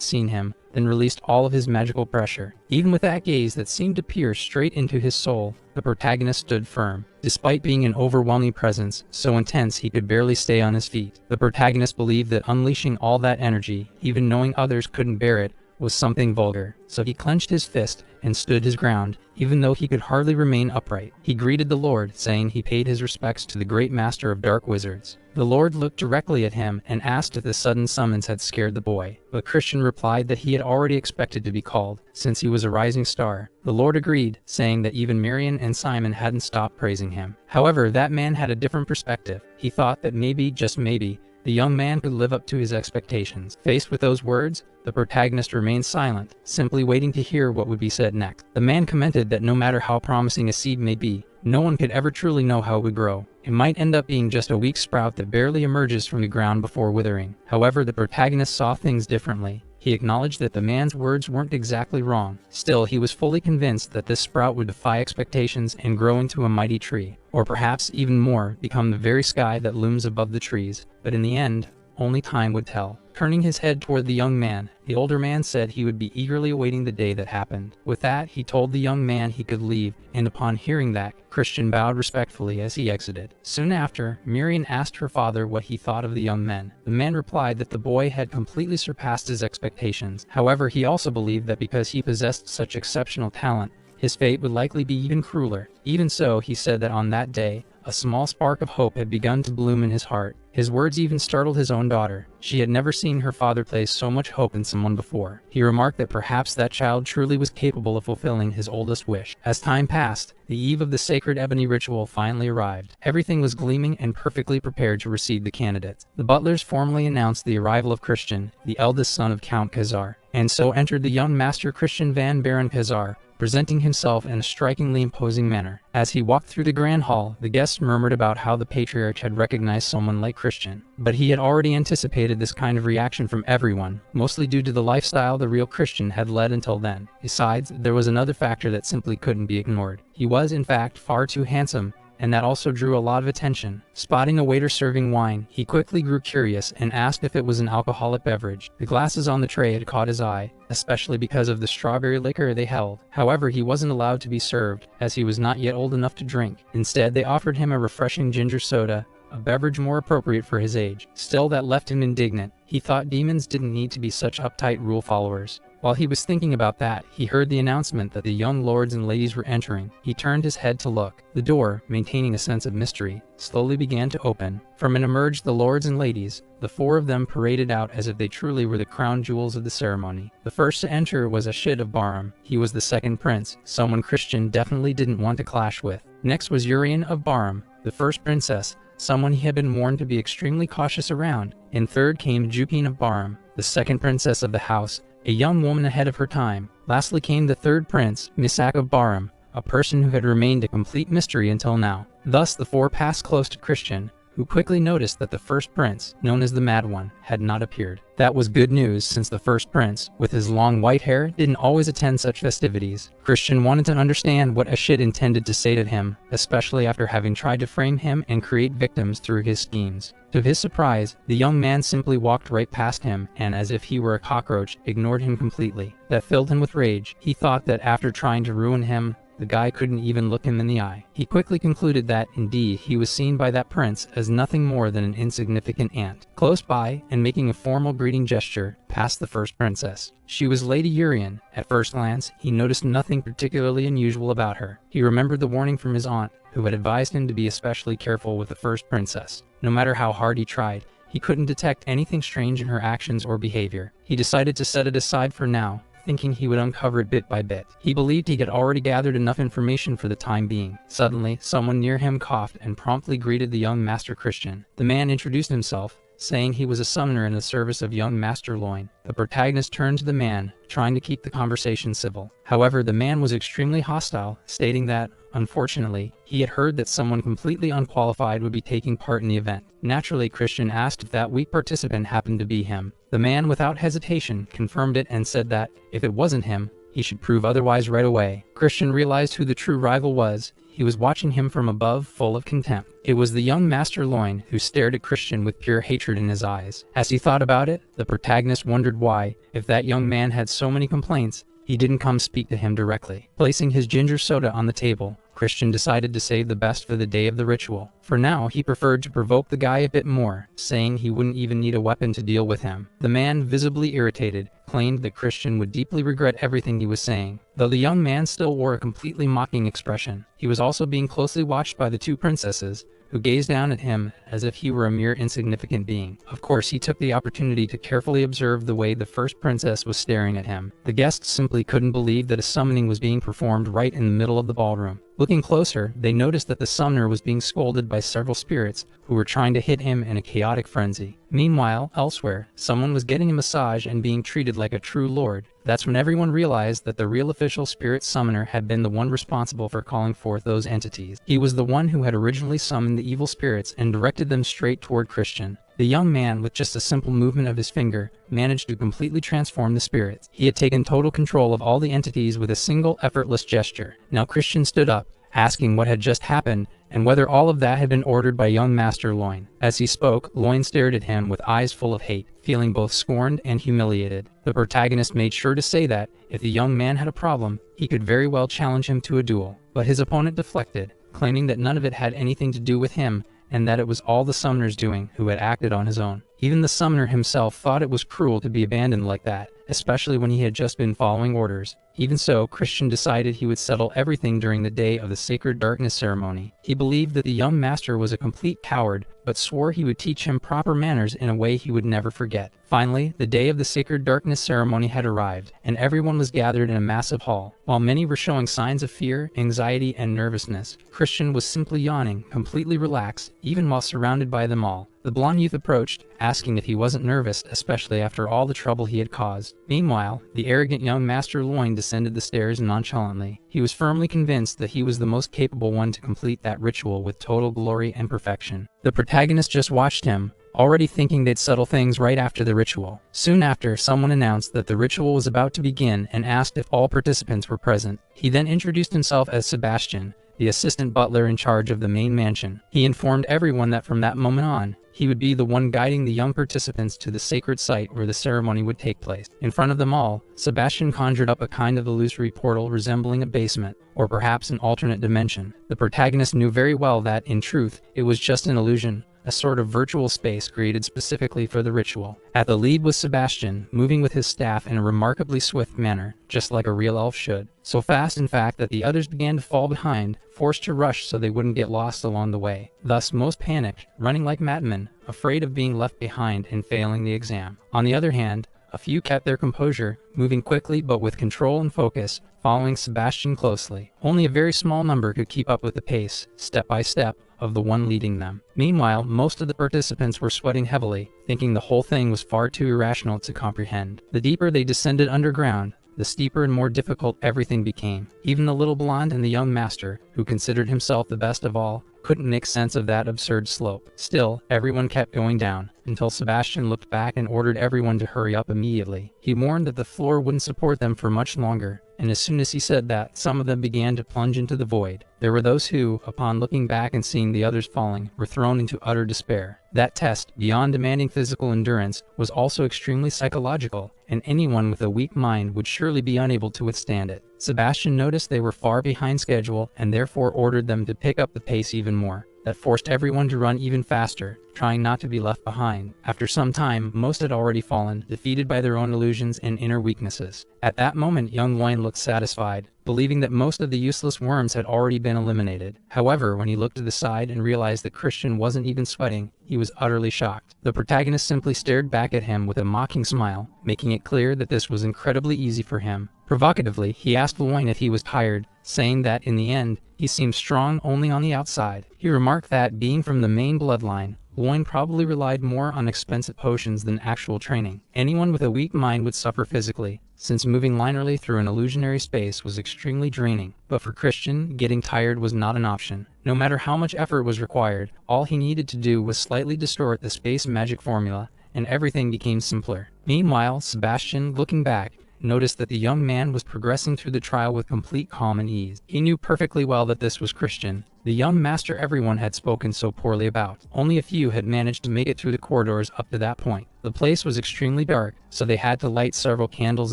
seen him, then released all of his magical pressure. Even with that gaze that seemed to pierce straight into his soul, the protagonist stood firm. Despite being an overwhelming presence, so intense he could barely stay on his feet, the protagonist believed that unleashing all that energy, even knowing others couldn't bear it, was something vulgar. So he clenched his fist and stood his ground, even though he could hardly remain upright. He greeted the Lord, saying he paid his respects to the great master of dark wizards. The Lord looked directly at him and asked if the sudden summons had scared the boy, but Christian replied that he had already expected to be called, since he was a rising star. The Lord agreed, saying that even Marion and Simon hadn't stopped praising him. However, that man had a different perspective. He thought that maybe, just maybe, the young man could live up to his expectations. Faced with those words, the protagonist remained silent, simply waiting to hear what would be said next. The man commented that no matter how promising a seed may be, no one could ever truly know how it would grow. It might end up being just a weak sprout that barely emerges from the ground before withering. However, the protagonist saw things differently. He acknowledged that the man's words weren't exactly wrong. Still, he was fully convinced that this sprout would defy expectations and grow into a mighty tree, or perhaps even more, become the very sky that looms above the trees. But in the end, only time would tell. Turning his head toward the young man, the older man said he would be eagerly awaiting the day that happened. With that, he told the young man he could leave, and upon hearing that, Christian bowed respectfully as he exited. Soon after, Marion asked her father what he thought of the young men. The man replied that the boy had completely surpassed his expectations. However, he also believed that because he possessed such exceptional talent, his fate would likely be even crueler. Even so, he said that on that day, a small spark of hope had begun to bloom in his heart. His words even startled his own daughter. She had never seen her father place so much hope in someone before. He remarked that perhaps that child truly was capable of fulfilling his oldest wish. As time passed, the eve of the sacred ebony ritual finally arrived. Everything was gleaming and perfectly prepared to receive the candidates. The butlers formally announced the arrival of Christian, the eldest son of Count Khazar, and so entered the young master Christian van Baron Khazar, presenting himself in a strikingly imposing manner. As he walked through the grand hall, the guests murmured about how the patriarch had recognized someone like Christian. But he had already anticipated this kind of reaction from everyone, mostly due to the lifestyle the real Christian had led until then. Besides, there was another factor that simply couldn't be ignored. He was, in fact, far too handsome, and that also drew a lot of attention. Spotting a waiter serving wine, he quickly grew curious and asked if it was an alcoholic beverage. The glasses on the tray had caught his eye, especially because of the strawberry liquor they held. However, he wasn't allowed to be served, as he was not yet old enough to drink. Instead, they offered him a refreshing ginger soda, a beverage more appropriate for his age. Still, that left him indignant. He thought demons didn't need to be such uptight rule followers. While he was thinking about that, he heard the announcement that the young lords and ladies were entering. He turned his head to look. The door, maintaining a sense of mystery, slowly began to open. From it emerged the lords and ladies. The four of them paraded out as if they truly were the crown jewels of the ceremony. The first to enter was Ashid of Barum. He was the second prince, someone Christian definitely didn't want to clash with. Next was Urian of Barum, the first princess, someone he had been warned to be extremely cautious around. And third came Jupine of Barum, the second princess of the house, a young woman ahead of her time. Lastly came the third prince, Misak of Barum, a person who had remained a complete mystery until now. Thus the four passed close to Christian, who quickly noticed that the first prince, known as the Mad One, had not appeared. That was good news, since the first prince, with his long white hair, didn't always attend such festivities. Christian wanted to understand what Ashit intended to say to him, especially after having tried to frame him and create victims through his schemes. To his surprise, the young man simply walked right past him and, as if he were a cockroach, ignored him completely. That filled him with rage. He thought that after trying to ruin him, the guy couldn't even look him in the eye. He quickly concluded that, indeed, he was seen by that prince as nothing more than an insignificant ant. Close by, and making a formal greeting gesture, passed the first princess. She was Lady Urian. At first glance, he noticed nothing particularly unusual about her. He remembered the warning from his aunt, who had advised him to be especially careful with the first princess. No matter how hard he tried, he couldn't detect anything strange in her actions or behavior. He decided to set it aside for now, thinking he would uncover it bit by bit. He believed he had already gathered enough information for the time being. Suddenly, someone near him coughed and promptly greeted the young Master Christian. The man introduced himself, saying he was a summoner in the service of young Master Loin. The protagonist turned to the man, trying to keep the conversation civil. However, the man was extremely hostile, stating that, unfortunately, he had heard that someone completely unqualified would be taking part in the event. Naturally, Christian asked if that weak participant happened to be him. The man, without hesitation, confirmed it and said that, if it wasn't him, he should prove otherwise right away. Christian realized who the true rival was. He was watching him from above, full of contempt. It was the young Master Loin, who stared at Christian with pure hatred in his eyes. As he thought about it, the protagonist wondered why, if that young man had so many complaints, he didn't come speak to him directly. Placing his ginger soda on the table, Christian decided to save the best for the day of the ritual. For now, he preferred to provoke the guy a bit more, saying he wouldn't even need a weapon to deal with him. The man, visibly irritated, claimed that Christian would deeply regret everything he was saying, though the young man still wore a completely mocking expression. He was also being closely watched by the two princesses, who gazed down at him as if he were a mere insignificant being. Of course, he took the opportunity to carefully observe the way the first princess was staring at him. The guests simply couldn't believe that a summoning was being performed right in the middle of the ballroom. Looking closer, they noticed that the summoner was being scolded by several spirits who were trying to hit him in a chaotic frenzy. Meanwhile, elsewhere, someone was getting a massage and being treated like a true lord. That's when everyone realized that the real official spirit summoner had been the one responsible for calling forth those entities. He was the one who had originally summoned the evil spirits and directed them straight toward Christian. The young man, with just a simple movement of his finger, managed to completely transform the spirits. He had taken total control of all the entities with a single effortless gesture. Now Christian stood up, asking what had just happened, and whether all of that had been ordered by young Master Loin. As he spoke, Loin stared at him with eyes full of hate, feeling both scorned and humiliated. The protagonist made sure to say that, if the young man had a problem, he could very well challenge him to a duel. But his opponent deflected, claiming that none of it had anything to do with him, and that it was all the summoner's doing, who had acted on his own. Even the summoner himself thought it was cruel to be abandoned like that, especially when he had just been following orders. Even so, Christian decided he would settle everything during the day of the Sacred Darkness ceremony. He believed that the young master was a complete coward, but swore he would teach him proper manners in a way he would never forget. Finally, the day of the Sacred Darkness ceremony had arrived, and everyone was gathered in a massive hall. While many were showing signs of fear, anxiety, and nervousness, Christian was simply yawning, completely relaxed, even while surrounded by them all. The blonde youth approached, asking if he wasn't nervous, especially after all the trouble he had caused. Meanwhile, the arrogant young Master Loin descended the stairs nonchalantly. He was firmly convinced that he was the most capable one to complete that ritual with total glory and perfection. The protagonist just watched him, already thinking they'd settle things right after the ritual. Soon after, someone announced that the ritual was about to begin and asked if all participants were present. He then introduced himself as Sebastian, the assistant butler in charge of the main mansion. He informed everyone that from that moment on, he would be the one guiding the young participants to the sacred site where the ceremony would take place. In front of them all, Sebastian conjured up a kind of illusory portal resembling a basement, or perhaps an alternate dimension. The protagonist knew very well that, in truth, it was just an illusion, a sort of virtual space created specifically for the ritual. At the lead was Sebastian, moving with his staff in a remarkably swift manner, just like a real elf should. So fast, in fact, that the others began to fall behind, forced to rush so they wouldn't get lost along the way. Thus, most panicked, running like madmen, afraid of being left behind and failing the exam. On the other hand, a few kept their composure, moving quickly but with control and focus, following Sebastian closely. Only a very small number could keep up with the pace, step by step, of the one leading them. Meanwhile, most of the participants were sweating heavily, thinking the whole thing was far too irrational to comprehend. The deeper they descended underground, the steeper and more difficult everything became. Even the little blonde and the young master, who considered himself the best of all, couldn't make sense of that absurd slope. Still, everyone kept going down, until Sebastian looked back and ordered everyone to hurry up immediately. He warned that the floor wouldn't support them for much longer, and as soon as he said that, some of them began to plunge into the void. There were those who, upon looking back and seeing the others falling, were thrown into utter despair. That test, beyond demanding physical endurance, was also extremely psychological, and anyone with a weak mind would surely be unable to withstand it. Sebastian noticed they were far behind schedule and therefore ordered them to pick up the pace even more. That forced everyone to run even faster, trying not to be left behind. After some time, most had already fallen, defeated by their own illusions and inner weaknesses. At that moment, young Wayne looked satisfied, believing that most of the useless worms had already been eliminated. However, when he looked to the side and realized that Christian wasn't even sweating, he was utterly shocked. The protagonist simply stared back at him with a mocking smile, making it clear that this was incredibly easy for him. Provocatively, he asked Wayne if he was tired, saying that, in the end, he seemed strong only on the outside. He remarked that, being from the main bloodline, Wayne probably relied more on expensive potions than actual training. Anyone with a weak mind would suffer physically, since moving linearly through an illusionary space was extremely draining. But for Christian, getting tired was not an option. No matter how much effort was required, all he needed to do was slightly distort the space magic formula, and everything became simpler. Meanwhile, Sebastian, looking back, noticed that the young man was progressing through the trial with complete calm and ease. He knew perfectly well that this was Christian, the young master everyone had spoken so poorly about. Only a few had managed to make it through the corridors up to that point. The place was extremely dark, so they had to light several candles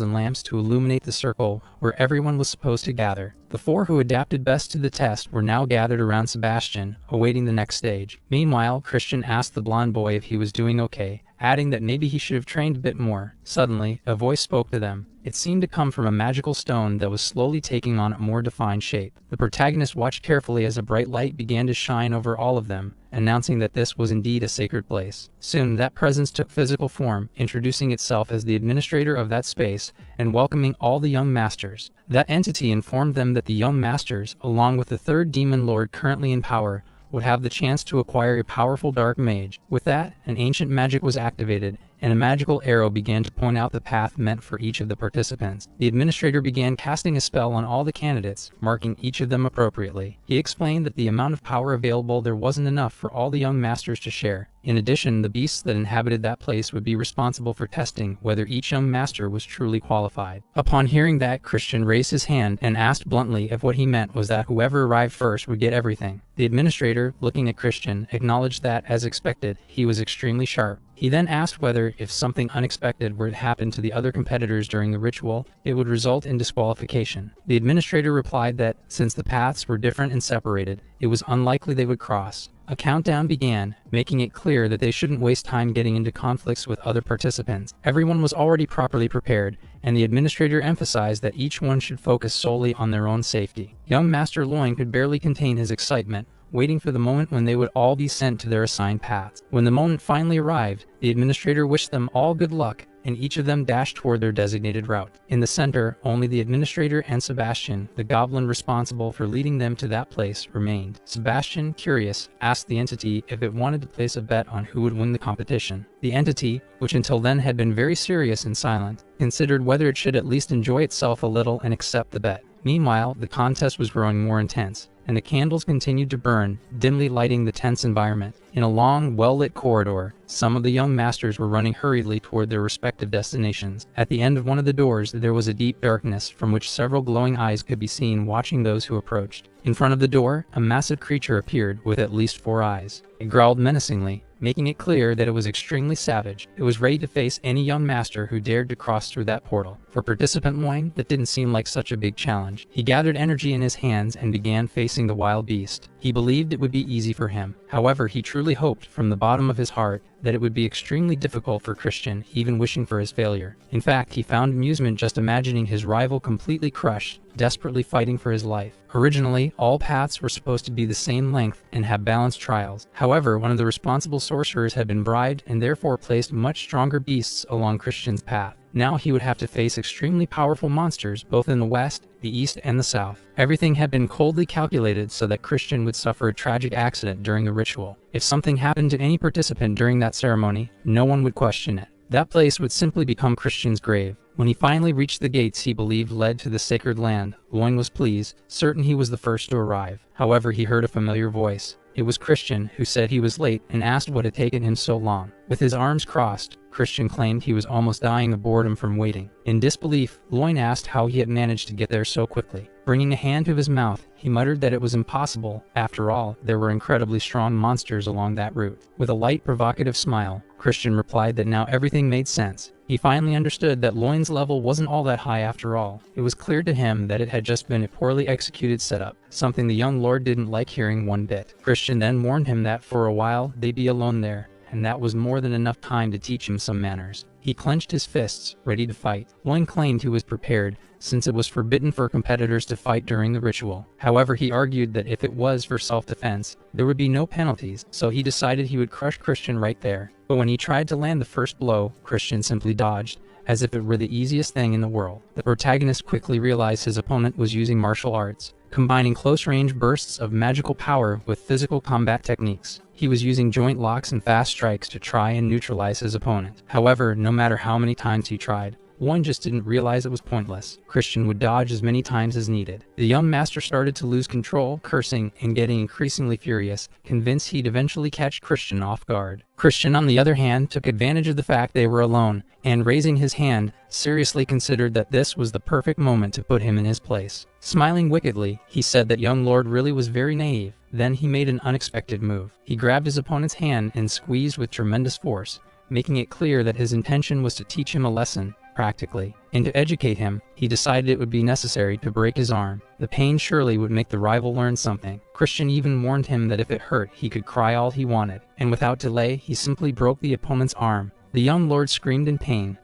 and lamps to illuminate the circle where everyone was supposed to gather. The four who adapted best to the test were now gathered around Sebastian, awaiting the next stage. Meanwhile, Christian asked the blonde boy if he was doing okay, adding that maybe he should have trained a bit more. Suddenly, a voice spoke to them. It seemed to come from a magical stone that was slowly taking on a more defined shape. The protagonist watched carefully as a bright light began to shine over all of them, announcing that this was indeed a sacred place. Soon, that presence took physical form, introducing itself as the administrator of that space and welcoming all the young masters. That entity informed them that the young masters, along with the third demon lord currently in power, would have the chance to acquire a powerful dark mage. With that, an ancient magic was activated, and a magical arrow began to point out the path meant for each of the participants. The administrator began casting a spell on all the candidates, marking each of them appropriately. He explained that the amount of power available there wasn't enough for all the young masters to share. In addition, the beasts that inhabited that place would be responsible for testing whether each young master was truly qualified. Upon hearing that, Christian raised his hand and asked bluntly if what he meant was that whoever arrived first would get everything. The administrator, looking at Christian, acknowledged that, as expected, he was extremely sharp. He then asked whether, if something unexpected were to happen to the other competitors during the ritual, it would result in disqualification. The administrator replied that, since the paths were different and separated, it was unlikely they would cross. A countdown began, making it clear that they shouldn't waste time getting into conflicts with other participants. Everyone was already properly prepared, and the administrator emphasized that each one should focus solely on their own safety. Young Master Loin could barely contain his excitement, waiting for the moment when they would all be sent to their assigned paths. When the moment finally arrived, the administrator wished them all good luck, and each of them dashed toward their designated route. In the center, only the administrator and Sebastian, the goblin responsible for leading them to that place, remained. Sebastian, curious, asked the entity if it wanted to place a bet on who would win the competition. The entity, which until then had been very serious and silent, considered whether it should at least enjoy itself a little and accept the bet. Meanwhile, the contest was growing more intense, and the candles continued to burn, dimly lighting the tense environment. In a long, well-lit corridor, some of the young masters were running hurriedly toward their respective destinations. At the end of one of the doors, there was a deep darkness from which several glowing eyes could be seen watching those who approached. In front of the door, a massive creature appeared with at least 4 eyes. It growled menacingly, making it clear that it was extremely savage. It was ready to face any young master who dared to cross through that portal. For participant Wang, that didn't seem like such a big challenge. He gathered energy in his hands and began facing the wild beast. He believed it would be easy for him. However, he truly hoped from the bottom of his heart that it would be extremely difficult for Christian, even wishing for his failure. In fact, he found amusement just imagining his rival completely crushed, desperately fighting for his life. Originally, all paths were supposed to be the same length and have balanced trials. However, one of the responsible sorcerers had been bribed and therefore placed much stronger beasts along Christian's path. Now he would have to face extremely powerful monsters both in the west, the east, and the south. Everything had been coldly calculated so that Christian would suffer a tragic accident during the ritual. If something happened to any participant during that ceremony, no one would question it. That place would simply become Christian's grave. When he finally reached the gates he believed led to the sacred land, Loin was pleased, certain he was the first to arrive. However, he heard a familiar voice. It was Christian, who said he was late and asked what had taken him so long. With his arms crossed, Christian claimed he was almost dying of boredom from waiting. In disbelief, Loin asked how he had managed to get there so quickly. Bringing a hand to his mouth, he muttered that it was impossible. After all, there were incredibly strong monsters along that route. With a light, provocative smile, Christian replied that now everything made sense. He finally understood that Loin's level wasn't all that high after all. It was clear to him that it had just been a poorly executed setup, something the young lord didn't like hearing one bit. Christian then warned him that for a while they'd be alone there, and that was more than enough time to teach him some manners. He clenched his fists, ready to fight. Loin claimed he was prepared, since it was forbidden for competitors to fight during the ritual. However, he argued that if it was for self-defense, there would be no penalties, so he decided he would crush Christian right there. But when he tried to land the first blow, Christian simply dodged, as if it were the easiest thing in the world. The protagonist quickly realized his opponent was using martial arts, combining close-range bursts of magical power with physical combat techniques. He was using joint locks and fast strikes to try and neutralize his opponent. However, no matter how many times he tried, Loin just didn't realize it was pointless. Christian would dodge as many times as needed. The young master started to lose control, cursing and getting increasingly furious, convinced he'd eventually catch Christian off guard. Christian, on the other hand, took advantage of the fact they were alone, and raising his hand, seriously considered that this was the perfect moment to put him in his place. Smiling wickedly, he said that young lord really was very naive. Then he made an unexpected move. He grabbed his opponent's hand and squeezed with tremendous force, making it clear that his intention was to teach him a lesson, practically. And to educate him, he decided it would be necessary to break his arm. The pain surely would make the rival learn something. Christian even warned him that if it hurt, he could cry all he wanted. And without delay, he simply broke the opponent's arm. The young lord screamed in pain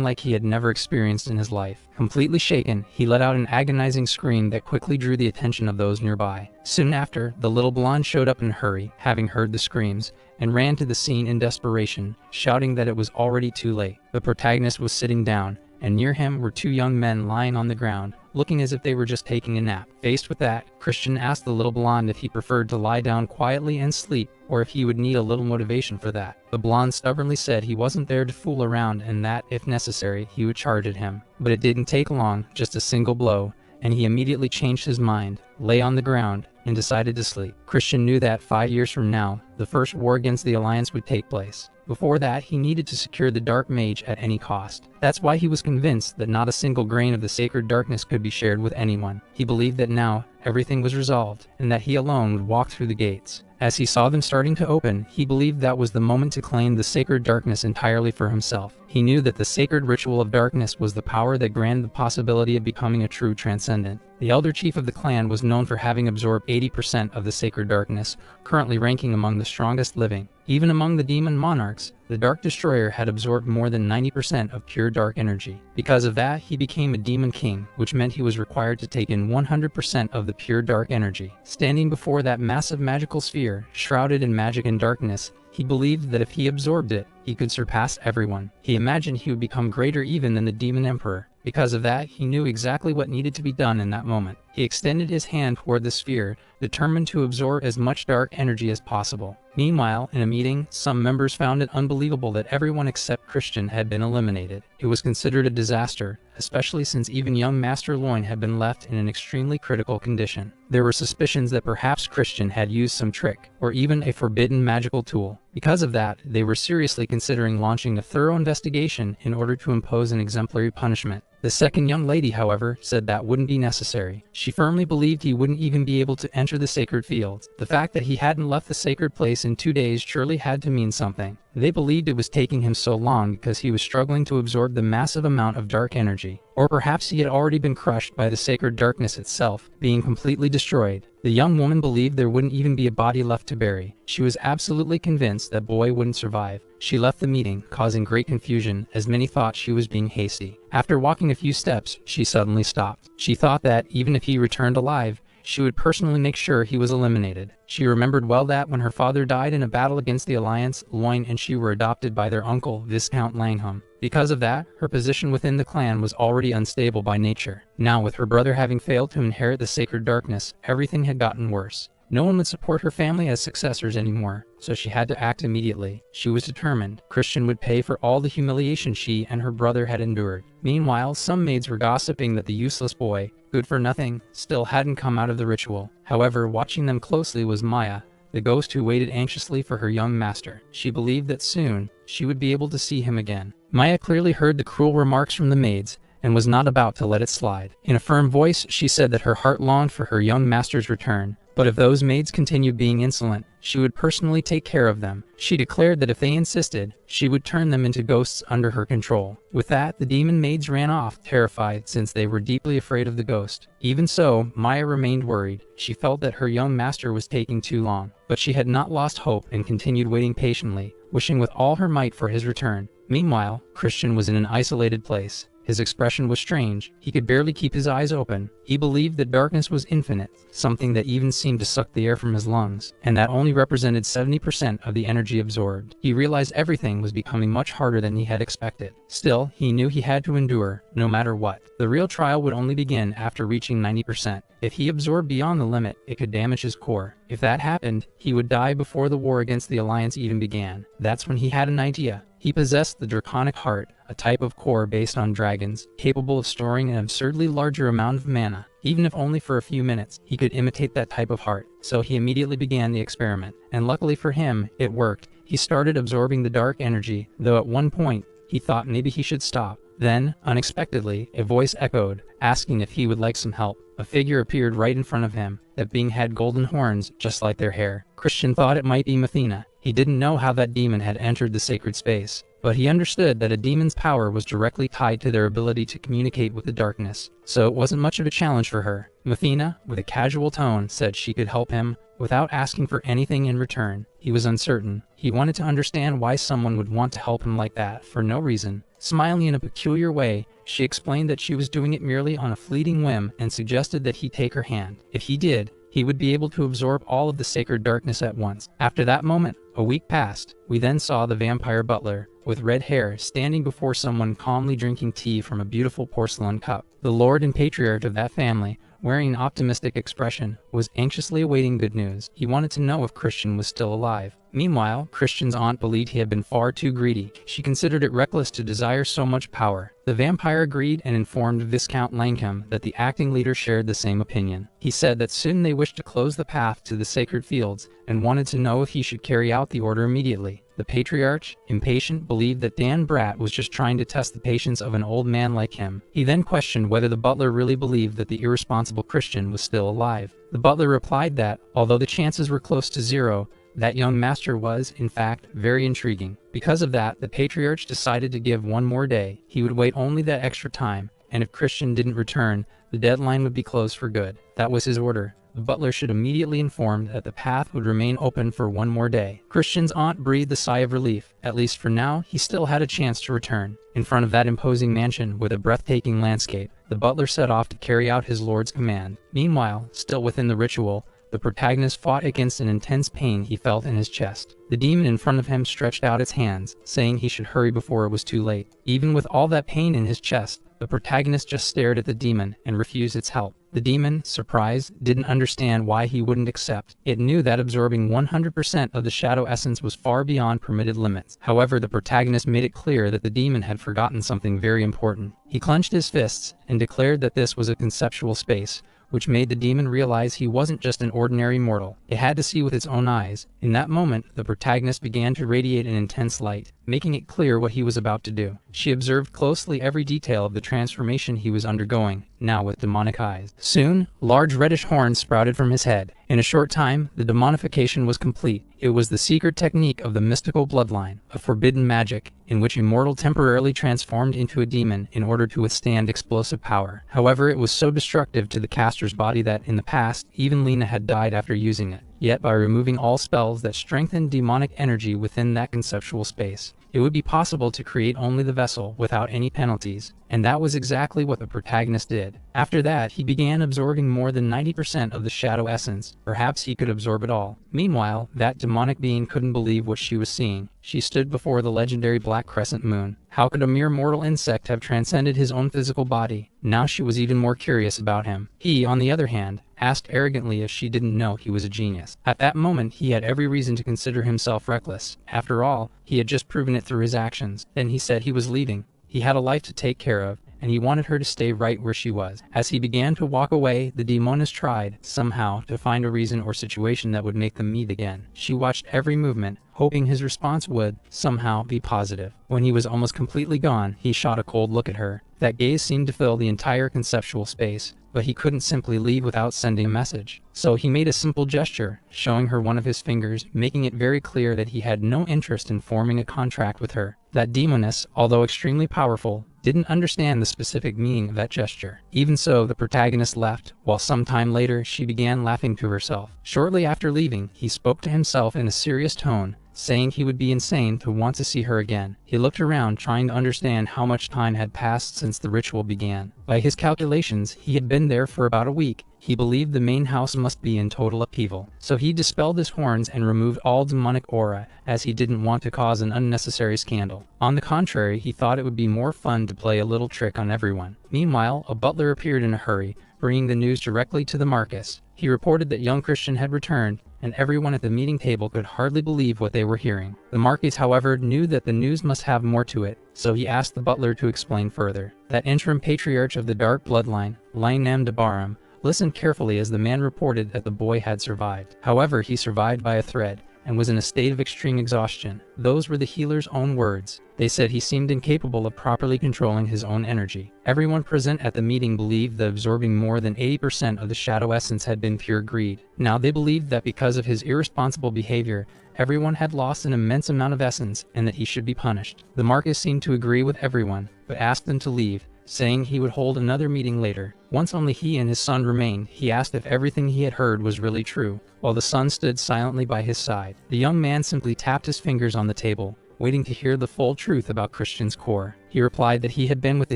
like he had never experienced in his life. Completely shaken, he let out an agonizing scream that quickly drew the attention of those nearby. Soon after, the little blonde showed up in a hurry, having heard the screams, and ran to the scene in desperation, shouting that it was already too late. The protagonist was sitting down, and near him were two young men lying on the ground, looking as if they were just taking a nap. Faced with that, Christian asked the little blonde if he preferred to lie down quietly and sleep, or if he would need a little motivation for that. The blonde stubbornly said he wasn't there to fool around and that, if necessary, he would charge at him. But it didn't take long, just a single blow, and he immediately changed his mind, lay on the ground, and decided to sleep. Christian knew that 5 years from now, the first war against the Alliance would take place. Before that, he needed to secure the Dark Mage at any cost. That's why he was convinced that not a single grain of the sacred darkness could be shared with anyone. He believed that now, everything was resolved, and that he alone would walk through the gates. As he saw them starting to open, he believed that was the moment to claim the sacred darkness entirely for himself. He knew that the sacred ritual of darkness was the power that granted the possibility of becoming a true transcendent. The elder chief of the clan was known for having absorbed 80% of the sacred darkness, currently ranking among the strongest living. Even among the demon monarchs, the Dark Destroyer had absorbed more than 90% of pure dark energy. Because of that, he became a demon king, which meant he was required to take in 100% of the pure dark energy. Standing before that massive magical sphere, shrouded in magic and darkness, he believed that if he absorbed it, he could surpass everyone. He imagined he would become greater even than the demon emperor. Because of that, he knew exactly what needed to be done in that moment. He extended his hand toward the sphere, determined to absorb as much dark energy as possible. Meanwhile, in a meeting, some members found it unbelievable that everyone except Christian had been eliminated. It was considered a disaster, especially since even young Master Loin had been left in an extremely critical condition. There were suspicions that perhaps Christian had used some trick, or even a forbidden magical tool. Because of that, they were seriously considering launching a thorough investigation in order to impose an exemplary punishment. The second young lady, however, said that wouldn't be necessary. She firmly believed he wouldn't even be able to enter the sacred fields. The fact that he hadn't left the sacred place in 2 days surely had to mean something. They believed it was taking him so long because he was struggling to absorb the massive amount of dark energy. Or perhaps he had already been crushed by the sacred darkness itself, being completely destroyed. The young woman believed there wouldn't even be a body left to bury. She was absolutely convinced that boy wouldn't survive. She left the meeting, causing great confusion, as many thought she was being hasty. After walking a few steps, she suddenly stopped. She thought that, even if he returned alive, she would personally make sure he was eliminated. She remembered well that when her father died in a battle against the Alliance, Loin and she were adopted by their uncle, Viscount Langham. Because of that, her position within the clan was already unstable by nature. Now, with her brother having failed to inherit the sacred darkness, everything had gotten worse. No one would support her family as successors anymore, so she had to act immediately. She was determined Christian would pay for all the humiliation she and her brother had endured. Meanwhile, some maids were gossiping that the useless boy, good for nothing, still hadn't come out of the ritual. However, watching them closely was Maya, the ghost who waited anxiously for her young master. She believed that soon she would be able to see him again. Maya clearly heard the cruel remarks from the maids and was not about to let it slide. In a firm voice, she said that her heart longed for her young master's return, but if those maids continued being insolent, she would personally take care of them. She declared that if they insisted, she would turn them into ghosts under her control. With that, the demon maids ran off, terrified since they were deeply afraid of the ghost. Even so, Maya remained worried. She felt that her young master was taking too long, but she had not lost hope and continued waiting patiently, wishing with all her might for his return. Meanwhile, Christian was in an isolated place. His expression was strange. He could barely keep his eyes open. He believed that darkness was infinite, something that even seemed to suck the air from his lungs, and that only represented 70% of the energy absorbed. He realized everything was becoming much harder than he had expected. Still, he knew he had to endure, no matter what. The real trial would only begin after reaching 90%. If he absorbed beyond the limit, it could damage his core. If that happened, he would die before the war against the Alliance even began. That's when he had an idea. He possessed the Draconic Heart, a type of core based on dragons, capable of storing an absurdly larger amount of mana. Even if only for a few minutes, he could imitate that type of heart. So he immediately began the experiment. And luckily for him, it worked. He started absorbing the dark energy, though at one point, he thought maybe he should stop. Then, unexpectedly, a voice echoed, asking if he would like some help. A figure appeared right in front of him. That being had golden horns, just like their hair. Christian thought it might be Mathena. He didn't know how that demon had entered the sacred space, but he understood that a demon's power was directly tied to their ability to communicate with the darkness, so it wasn't much of a challenge for her. Mathena, with a casual tone, said she could help him without asking for anything in return. He was uncertain. He wanted to understand why someone would want to help him like that for no reason. Smiling in a peculiar way, she explained that she was doing it merely on a fleeting whim and suggested that he take her hand. If he did, he would be able to absorb all of the sacred darkness at once. After that moment, a week passed. We then saw the vampire butler, with red hair, standing before someone calmly drinking tea from a beautiful porcelain cup. The lord and patriarch of that family, wearing an optimistic expression, was anxiously awaiting good news. He wanted to know if Christian was still alive. Meanwhile, Christian's aunt believed he had been far too greedy. She considered it reckless to desire so much power. The vampire agreed and informed Viscount Langham that the acting leader shared the same opinion. He said that soon they wished to close the path to the sacred fields and wanted to know if he should carry out the order immediately. The patriarch, impatient, believed that Dan Brat was just trying to test the patience of an old man like him. He then questioned whether the butler really believed that the irresponsible Christian was still alive. The butler replied that, although the chances were close to zero, that young master was, in fact, very intriguing. Because of that, the patriarch decided to give one more day. He would wait only that extra time, and if Christian didn't return, the deadline would be closed for good. That was his order. The butler should immediately inform that the path would remain open for one more day. Christian's aunt breathed a sigh of relief. At least for now, he still had a chance to return. In front of that imposing mansion with a breathtaking landscape, the butler set off to carry out his lord's command. Meanwhile, still within the ritual, the protagonist fought against an intense pain he felt in his chest. The demon in front of him stretched out its hands, saying he should hurry before it was too late. Even with all that pain in his chest, the protagonist just stared at the demon and refused its help. The demon, surprised, didn't understand why he wouldn't accept. It knew that absorbing 100% of the shadow essence was far beyond permitted limits. However, the protagonist made it clear that the demon had forgotten something very important. He clenched his fists and declared that this was a conceptual space, which made the demon realize he wasn't just an ordinary mortal. It had to see with its own eyes. In that moment, the protagonist began to radiate an intense light, making it clear what he was about to do. She observed closely every detail of the transformation he was undergoing, now with demonic eyes. Soon, large reddish horns sprouted from his head. In a short time, the demonification was complete. It was the secret technique of the mystical bloodline, a forbidden magic, in which a mortal temporarily transformed into a demon in order to withstand explosive power. However, it was so destructive to the caster's body that, in the past, even Lena had died after using it. Yet, by removing all spells that strengthened demonic energy within that conceptual space, it would be possible to create only the vessel without any penalties, and that was exactly what the protagonist did. After that, he began absorbing more than 90% of the shadow essence. Perhaps he could absorb it all. Meanwhile, that demonic being couldn't believe what she was seeing. She stood before the legendary black crescent moon. How could a mere mortal insect have transcended his own physical body? Now she was even more curious about him. He, on the other hand, asked arrogantly if she didn't know he was a genius. At that moment, he had every reason to consider himself reckless. After all, he had just proven it through his actions. Then he said he was leaving. He had a life to take care of, and he wanted her to stay right where she was. As he began to walk away, the demoness tried, somehow, to find a reason or situation that would make them meet again. She watched every movement, hoping his response would, somehow, be positive. When he was almost completely gone, he shot a cold look at her. That gaze seemed to fill the entire conceptual space, but he couldn't simply leave without sending a message. So he made a simple gesture, showing her one of his fingers, making it very clear that he had no interest in forming a contract with her. That demoness, although extremely powerful, didn't understand the specific meaning of that gesture. Even so, the protagonist left, while some time later she began laughing to herself. Shortly after leaving, he spoke to himself in a serious tone, saying he would be insane to want to see her again. He looked around, trying to understand how much time had passed since the ritual began. By his calculations, he had been there for about a week. He believed the main house must be in total upheaval. So he dispelled his horns and removed all demonic aura, as he didn't want to cause an unnecessary scandal. On the contrary, he thought it would be more fun to play a little trick on everyone. Meanwhile, a butler appeared in a hurry, bringing the news directly to the Marcus. He reported that young Christian had returned, and everyone at the meeting table could hardly believe what they were hearing. The Marquis, however, knew that the news must have more to it, so he asked the butler to explain further. That interim patriarch of the dark bloodline, Lynam de Barum, listened carefully as the man reported that the boy had survived. However, he survived by a thread, and was in a state of extreme exhaustion. Those were the healer's own words. They said he seemed incapable of properly controlling his own energy. Everyone present at the meeting believed that absorbing more than 80% of the shadow essence had been pure greed. Now they believed that because of his irresponsible behavior, everyone had lost an immense amount of essence and that he should be punished. The Marcus seemed to agree with everyone, but asked them to leave, saying he would hold another meeting later. Once only he and his son remained, he asked if everything he had heard was really true, while the son stood silently by his side. The young man simply tapped his fingers on the table, waiting to hear the full truth about Christian's core. He replied that he had been with the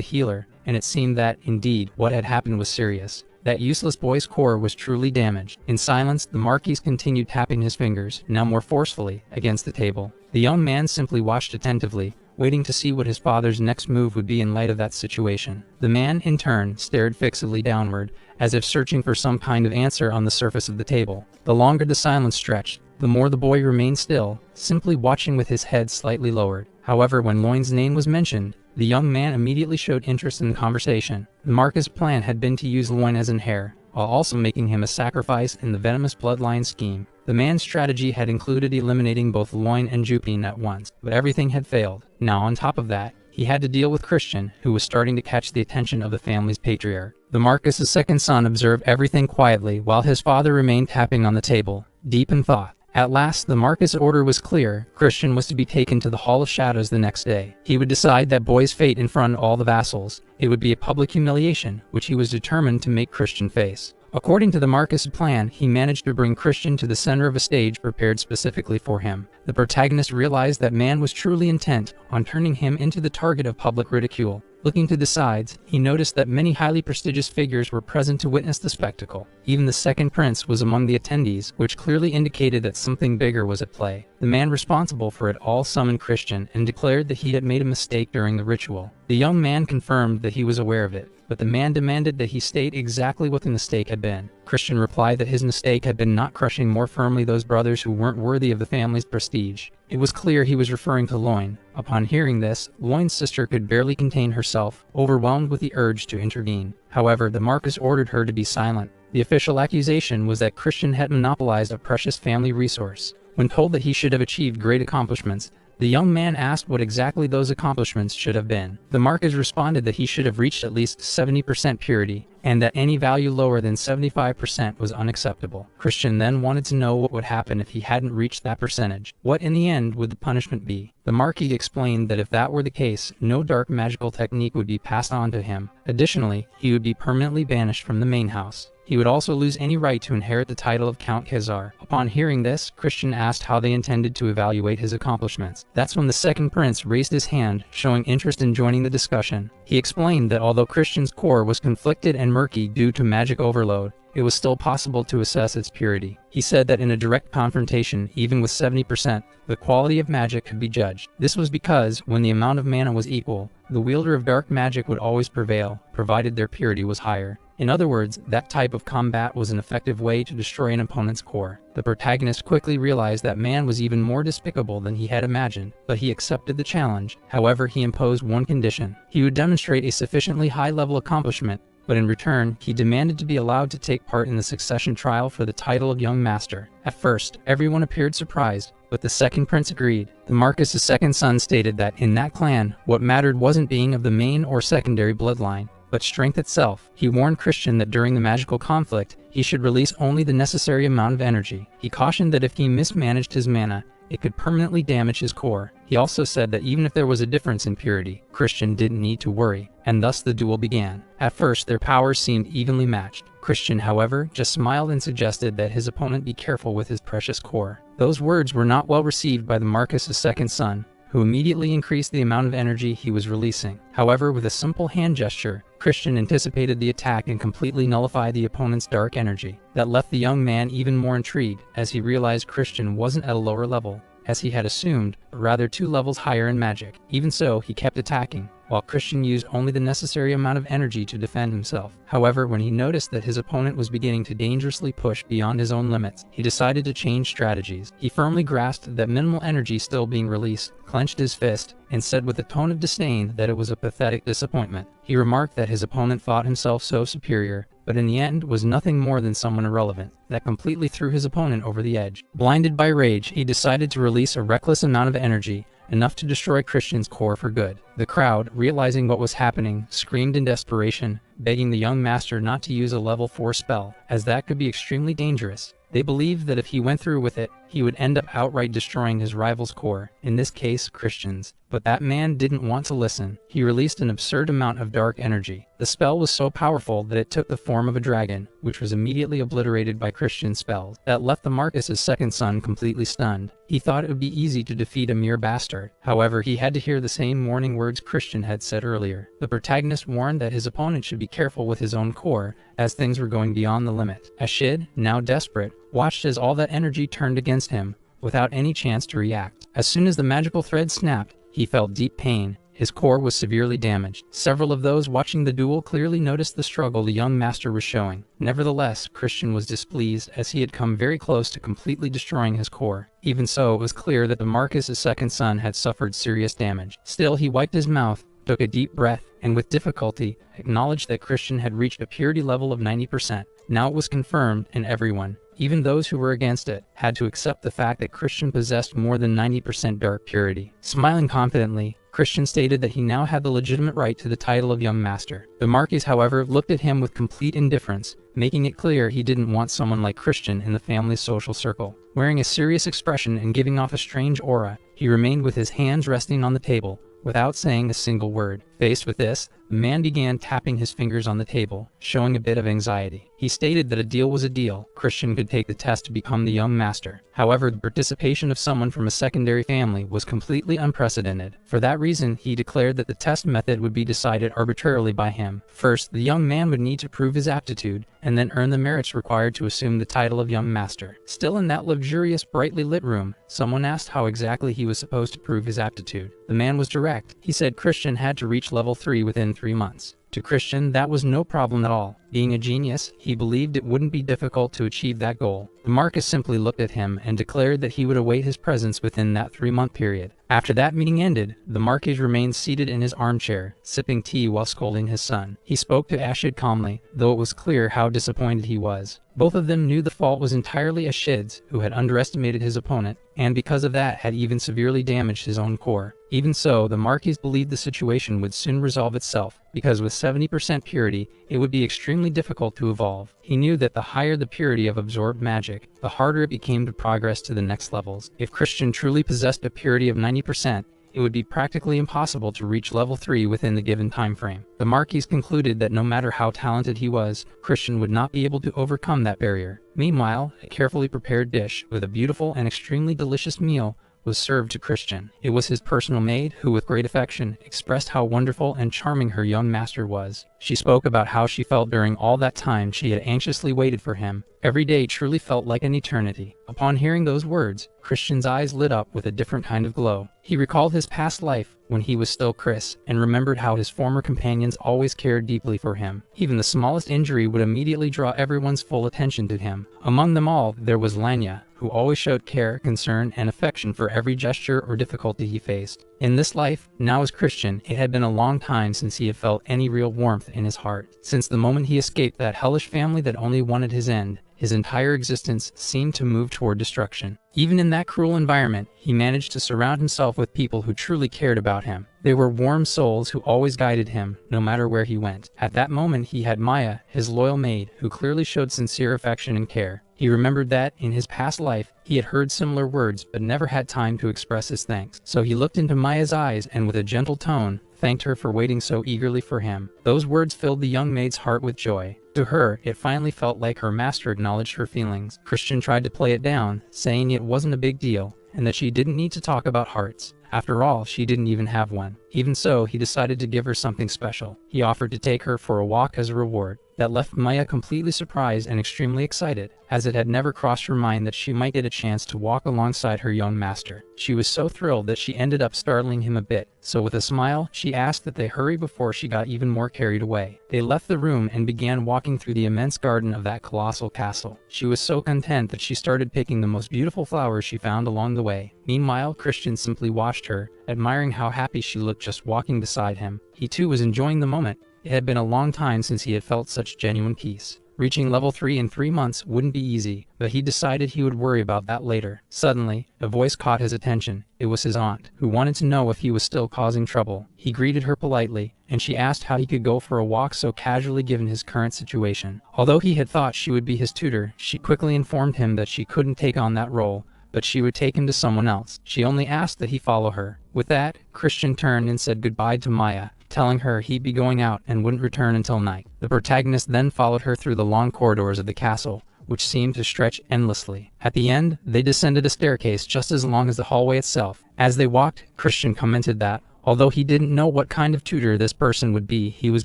healer, and it seemed that, indeed, what had happened was serious. That useless boy's core was truly damaged. In silence, the Marquis continued tapping his fingers, now more forcefully, against the table. The young man simply watched attentively, waiting to see what his father's next move would be in light of that situation. The man, in turn, stared fixedly downward, as if searching for some kind of answer on the surface of the table. The longer the silence stretched, the more the boy remained still, simply watching with his head slightly lowered. However, when Loin's name was mentioned, the young man immediately showed interest in the conversation. The Marcus' plan had been to use Loin as an heir, while also making him a sacrifice in the venomous bloodline scheme. The man's strategy had included eliminating both Loin and Jupin at once, but everything had failed. Now, on top of that, he had to deal with Christian, who was starting to catch the attention of the family's patriarch. The Marcus' second son observed everything quietly, while his father remained tapping on the table, deep in thought. At last, the Marcus' order was clear. Christian was to be taken to the Hall of Shadows the next day. He would decide that boy's fate in front of all the vassals. It would be a public humiliation, which he was determined to make Christian face. According to the Marcus' plan, he managed to bring Christian to the center of a stage prepared specifically for him. The protagonist realized that man was truly intent on turning him into the target of public ridicule. Looking to the sides, he noticed that many highly prestigious figures were present to witness the spectacle. Even the second prince was among the attendees, which clearly indicated that something bigger was at play. The man responsible for it all summoned Christian and declared that he had made a mistake during the ritual. The young man confirmed that he was aware of it, but the man demanded that he state exactly what the mistake had been. Christian replied that his mistake had been not crushing more firmly those brothers who weren't worthy of the family's prestige. It was clear he was referring to Loin. Upon hearing this, Loin's sister could barely contain herself, overwhelmed with the urge to intervene. However, the Marcus ordered her to be silent. The official accusation was that Christian had monopolized a precious family resource. When told that he should have achieved great accomplishments, the young man asked what exactly those accomplishments should have been. The Marcus responded that he should have reached at least 70% purity, and that any value lower than 75% was unacceptable. Christian then wanted to know what would happen if he hadn't reached that percentage. What in the end would the punishment be? The Marquis explained that if that were the case, no dark magical technique would be passed on to him. Additionally, he would be permanently banished from the main house. He would also lose any right to inherit the title of Count Khazar. Upon hearing this, Christian asked how they intended to evaluate his accomplishments. That's when the second prince raised his hand, showing interest in joining the discussion. He explained that although Christian's core was conflicted and murky due to magic overload, it was still possible to assess its purity. He said that in a direct confrontation, even with 70%, the quality of magic could be judged. This was because, when the amount of mana was equal, the wielder of dark magic would always prevail, provided their purity was higher. In other words, that type of combat was an effective way to destroy an opponent's core. The protagonist quickly realized that man was even more despicable than he had imagined, but he accepted the challenge. However, he imposed one condition. He would demonstrate a sufficiently high-level accomplishment, but in return, he demanded to be allowed to take part in the succession trial for the title of young master. At first, everyone appeared surprised, but the second prince agreed. The Marquis's second son stated that in that clan, what mattered wasn't being of the main or secondary bloodline, but strength itself. He warned Christian that during the magical conflict, he should release only the necessary amount of energy. He cautioned that if he mismanaged his mana, it could permanently damage his core. He also said that even if there was a difference in purity, Christian didn't need to worry, and thus the duel began. At first, their powers seemed evenly matched. Christian, however, just smiled and suggested that his opponent be careful with his precious core. Those words were not well received by the Marquis's second son, who immediately increased the amount of energy he was releasing. However, with a simple hand gesture, Christian anticipated the attack and completely nullified the opponent's dark energy. That left the young man even more intrigued, as he realized Christian wasn't at a lower level, as he had assumed, but rather 2 levels higher in magic. Even so, he kept attacking, while Christian used only the necessary amount of energy to defend himself. However, when he noticed that his opponent was beginning to dangerously push beyond his own limits, he decided to change strategies. He firmly grasped that minimal energy still being released, clenched his fist, and said with a tone of disdain that it was a pathetic disappointment. He remarked that his opponent thought himself so superior, but in the end was nothing more than someone irrelevant. That completely threw his opponent over the edge. Blinded by rage, he decided to release a reckless amount of energy, enough to destroy Christian's core for good. The crowd, realizing what was happening, screamed in desperation, begging the young master not to use a level 4 spell, as that could be extremely dangerous. They believed that if he went through with it, he would end up outright destroying his rival's core, in this case, Christian's. But that man didn't want to listen. He released an absurd amount of dark energy. The spell was so powerful that it took the form of a dragon, which was immediately obliterated by Christian's spells. That left the Marquis's second son completely stunned. He thought it would be easy to defeat a mere bastard. However, he had to hear the same warning words Christian had said earlier. The protagonist warned that his opponent should be careful with his own core, as things were going beyond the limit. Ashid, now desperate, watched as all that energy turned against him, without any chance to react. As soon as the magical thread snapped, he felt deep pain. His core was severely damaged. Several of those watching the duel clearly noticed the struggle the young master was showing. Nevertheless, Christian was displeased, as he had come very close to completely destroying his core. Even so, it was clear that the Marquis's second son had suffered serious damage. Still, he wiped his mouth, took a deep breath, and with difficulty, acknowledged that Christian had reached a purity level of 90%. Now it was confirmed, and everyone, even those who were against it, had to accept the fact that Christian possessed more than 90% dark purity. Smiling confidently, Christian stated that he now had the legitimate right to the title of young master. The Marquis, however, looked at him with complete indifference, making it clear he didn't want someone like Christian in the family's social circle. Wearing a serious expression and giving off a strange aura, he remained with his hands resting on the table, without saying a single word. Faced with this, the man began tapping his fingers on the table, showing a bit of anxiety. He stated that a deal was a deal. Christian could take the test to become the young master. However, the participation of someone from a secondary family was completely unprecedented. For that reason, he declared that the test method would be decided arbitrarily by him. First, the young man would need to prove his aptitude, and then earn the merits required to assume the title of young master. Still in that luxurious, brightly lit room, someone asked how exactly he was supposed to prove his aptitude. The man was direct. He said Christian had to reach level 3 within 3 months. To Christian, that was no problem at all. Being a genius, he believed it wouldn't be difficult to achieve that goal. The Marquis simply looked at him and declared that he would await his presence within that 3-month period. After that meeting ended, the Marquis remained seated in his armchair, sipping tea while scolding his son. He spoke to Ashid calmly, though it was clear how disappointed he was. Both of them knew the fault was entirely Ashid's, who had underestimated his opponent, and because of that had even severely damaged his own core. Even so, the Marquis believed the situation would soon resolve itself, because with 70% purity, it would be extremely difficult to evolve. He knew that the higher the purity of absorbed magic, the harder it became to progress to the next levels. If Christian truly possessed a purity of 90%, it would be practically impossible to reach level 3 within the given time frame. The Marquis concluded that no matter how talented he was, Christian would not be able to overcome that barrier. Meanwhile, a carefully prepared dish with a beautiful and extremely delicious meal was served to Christian. It was his personal maid who, with great affection, expressed how wonderful and charming her young master was. She spoke about how she felt during all that time she had anxiously waited for him. Every day truly felt like an eternity. Upon hearing those words, Christian's eyes lit up with a different kind of glow. He recalled his past life when he was still Chris, and remembered how his former companions always cared deeply for him. Even the smallest injury would immediately draw everyone's full attention to him. Among them all, there was Lanya, who always showed care, concern, and affection for every gesture or difficulty he faced. In this life, now as Christian, it had been a long time since he had felt any real warmth in his heart. Since the moment he escaped that hellish family that only wanted his end, his entire existence seemed to move toward destruction. Even in that cruel environment, he managed to surround himself with people who truly cared about him. They were warm souls who always guided him, no matter where he went. At that moment, he had Maya, his loyal maid, who clearly showed sincere affection and care. He remembered that, in his past life, he had heard similar words but never had time to express his thanks. So he looked into Maya's eyes and with a gentle tone, thanked her for waiting so eagerly for him. Those words filled the young maid's heart with joy. To her, it finally felt like her master acknowledged her feelings. Christian tried to play it down, saying it wasn't a big deal, and that she didn't need to talk about hearts. After all, she didn't even have one. Even so, he decided to give her something special. He offered to take her for a walk as a reward. That left Maya completely surprised and extremely excited, as it had never crossed her mind that she might get a chance to walk alongside her young master. She was so thrilled that she ended up startling him a bit, so with a smile, she asked that they hurry before she got even more carried away. They left the room and began walking through the immense garden of that colossal castle. She was so content that she started picking the most beautiful flowers she found along the way. Meanwhile, Christian simply watched her, admiring how happy she looked just walking beside him. He too was enjoying the moment. It had been a long time since he had felt such genuine peace. Reaching level 3 in 3 months wouldn't be easy, but he decided he would worry about that later. Suddenly, a voice caught his attention. It was his aunt, who wanted to know if he was still causing trouble. He greeted her politely, and she asked how he could go for a walk so casually given his current situation. Although he had thought she would be his tutor, she quickly informed him that she couldn't take on that role, but she would take him to someone else. She only asked that he follow her. With that, Christian turned and said goodbye to Maya, telling her he'd be going out and wouldn't return until night. The protagonist then followed her through the long corridors of the castle, which seemed to stretch endlessly. At the end, they descended a staircase just as long as the hallway itself. As they walked, Christian commented that, although he didn't know what kind of tutor this person would be, he was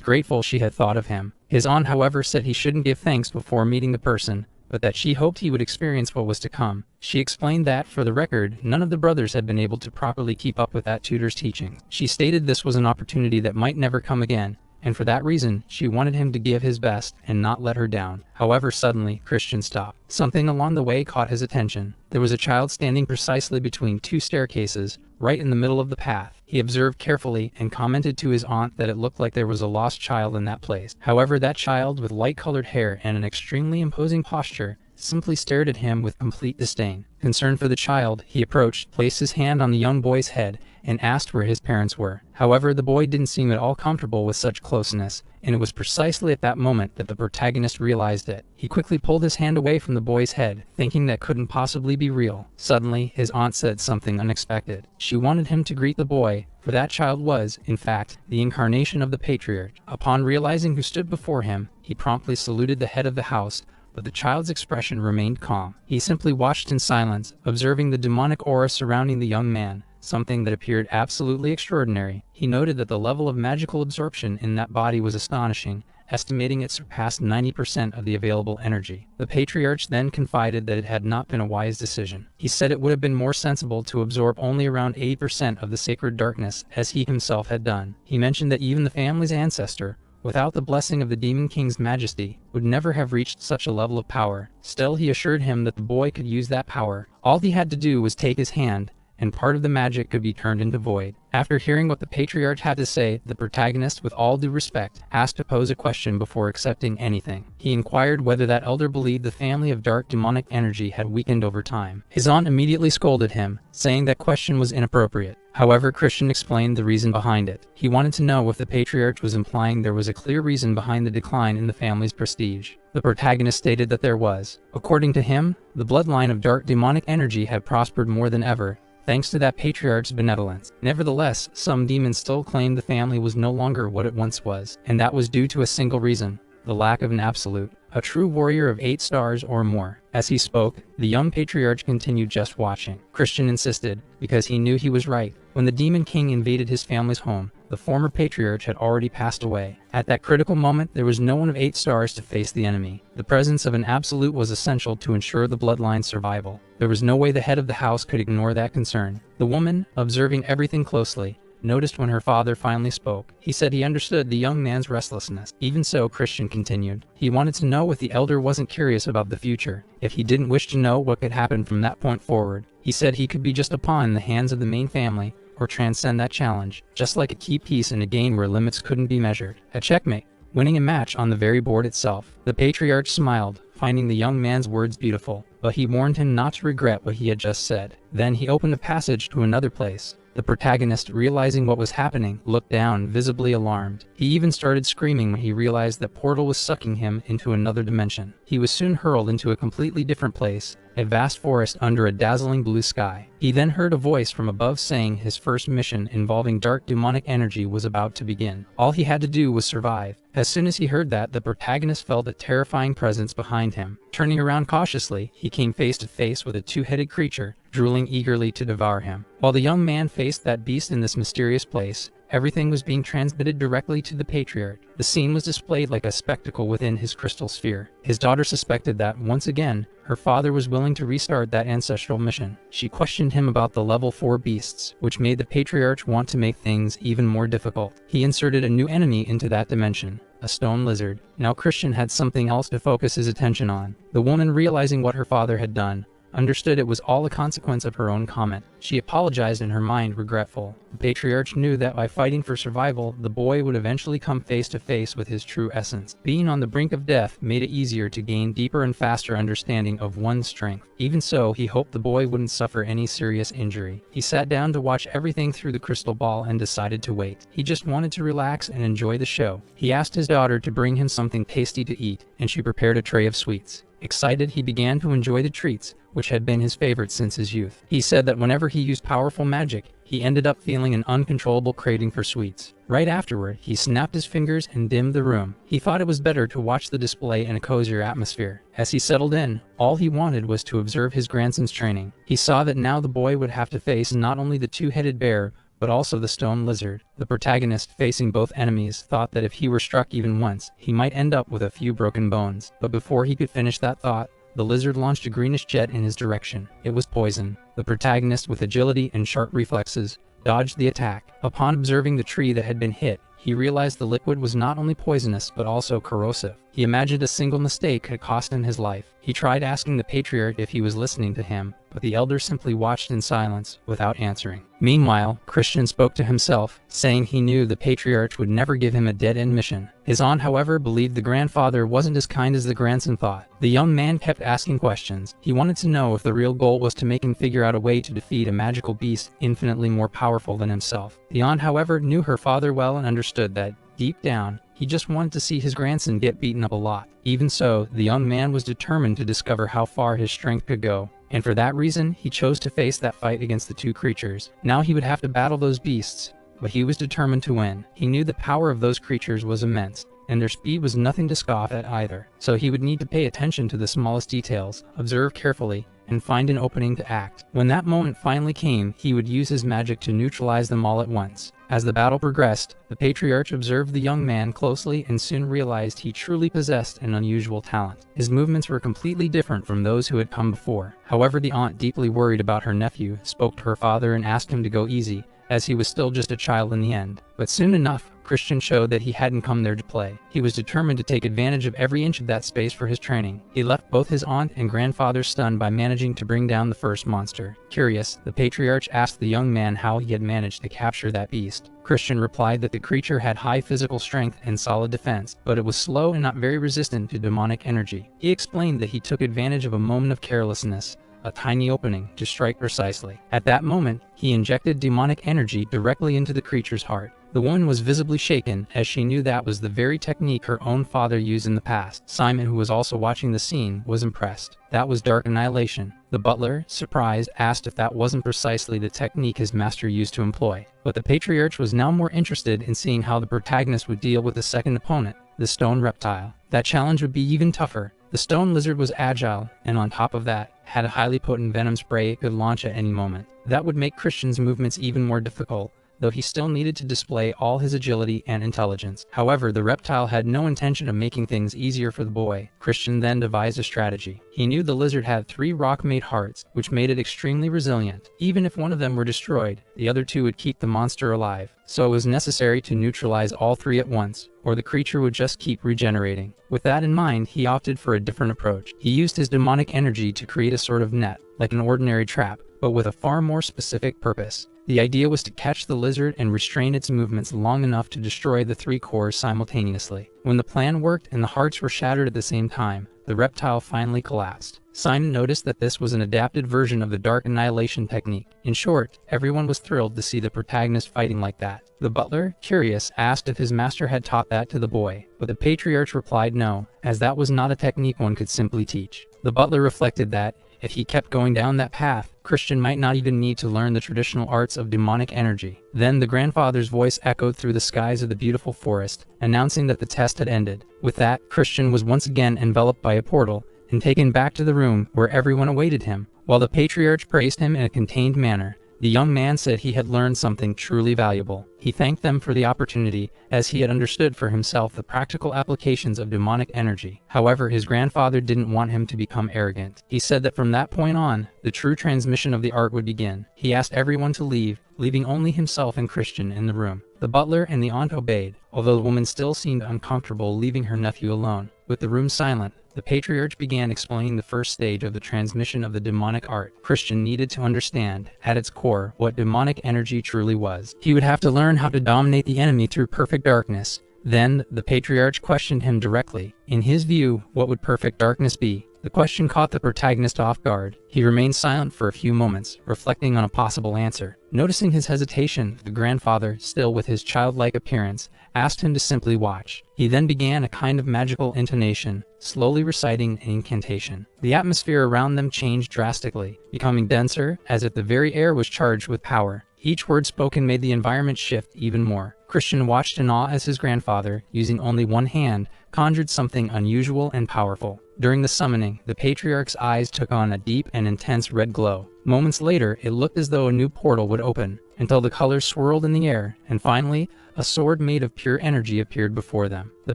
grateful she had thought of him. His aunt, however, said he shouldn't give thanks before meeting the person, but that she hoped he would experience what was to come. She explained that, for the record, none of the brothers had been able to properly keep up with that tutor's teaching. She stated this was an opportunity that might never come again, and for that reason, she wanted him to give his best and not let her down. However, suddenly, Christian stopped. Something along the way caught his attention. There was a child standing precisely between two staircases, right in the middle of the path. He observed carefully and commented to his aunt that it looked like there was a lost child in that place. However, that child, with light-colored hair and an extremely imposing posture, simply stared at him with complete disdain. Concerned for the child, he approached, placed his hand on the young boy's head, and asked where his parents were. However, the boy didn't seem at all comfortable with such closeness, and it was precisely at that moment that the protagonist realized it. He quickly pulled his hand away from the boy's head, thinking that couldn't possibly be real. Suddenly, his aunt said something unexpected. She wanted him to greet the boy, for that child was, in fact, the incarnation of the patriarch. Upon realizing who stood before him, he promptly saluted the head of the house, but the child's expression remained calm. He simply watched in silence, observing the demonic aura surrounding the young man, something that appeared absolutely extraordinary. He noted that the level of magical absorption in that body was astonishing, estimating it surpassed 90% of the available energy. The patriarch then confided that it had not been a wise decision. He said it would have been more sensible to absorb only around 80% of the sacred darkness, as he himself had done. He mentioned that even the family's ancestor, without the blessing of the Demon King's majesty, would never have reached such a level of power. Still, he assured him that the boy could use that power. All he had to do was take his hand, and part of the magic could be turned into void. After hearing what the patriarch had to say, the protagonist, with all due respect, asked to pose a question before accepting anything. He inquired whether that elder believed the family of dark demonic energy had weakened over time. His aunt immediately scolded him, saying that question was inappropriate. However, Christian explained the reason behind it. He wanted to know if the patriarch was implying there was a clear reason behind the decline in the family's prestige. The protagonist stated that there was. According to him, the bloodline of dark demonic energy had prospered more than ever, thanks to that patriarch's benevolence. Nevertheless, some demons still claimed the family was no longer what it once was, and that was due to a single reason: the lack of an absolute. a true warrior of 8 stars or more. As he spoke, the young patriarch continued just watching. Christian insisted, because he knew he was right. When the Demon King invaded his family's home, the former patriarch had already passed away. At that critical moment, there was no one of 8 stars to face the enemy. The presence of an absolute was essential to ensure the bloodline's survival. There was no way the head of the house could ignore that concern. The woman, observing everything closely, noticed when her father finally spoke. He said he understood the young man's restlessness. Even so, Christian continued. He wanted to know if the elder wasn't curious about the future, if he didn't wish to know what could happen from that point forward. He said he could be just a pawn in the hands of the main family, or transcend that challenge, just like a key piece in a game where limits couldn't be measured. A checkmate, winning a match on the very board itself. The patriarch smiled, finding the young man's words beautiful, but he warned him not to regret what he had just said. Then he opened a passage to another place. The protagonist, realizing what was happening, looked down, visibly alarmed. He even started screaming when he realized that portal was sucking him into another dimension. He was soon hurled into a completely different place, a vast forest under a dazzling blue sky. He then heard a voice from above saying his first mission involving dark demonic energy was about to begin. All he had to do was survive. As soon as he heard that, the protagonist felt a terrifying presence behind him. Turning around cautiously, he came face to face with a two-headed creature, drooling eagerly to devour him. While the young man faced that beast in this mysterious place, everything was being transmitted directly to the patriarch. The scene was displayed like a spectacle within his crystal sphere. His daughter suspected that, once again, her father was willing to restart that ancestral mission. She questioned him about the level 4 beasts, which made the patriarch want to make things even more difficult. He inserted a new enemy into that dimension, a stone lizard. Now Christian had something else to focus his attention on. The woman, realizing what her father had done, understood it was all a consequence of her own comment. She apologized in her mind, regretful. The patriarch knew that by fighting for survival, the boy would eventually come face to face with his true essence. Being on the brink of death made it easier to gain deeper and faster understanding of one's strength. Even so, he hoped the boy wouldn't suffer any serious injury. He sat down to watch everything through the crystal ball and decided to wait. He just wanted to relax and enjoy the show. He asked his daughter to bring him something tasty to eat, and she prepared a tray of sweets. Excited, he began to enjoy the treats, which had been his favorite since his youth. He said that whenever he used powerful magic, he ended up feeling an uncontrollable craving for sweets. Right afterward, he snapped his fingers and dimmed the room. He thought it was better to watch the display in a cozier atmosphere. As he settled in, all he wanted was to observe his grandson's training. He saw that now the boy would have to face not only the two-headed bear, but also the stone lizard. The protagonist, facing both enemies, thought that if he were struck even once, he might end up with a few broken bones. But before he could finish that thought, the lizard launched a greenish jet in his direction. It was poison. The protagonist, with agility and sharp reflexes, dodged the attack. Upon observing the tree that had been hit, he realized the liquid was not only poisonous but also corrosive. He imagined a single mistake had cost him his life. He tried asking the patriarch if he was listening to him, but the elder simply watched in silence, without answering. Meanwhile, Christian spoke to himself, saying he knew the patriarch would never give him a dead-end mission. His aunt, however, believed the grandfather wasn't as kind as the grandson thought. The young man kept asking questions. He wanted to know if the real goal was to make him figure out a way to defeat a magical beast infinitely more powerful than himself. The aunt, however, knew her father well and understood that, deep down, he just wanted to see his grandson get beaten up a lot. Even so, the young man was determined to discover how far his strength could go. And for that reason, he chose to face that fight against the two creatures. Now he would have to battle those beasts, but he was determined to win. He knew the power of those creatures was immense, and their speed was nothing to scoff at either. So he would need to pay attention to the smallest details, observe carefully, and find an opening to act. When that moment finally came, he would use his magic to neutralize them all at once. As the battle progressed, the patriarch observed the young man closely and soon realized he truly possessed an unusual talent. His movements were completely different from those who had come before. However, the aunt, deeply worried about her nephew, spoke to her father and asked him to go easy, as he was still just a child in the end. But soon enough, Christian showed that he hadn't come there to play. He was determined to take advantage of every inch of that space for his training. He left both his aunt and grandfather stunned by managing to bring down the first monster. Curious, the patriarch asked the young man how he had managed to capture that beast. Christian replied that the creature had high physical strength and solid defense, but it was slow and not very resistant to demonic energy. He explained that he took advantage of a moment of carelessness, a tiny opening, to strike precisely. At that moment, he injected demonic energy directly into the creature's heart. The woman was visibly shaken, as she knew that was the very technique her own father used in the past. Simon, who was also watching the scene, was impressed. That was dark annihilation. The butler, surprised, asked if that wasn't precisely the technique his master used to employ. But the patriarch was now more interested in seeing how the protagonist would deal with the second opponent, the stone reptile. that challenge would be even tougher. The stone lizard was agile, and on top of that, had a highly potent venom spray it could launch at any moment. That would make Christian's movements even more difficult, though he still needed to display all his agility and intelligence. However, the reptile had no intention of making things easier for the boy. Christian then devised a strategy. He knew the lizard had 3 rock-made hearts, which made it extremely resilient. Even if one of them were destroyed, the other 2 would keep the monster alive. So it was necessary to neutralize all 3 at once, or the creature would just keep regenerating. With that in mind, he opted for a different approach. He used his demonic energy to create a sort of net, like an ordinary trap, but with a far more specific purpose. The idea was to catch the lizard and restrain its movements long enough to destroy the 3 cores simultaneously. When the plan worked and the hearts were shattered at the same time, the reptile finally collapsed. Simon noticed that this was an adapted version of the dark annihilation technique. In short, everyone was thrilled to see the protagonist fighting like that. The butler, curious, asked if his master had taught that to the boy, but the patriarch replied no, as that was not a technique one could simply teach. The butler reflected that, if he kept going down that path, Christian might not even need to learn the traditional arts of demonic energy. Then the grandfather's voice echoed through the skies of the beautiful forest, announcing that the test had ended. With that, Christian was once again enveloped by a portal, and taken back to the room where everyone awaited him. While the patriarch praised him in a contained manner, the young man said he had learned something truly valuable. He thanked them for the opportunity, as he had understood for himself the practical applications of demonic energy. However, his grandfather didn't want him to become arrogant. He said that from that point on, the true transmission of the art would begin. He asked everyone to leave, leaving only himself and Christian in the room. The butler and the aunt obeyed, although the woman still seemed uncomfortable leaving her nephew alone. With the room silent, the patriarch began explaining the first stage of the transmission of the demonic art. Christian needed to understand, at its core, what demonic energy truly was. He would have to learn how to dominate the enemy through perfect darkness. Then, the patriarch questioned him directly. In his view, what would perfect darkness be? The question caught the protagonist off guard. He remained silent for a few moments, reflecting on a possible answer. Noticing his hesitation, the grandfather, still with his childlike appearance, asked him to simply watch. He then began a kind of magical intonation, slowly reciting an incantation. The atmosphere around them changed drastically, becoming denser, as if the very air was charged with power. Each word spoken made the environment shift even more. Christian watched in awe as his grandfather, using only one hand, conjured something unusual and powerful. During the summoning, the patriarch's eyes took on a deep and intense red glow. Moments later, it looked as though a new portal would open, until the colors swirled in the air, and finally, a sword made of pure energy appeared before them. The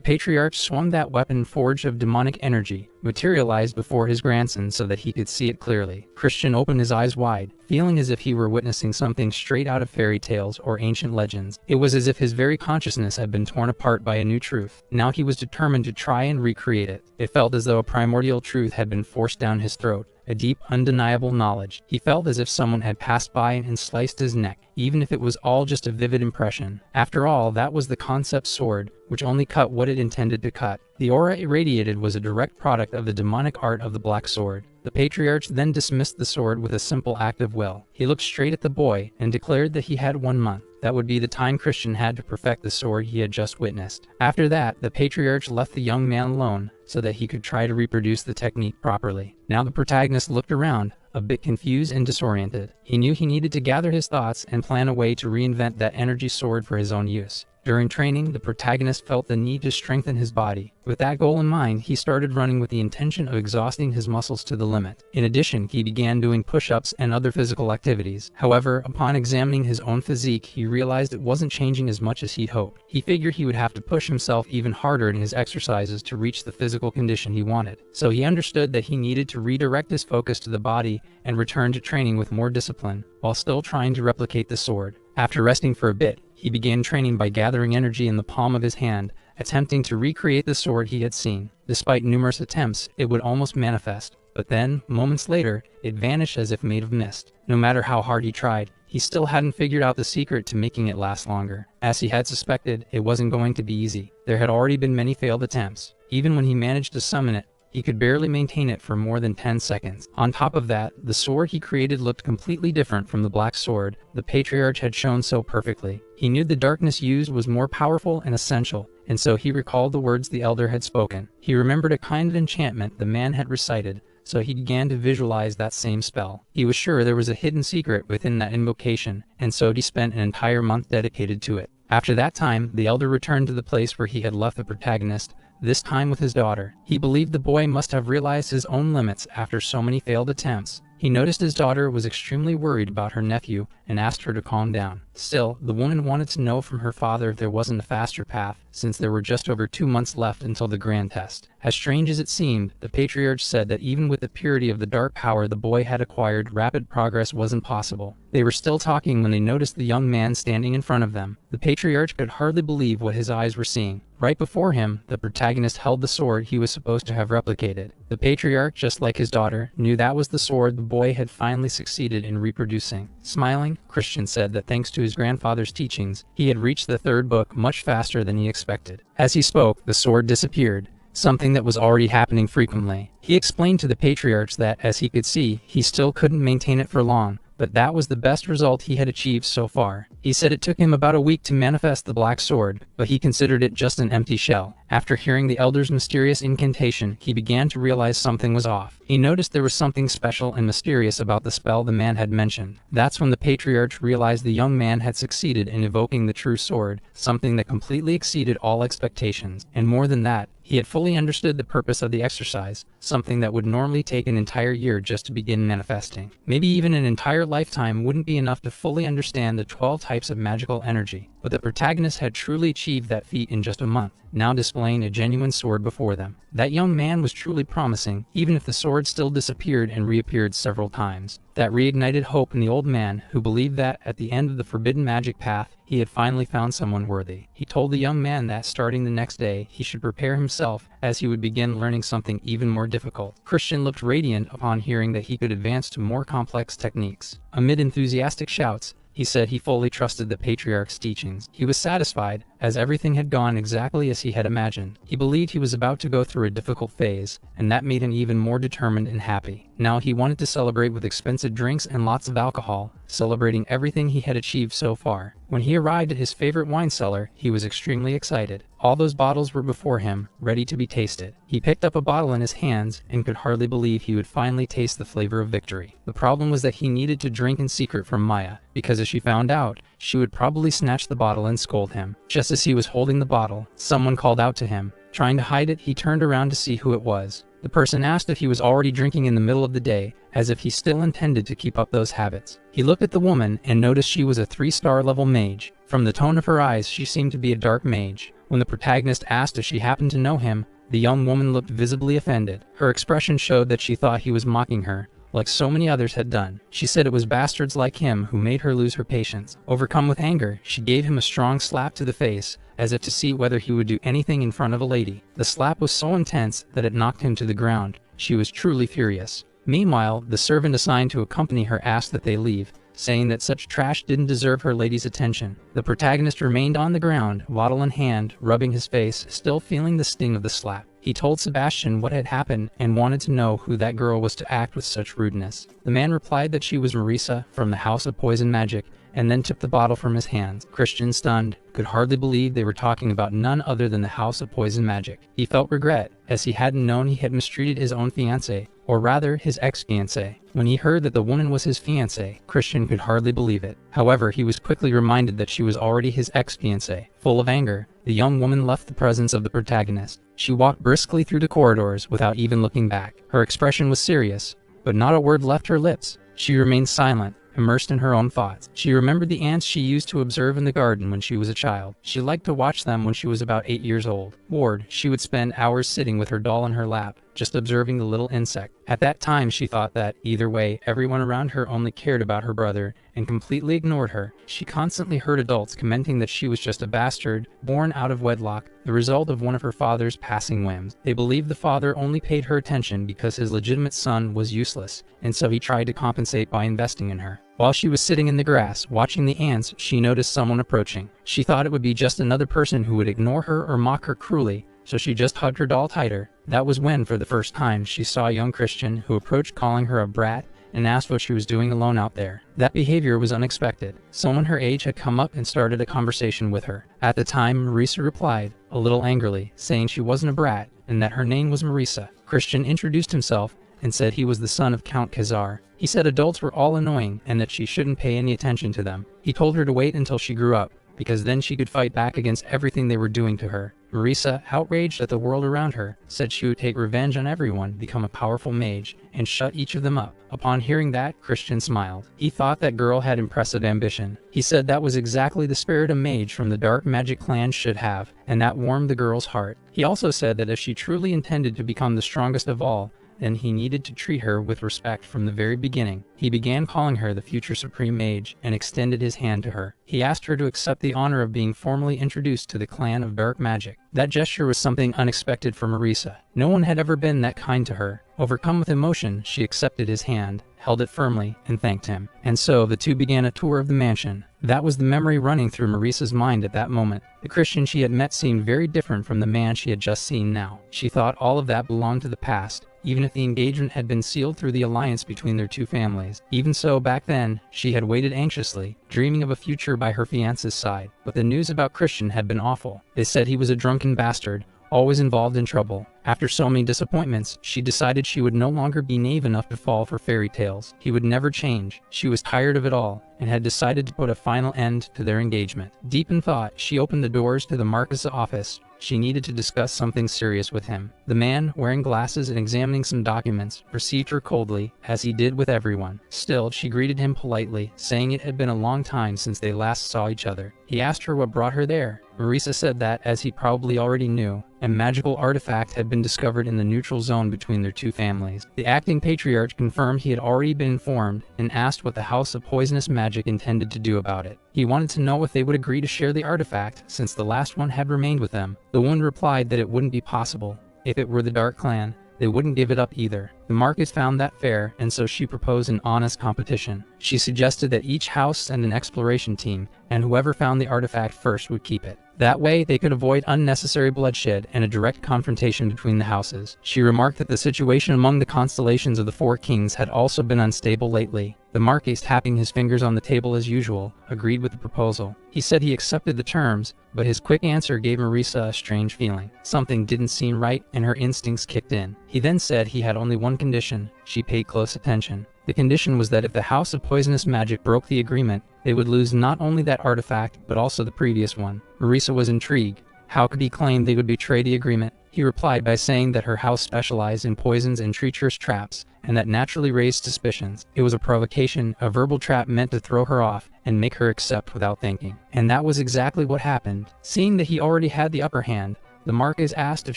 patriarch swung that weapon forged of demonic energy, materialized before his grandson so that he could see it clearly. Christian opened his eyes wide, feeling as if he were witnessing something straight out of fairy tales or ancient legends. It was as if his very consciousness had been torn apart by a new truth. Now he was determined to try and recreate it. It felt as though a primordial truth had been forced down his throat. A deep, undeniable knowledge. He felt as if someone had passed by and sliced his neck, even if it was all just a vivid impression. After all, that was the concept sword, which only cut what it intended to cut. The aura it radiated was a direct product of the demonic art of the Black Sword. The patriarch then dismissed the sword with a simple act of will. He looked straight at the boy and declared that he had 1 month. That would be the time Christian had to perfect the sword he had just witnessed. After that, the patriarch left the young man alone so that he could try to reproduce the technique properly. Now the protagonist looked around, a bit confused and disoriented. He knew he needed to gather his thoughts and plan a way to reinvent that energy sword for his own use. During training, the protagonist felt the need to strengthen his body. With that goal in mind, he started running with the intention of exhausting his muscles to the limit. In addition, he began doing push-ups and other physical activities. However, upon examining his own physique, he realized it wasn't changing as much as he'd hoped. He figured he would have to push himself even harder in his exercises to reach the physical condition he wanted. So he understood that he needed to redirect his focus to the body and return to training with more discipline, while still trying to replicate the sword. After resting for a bit, he began training by gathering energy in the palm of his hand, attempting to recreate the sword he had seen. Despite numerous attempts, it would almost manifest. But then, moments later, it vanished as if made of mist. No matter how hard he tried, he still hadn't figured out the secret to making it last longer. As he had suspected, it wasn't going to be easy. There had already been many failed attempts. Even when he managed to summon it, he could barely maintain it for more than 10 seconds. On top of that, the sword he created looked completely different from the black sword the patriarch had shown so perfectly. He knew the darkness used was more powerful and essential, and so he recalled the words the elder had spoken. He remembered a kind of enchantment the man had recited, so he began to visualize that same spell. He was sure there was a hidden secret within that invocation, and so he spent an entire month dedicated to it. After that time, the elder returned to the place where he had left the protagonist, this time with his daughter. He believed the boy must have realized his own limits after so many failed attempts. He noticed his daughter was extremely worried about her nephew and asked her to calm down. Still, the woman wanted to know from her father if there wasn't a faster path, since there were just over 2 months left until the grand test. As strange as it seemed, the patriarch said that even with the purity of the dark power the boy had acquired, rapid progress wasn't possible. They were still talking when they noticed the young man standing in front of them. The patriarch could hardly believe what his eyes were seeing. Right before him, the protagonist held the sword he was supposed to have replicated. The patriarch, just like his daughter, knew that was the sword the boy had finally succeeded in reproducing. Smiling, Christian said that thanks to his grandfather's teachings, he had reached the 3rd book much faster than he expected. As he spoke, the sword disappeared, something that was already happening frequently. He explained to the patriarchs that, as he could see, he still couldn't maintain it for long, but that was the best result he had achieved so far. He said it took him about a week to manifest the black sword, but he considered it just an empty shell. After hearing the elder's mysterious incantation, he began to realize something was off. He noticed there was something special and mysterious about the spell the man had mentioned. That's when the patriarch realized the young man had succeeded in evoking the true sword, something that completely exceeded all expectations. And more than that, he had fully understood the purpose of the exercise, something that would normally take an entire year just to begin manifesting. Maybe even an entire lifetime wouldn't be enough to fully understand the 12 types of magical energy. But the protagonist had truly achieved that feat in just a month, now displaying a genuine sword before them. That young man was truly promising, even if the sword still disappeared and reappeared several times. That reignited hope in the old man, who believed that, at the end of the forbidden magic path, he had finally found someone worthy. He told the young man that, starting the next day, he should prepare himself, as he would begin learning something even more difficult. Christian looked radiant upon hearing that he could advance to more complex techniques. Amid enthusiastic shouts, he said he fully trusted the patriarch's teachings. He was satisfied, as everything had gone exactly as he had imagined. He believed he was about to go through a difficult phase, and that made him even more determined and happy. Now he wanted to celebrate with expensive drinks and lots of alcohol, celebrating everything he had achieved so far. When he arrived at his favorite wine cellar, he was extremely excited. All those bottles were before him, ready to be tasted. He picked up a bottle in his hands and could hardly believe he would finally taste the flavor of victory. The problem was that he needed to drink in secret from Maya, because if she found out, she would probably snatch the bottle and scold him. Just as he was holding the bottle, someone called out to him. Trying to hide it, he turned around to see who it was. The person asked if he was already drinking in the middle of the day, as if he still intended to keep up those habits. He looked at the woman and noticed she was a 3-star level mage. From the tone of her eyes, she seemed to be a dark mage. When the protagonist asked if she happened to know him, the young woman looked visibly offended. Her expression showed that she thought he was mocking her, like so many others had done. She said it was bastards like him who made her lose her patience. Overcome with anger, she gave him a strong slap to the face, as if to see whether he would do anything in front of a lady. The slap was so intense that it knocked him to the ground. She was truly furious. Meanwhile, the servant assigned to accompany her asked that they leave, saying that such trash didn't deserve her lady's attention. The protagonist remained on the ground, bottle in hand, rubbing his face, still feeling the sting of the slap. He told Sebastian what had happened and wanted to know who that girl was to act with such rudeness. The man replied that she was Marisa from the House of Poison Magic, and then took the bottle from his hands. Christian, stunned, could hardly believe they were talking about none other than the House of Poison Magic. He felt regret, as he hadn't known he had mistreated his own fiancée, or rather his ex-fiancée. When he heard that the woman was his fiancée, Christian could hardly believe it. However, he was quickly reminded that she was already his ex-fiancée. Full of anger, the young woman left the presence of the protagonist. She walked briskly through the corridors without even looking back. Her expression was serious, but not a word left her lips. She remained silent, immersed in her own thoughts. She remembered the ants she used to observe in the garden when she was a child. She liked to watch them when she was about 8 years old. Bored, she would spend hours sitting with her doll in her lap, just observing the little insect. At that time, she thought that, either way, everyone around her only cared about her brother and completely ignored her. She constantly heard adults commenting that she was just a bastard, born out of wedlock, the result of one of her father's passing whims. They believed the father only paid her attention because his legitimate son was useless, and so he tried to compensate by investing in her. While she was sitting in the grass, watching the ants, she noticed someone approaching. She thought it would be just another person who would ignore her or mock her cruelly, so she just hugged her doll tighter. That was when, for the first time, she saw a young Christian who approached calling her a brat and asked what she was doing alone out there. That behavior was unexpected. Someone her age had come up and started a conversation with her. At the time, Marisa replied, a little angrily, saying she wasn't a brat and that her name was Marisa. Christian introduced himself and said he was the son of Count Khazar. He said adults were all annoying and that she shouldn't pay any attention to them. He told her to wait until she grew up, because then she could fight back against everything they were doing to her. Marisa, outraged at the world around her, said she would take revenge on everyone, become a powerful mage, and shut each of them up. Upon hearing that, Christian smiled. He thought that girl had impressive ambition. He said that was exactly the spirit a mage from the dark magic clan should have, and that warmed the girl's heart. He also said that if she truly intended to become the strongest of all, then he needed to treat her with respect from the very beginning. He began calling her the future Supreme Mage and extended his hand to her. He asked her to accept the honor of being formally introduced to the clan of dark magic. That gesture was something unexpected for Marisa. No one had ever been that kind to her. Overcome with emotion, she accepted his hand, held it firmly, and thanked him. And so the two began a tour of the mansion. That was the memory running through Marisa's mind at that moment. The Christian she had met seemed very different from the man she had just seen now. She thought all of that belonged to the past, even if the engagement had been sealed through the alliance between their two families. Even so, back then, she had waited anxiously, dreaming of a future by her fiance's side. But the news about Christian had been awful. They said he was a drunken bastard, always involved in trouble. After so many disappointments, she decided she would no longer be naive enough to fall for fairy tales. He would never change. She was tired of it all, and had decided to put a final end to their engagement. Deep in thought, she opened the doors to the Marcus' office. She needed to discuss something serious with him. The man, wearing glasses and examining some documents, received her coldly, as he did with everyone. Still, she greeted him politely, saying it had been a long time since they last saw each other. He asked her what brought her there. Marisa said that, as he probably already knew, a magical artifact had been discovered in the neutral zone between their two families. The acting patriarch confirmed he had already been informed and asked what the House of Poisonous Magic intended to do about it. He wanted to know if they would agree to share the artifact, since the last one had remained with them. The woman replied that it wouldn't be possible. If it were the Dark Clan, they wouldn't give it up either. The Marcus found that fair, and so she proposed an honest competition. She suggested that each house send an exploration team, and whoever found the artifact first would keep it. That way, they could avoid unnecessary bloodshed and a direct confrontation between the houses. She remarked that the situation among the constellations of the Four Kings had also been unstable lately. The Marquis, tapping his fingers on the table as usual, agreed with the proposal. He said he accepted the terms, but his quick answer gave Marisa a strange feeling. Something didn't seem right, and her instincts kicked in. He then said he had only one condition. She paid close attention. The condition was that if the House of Poisonous Magic broke the agreement, they would lose not only that artifact, but also the previous one. Marisa was intrigued. How could he claim they would betray the agreement? He replied by saying that her house specialized in poisons and treacherous traps, and that naturally raised suspicions. It was a provocation, a verbal trap meant to throw her off and make her accept without thinking. And that was exactly what happened. Seeing that he already had the upper hand, the Marquis asked if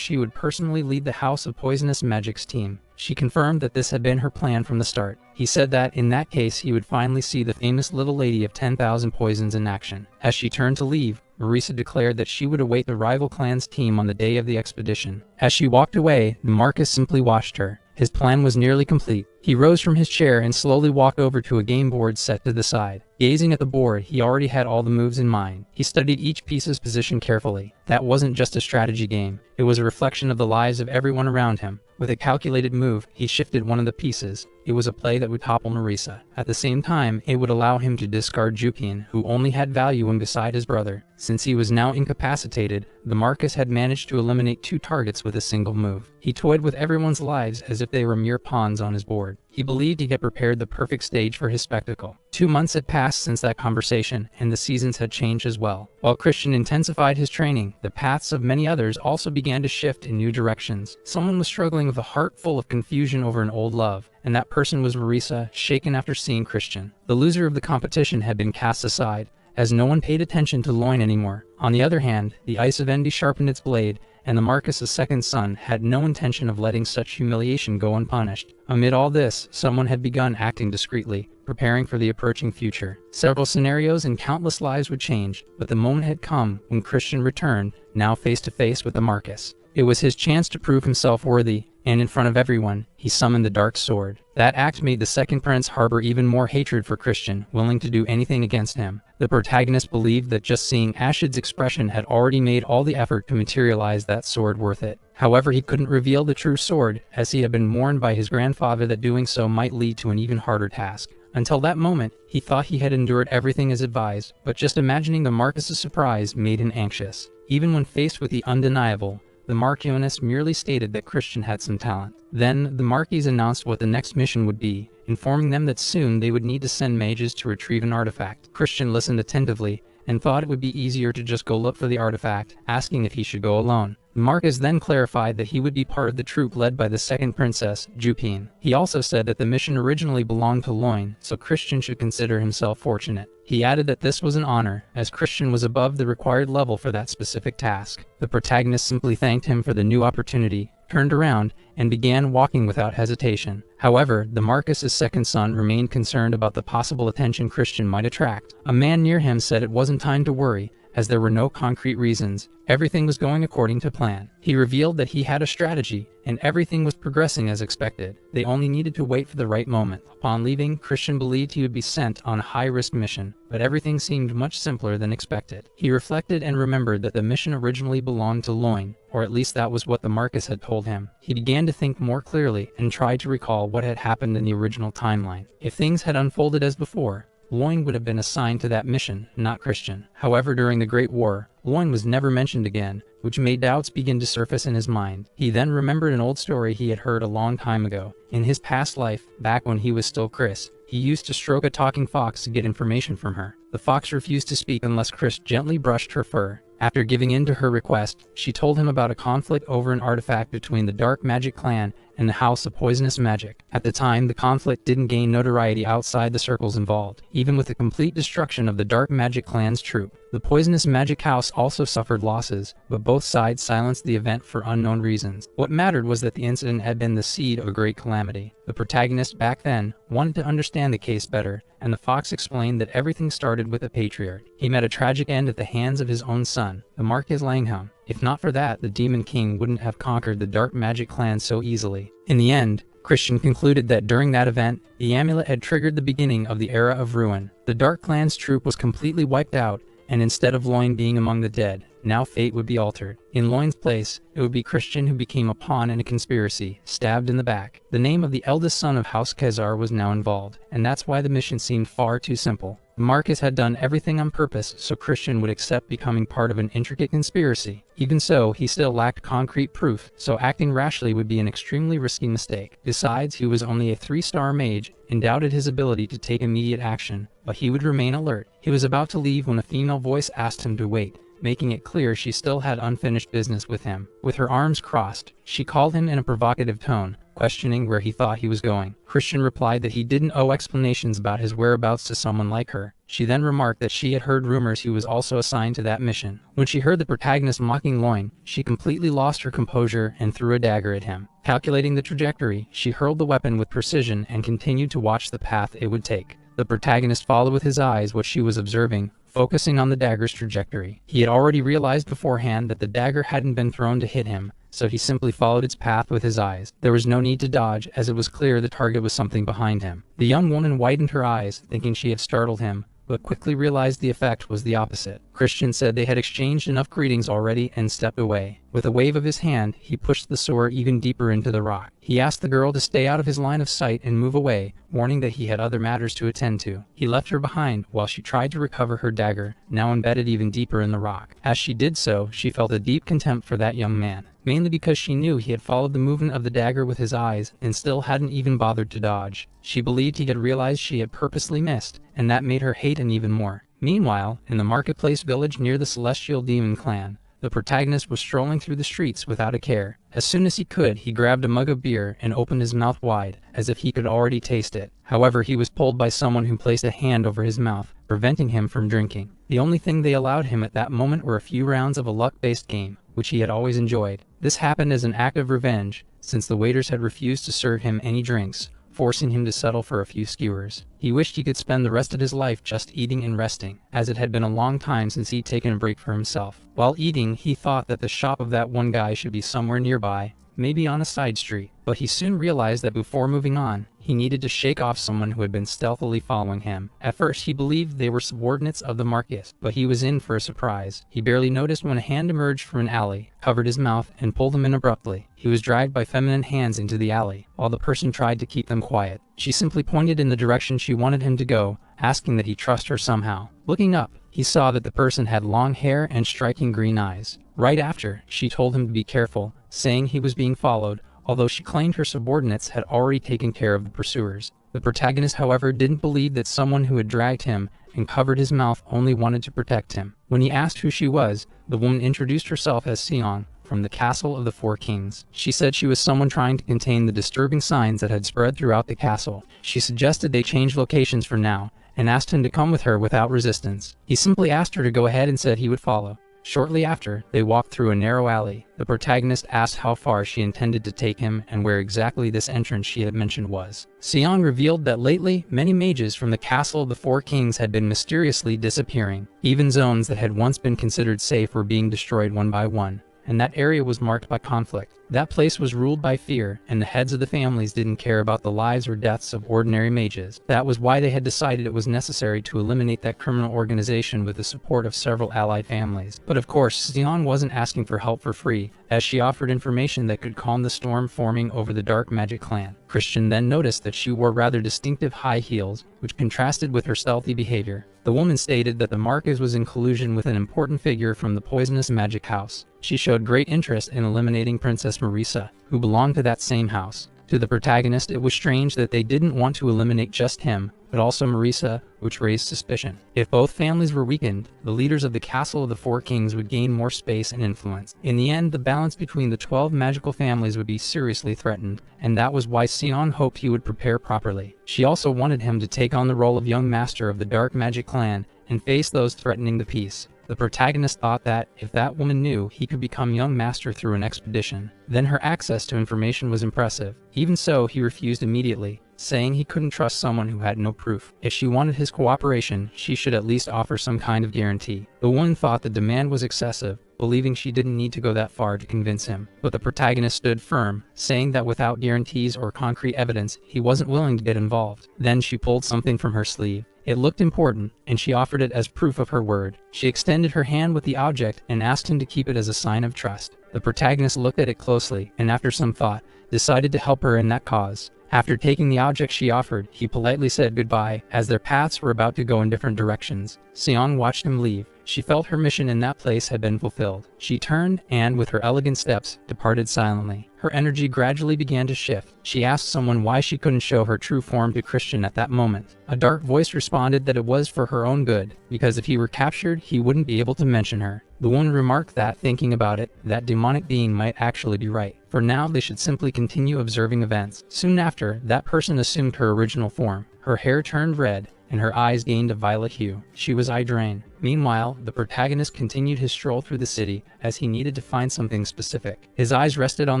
she would personally lead the House of Poisonous Magic's team. She confirmed that this had been her plan from the start. He said that, in that case, he would finally see the famous little lady of 10,000 poisons in action. As she turned to leave, Marisa declared that she would await the rival clan's team on the day of the expedition. As she walked away, the Marquis simply watched her. His plan was nearly complete. He rose from his chair and slowly walked over to a game board set to the side. Gazing at the board, he already had all the moves in mind. He studied each piece's position carefully. That wasn't just a strategy game. It was a reflection of the lives of everyone around him. With a calculated move, he shifted one of the pieces. It was a play that would topple Marisa. At the same time, it would allow him to discard Jupian, who only had value when beside his brother. Since he was now incapacitated, the Marquis had managed to eliminate 2 targets with a single move. He toyed with everyone's lives as if they were mere pawns on his board. He believed he had prepared the perfect stage for his spectacle. 2 months had passed since that conversation, and the seasons had changed as well. While Christian intensified his training, the paths of many others also began to shift in new directions. Someone was struggling with a heart full of confusion over an old love, and that person was Marisa, shaken after seeing Christian. The loser of the competition had been cast aside, as no one paid attention to Loin anymore. On the other hand, the Ice of Envy sharpened its blade, and the Marcus' second son had no intention of letting such humiliation go unpunished. Amid all this, someone had begun acting discreetly, preparing for the approaching future. Several scenarios and countless lives would change, but the moment had come when Christian returned, now face to face with the Marcus. It was his chance to prove himself worthy, and in front of everyone, he summoned the Dark Sword. That act made the second prince harbor even more hatred for Christian, willing to do anything against him. The protagonist believed that just seeing Ashid's expression had already made all the effort to materialize that sword worth it. However, he couldn't reveal the true sword, as he had been warned by his grandfather that doing so might lead to an even harder task. Until that moment, he thought he had endured everything as advised, but just imagining the Marcus' surprise made him anxious. Even when faced with the undeniable, The Marquis merely stated that Christian had some talent. Then, the Marquis announced what the next mission would be, informing them that soon they would need to send mages to retrieve an artifact. Christian listened attentively, and thought it would be easier to just go look for the artifact, asking if he should go alone. Marcus then clarified that he would be part of the troop led by the second princess, Jupine. He also said that the mission originally belonged to Loin, so Christian should consider himself fortunate. He added that this was an honor, as Christian was above the required level for that specific task. The protagonist simply thanked him for the new opportunity, turned around, and began walking without hesitation. However, the Marcus's second son remained concerned about the possible attention Christian might attract. A man near him said it wasn't time to worry, as there were no concrete reasons. Everything was going according to plan. He revealed that he had a strategy, and everything was progressing as expected. They only needed to wait for the right moment. Upon leaving, Christian believed he would be sent on a high-risk mission, but everything seemed much simpler than expected. He reflected and remembered that the mission originally belonged to Loin, or at least that was what the Marcus had told him. He began to think more clearly and tried to recall what had happened in the original timeline. If things had unfolded as before, Loin would have been assigned to that mission, not Christian. However, during the Great War, Loin was never mentioned again, which made doubts begin to surface in his mind. He then remembered an old story he had heard a long time ago. In his past life, back when he was still Chris, he used to stroke a talking fox to get information from her. The fox refused to speak unless Chris gently brushed her fur. After giving in to her request, she told him about a conflict over an artifact between the Dark Magic clan and the House of Poisonous Magic. At the time, the conflict didn't gain notoriety outside the circles involved, even with the complete destruction of the Dark Magic clan's troop. The Poisonous Magic House also suffered losses, but both sides silenced the event for unknown reasons. What mattered was that the incident had been the seed of a great calamity. The protagonist back then wanted to understand the case better, and the fox explained that everything started with a patriarch. He met a tragic end at the hands of his own son, the Marquis Langham. If not for that, the Demon King wouldn't have conquered the Dark Magic clan so easily. In the end, Christian concluded that during that event, the amulet had triggered the beginning of the era of ruin. The Dark Clan's troop was completely wiped out, and instead of Loin being among the dead, now fate would be altered. In Loin's place, it would be Christian who became a pawn in a conspiracy, stabbed in the back. The name of the eldest son of House Khazar was now involved, and that's why the mission seemed far too simple. The Marcus had done everything on purpose so Christian would accept becoming part of an intricate conspiracy. Even so, he still lacked concrete proof, so acting rashly would be an extremely risky mistake. Besides, he was only a 3-star mage and doubted his ability to take immediate action, but he would remain alert. He was about to leave when a female voice asked him to wait, making it clear she still had unfinished business with him. With her arms crossed, she called him in a provocative tone, questioning where he thought he was going. Christian replied that he didn't owe explanations about his whereabouts to someone like her. She then remarked that she had heard rumors he was also assigned to that mission. When she heard the protagonist mocking Loin, she completely lost her composure and threw a dagger at him. Calculating the trajectory, she hurled the weapon with precision and continued to watch the path it would take. The protagonist followed with his eyes what she was observing, focusing on the dagger's trajectory. He had already realized beforehand that the dagger hadn't been thrown to hit him, so he simply followed its path with his eyes. There was no need to dodge, as it was clear the target was something behind him. The young woman widened her eyes, thinking she had startled him, but quickly realized the effect was the opposite. Christian said they had exchanged enough greetings already and stepped away. With a wave of his hand, he pushed the sword even deeper into the rock. He asked the girl to stay out of his line of sight and move away, warning that he had other matters to attend to. He left her behind while she tried to recover her dagger, now embedded even deeper in the rock. As she did so, she felt a deep contempt for that young man, mainly because she knew he had followed the movement of the dagger with his eyes and still hadn't even bothered to dodge. She believed he had realized she had purposely missed, and that made her hate him even more. Meanwhile, in the marketplace village near the Celestial Demon Clan, the protagonist was strolling through the streets without a care. As soon as he could, he grabbed a mug of beer and opened his mouth wide, as if he could already taste it. However, he was pulled by someone who placed a hand over his mouth, preventing him from drinking. The only thing they allowed him at that moment were a few rounds of a luck-based game, which he had always enjoyed. This happened as an act of revenge, since the waiters had refused to serve him any drinks, forcing him to settle for a few skewers. He wished he could spend the rest of his life just eating and resting, as it had been a long time since he'd taken a break for himself. While eating, he thought that the shop of that one guy should be somewhere nearby, maybe on a side street, but he soon realized that before moving on, he needed to shake off someone who had been stealthily following him. At first, he believed they were subordinates of the Marquis, but he was in for a surprise. He barely noticed when a hand emerged from an alley, covered his mouth, and pulled him in abruptly. He was dragged by feminine hands into the alley, while the person tried to keep them quiet. She simply pointed in the direction she wanted him to go, asking that he trust her somehow. Looking up, he saw that the person had long hair and striking green eyes. Right after, she told him to be careful, saying he was being followed, although she claimed her subordinates had already taken care of the pursuers. The protagonist, however, didn't believe that someone who had dragged him and covered his mouth only wanted to protect him. When he asked who she was, the woman introduced herself as Seong, from the Castle of the Four Kings. She said she was someone trying to contain the disturbing signs that had spread throughout the castle. She suggested they change locations for now, and asked him to come with her without resistance. He simply asked her to go ahead and said he would follow. Shortly after, they walked through a narrow alley. The protagonist asked how far she intended to take him and where exactly this entrance she had mentioned was. Seong revealed that lately, many mages from the Castle of the Four Kings had been mysteriously disappearing. Even zones that had once been considered safe were being destroyed one by one, and that area was marked by conflict. That place was ruled by fear, and the heads of the families didn't care about the lives or deaths of ordinary mages. That was why they had decided it was necessary to eliminate that criminal organization with the support of several allied families. But of course, Seong wasn't asking for help for free, as she offered information that could calm the storm forming over the dark magic clan. Christian then noticed that she wore rather distinctive high heels, which contrasted with her stealthy behavior. The woman stated that the Marquis was in collusion with an important figure from the poisonous magic house. She showed great interest in eliminating Princess Marisa, who belonged to that same house. To the protagonist, it was strange that they didn't want to eliminate just him, but also Marisa, which raised suspicion. If both families were weakened, the leaders of the Castle of the Four Kings would gain more space and influence. In the end, the balance between the 12 magical families would be seriously threatened, and that was why Seong hoped he would prepare properly. She also wanted him to take on the role of young master of the Dark Magic Clan and face those threatening the peace. The protagonist thought that, if that woman knew he could become young master through an expedition, then her access to information was impressive. Even so, he refused immediately, saying he couldn't trust someone who had no proof. If she wanted his cooperation, she should at least offer some kind of guarantee. The woman thought the demand was excessive, believing she didn't need to go that far to convince him. But the protagonist stood firm, saying that without guarantees or concrete evidence, he wasn't willing to get involved. Then she pulled something from her sleeve. It looked important, and she offered it as proof of her word. She extended her hand with the object and asked him to keep it as a sign of trust. The protagonist looked at it closely, and after some thought, decided to help her in that cause. After taking the object she offered, he politely said goodbye, as their paths were about to go in different directions. Seong watched him leave. She felt her mission in that place had been fulfilled. She turned and, with her elegant steps, departed silently. Her energy gradually began to shift. She asked someone why she couldn't show her true form to Christian at that moment. A dark voice responded that it was for her own good, because if he were captured, he wouldn't be able to mention her. The woman remarked that, thinking about it, that demonic being might actually be right. For now, they should simply continue observing events. Soon after, that person assumed her original form. Her hair turned red, and her eyes gained a violet hue. She was Idrain. Meanwhile, the protagonist continued his stroll through the city, as he needed to find something specific. His eyes rested on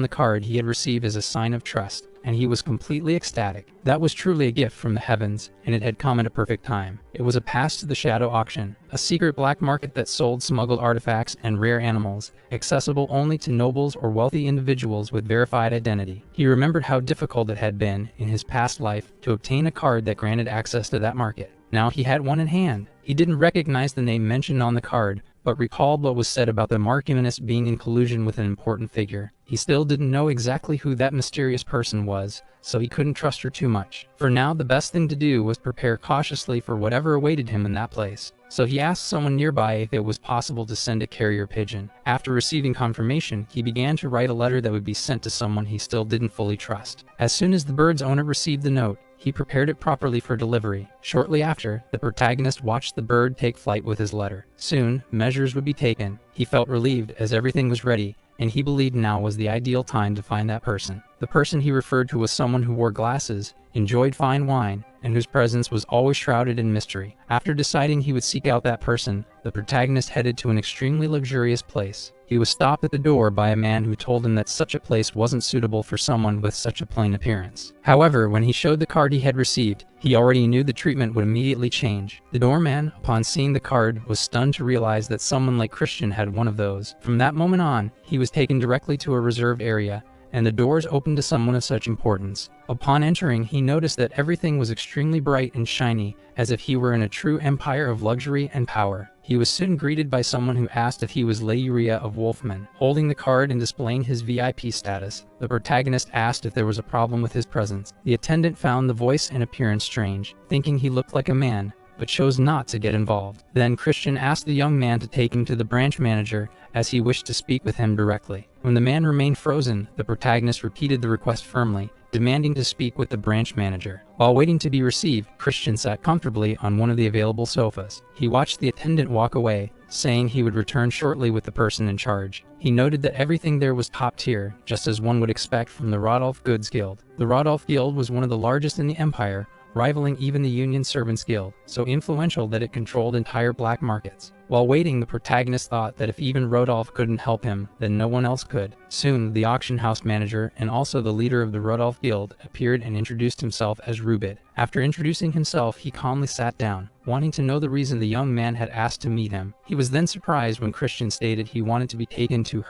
the card he had received as a sign of trust, and he was completely ecstatic. That was truly a gift from the heavens, and it had come at a perfect time. It was a pass to the Shadow Auction, a secret black market that sold smuggled artifacts and rare animals, accessible only to nobles or wealthy individuals with verified identity. He remembered how difficult it had been, in his past life, to obtain a card that granted access to that market. Now he had one in hand. He didn't recognize the name mentioned on the card, but recalled what was said about the Marquis being in collusion with an important figure. He still didn't know exactly who that mysterious person was, so he couldn't trust her too much. For now, the best thing to do was prepare cautiously for whatever awaited him in that place. So he asked someone nearby if it was possible to send a carrier pigeon. After receiving confirmation, he began to write a letter that would be sent to someone he still didn't fully trust. As soon as the bird's owner received the note, he prepared it properly for delivery. Shortly after, the protagonist watched the bird take flight with his letter. Soon, measures would be taken. He felt relieved as everything was ready, and he believed now was the ideal time to find that person. The person he referred to was someone who wore glasses, enjoyed fine wine, and whose presence was always shrouded in mystery. After deciding he would seek out that person, the protagonist headed to an extremely luxurious place. He was stopped at the door by a man who told him that such a place wasn't suitable for someone with such a plain appearance. However, when he showed the card he had received, he already knew the treatment would immediately change. The doorman, upon seeing the card, was stunned to realize that someone like Christian had one of those. From that moment on, he was taken directly to a reserved area, and the doors opened to someone of such importance. Upon entering, he noticed that everything was extremely bright and shiny, as if he were in a true empire of luxury and power. He was soon greeted by someone who asked if he was Leuria of Wolfman. Holding the card and displaying his VIP status, the protagonist asked if there was a problem with his presence. The attendant found the voice and appearance strange, thinking he looked like a man, but chose not to get involved. Then Christian asked the young man to take him to the branch manager, as he wished to speak with him directly. When the man remained frozen, the protagonist repeated the request firmly, demanding to speak with the branch manager. While waiting to be received, Christian sat comfortably on one of the available sofas. He watched the attendant walk away, saying he would return shortly with the person in charge. He noted that everything there was top tier, just as one would expect from the Rodolph Goods Guild. The Rodolph Guild was one of the largest in the empire, rivaling even the Union Servants Guild, so influential that it controlled entire black markets. While waiting, the protagonist thought that if even Rodolph couldn't help him, then no one else could. Soon, the auction house manager and also the leader of the Rodolph Guild appeared and introduced himself as Rubid. After introducing himself, he calmly sat down, wanting to know the reason the young man had asked to meet him. He was then surprised when Christian stated he wanted to be taken to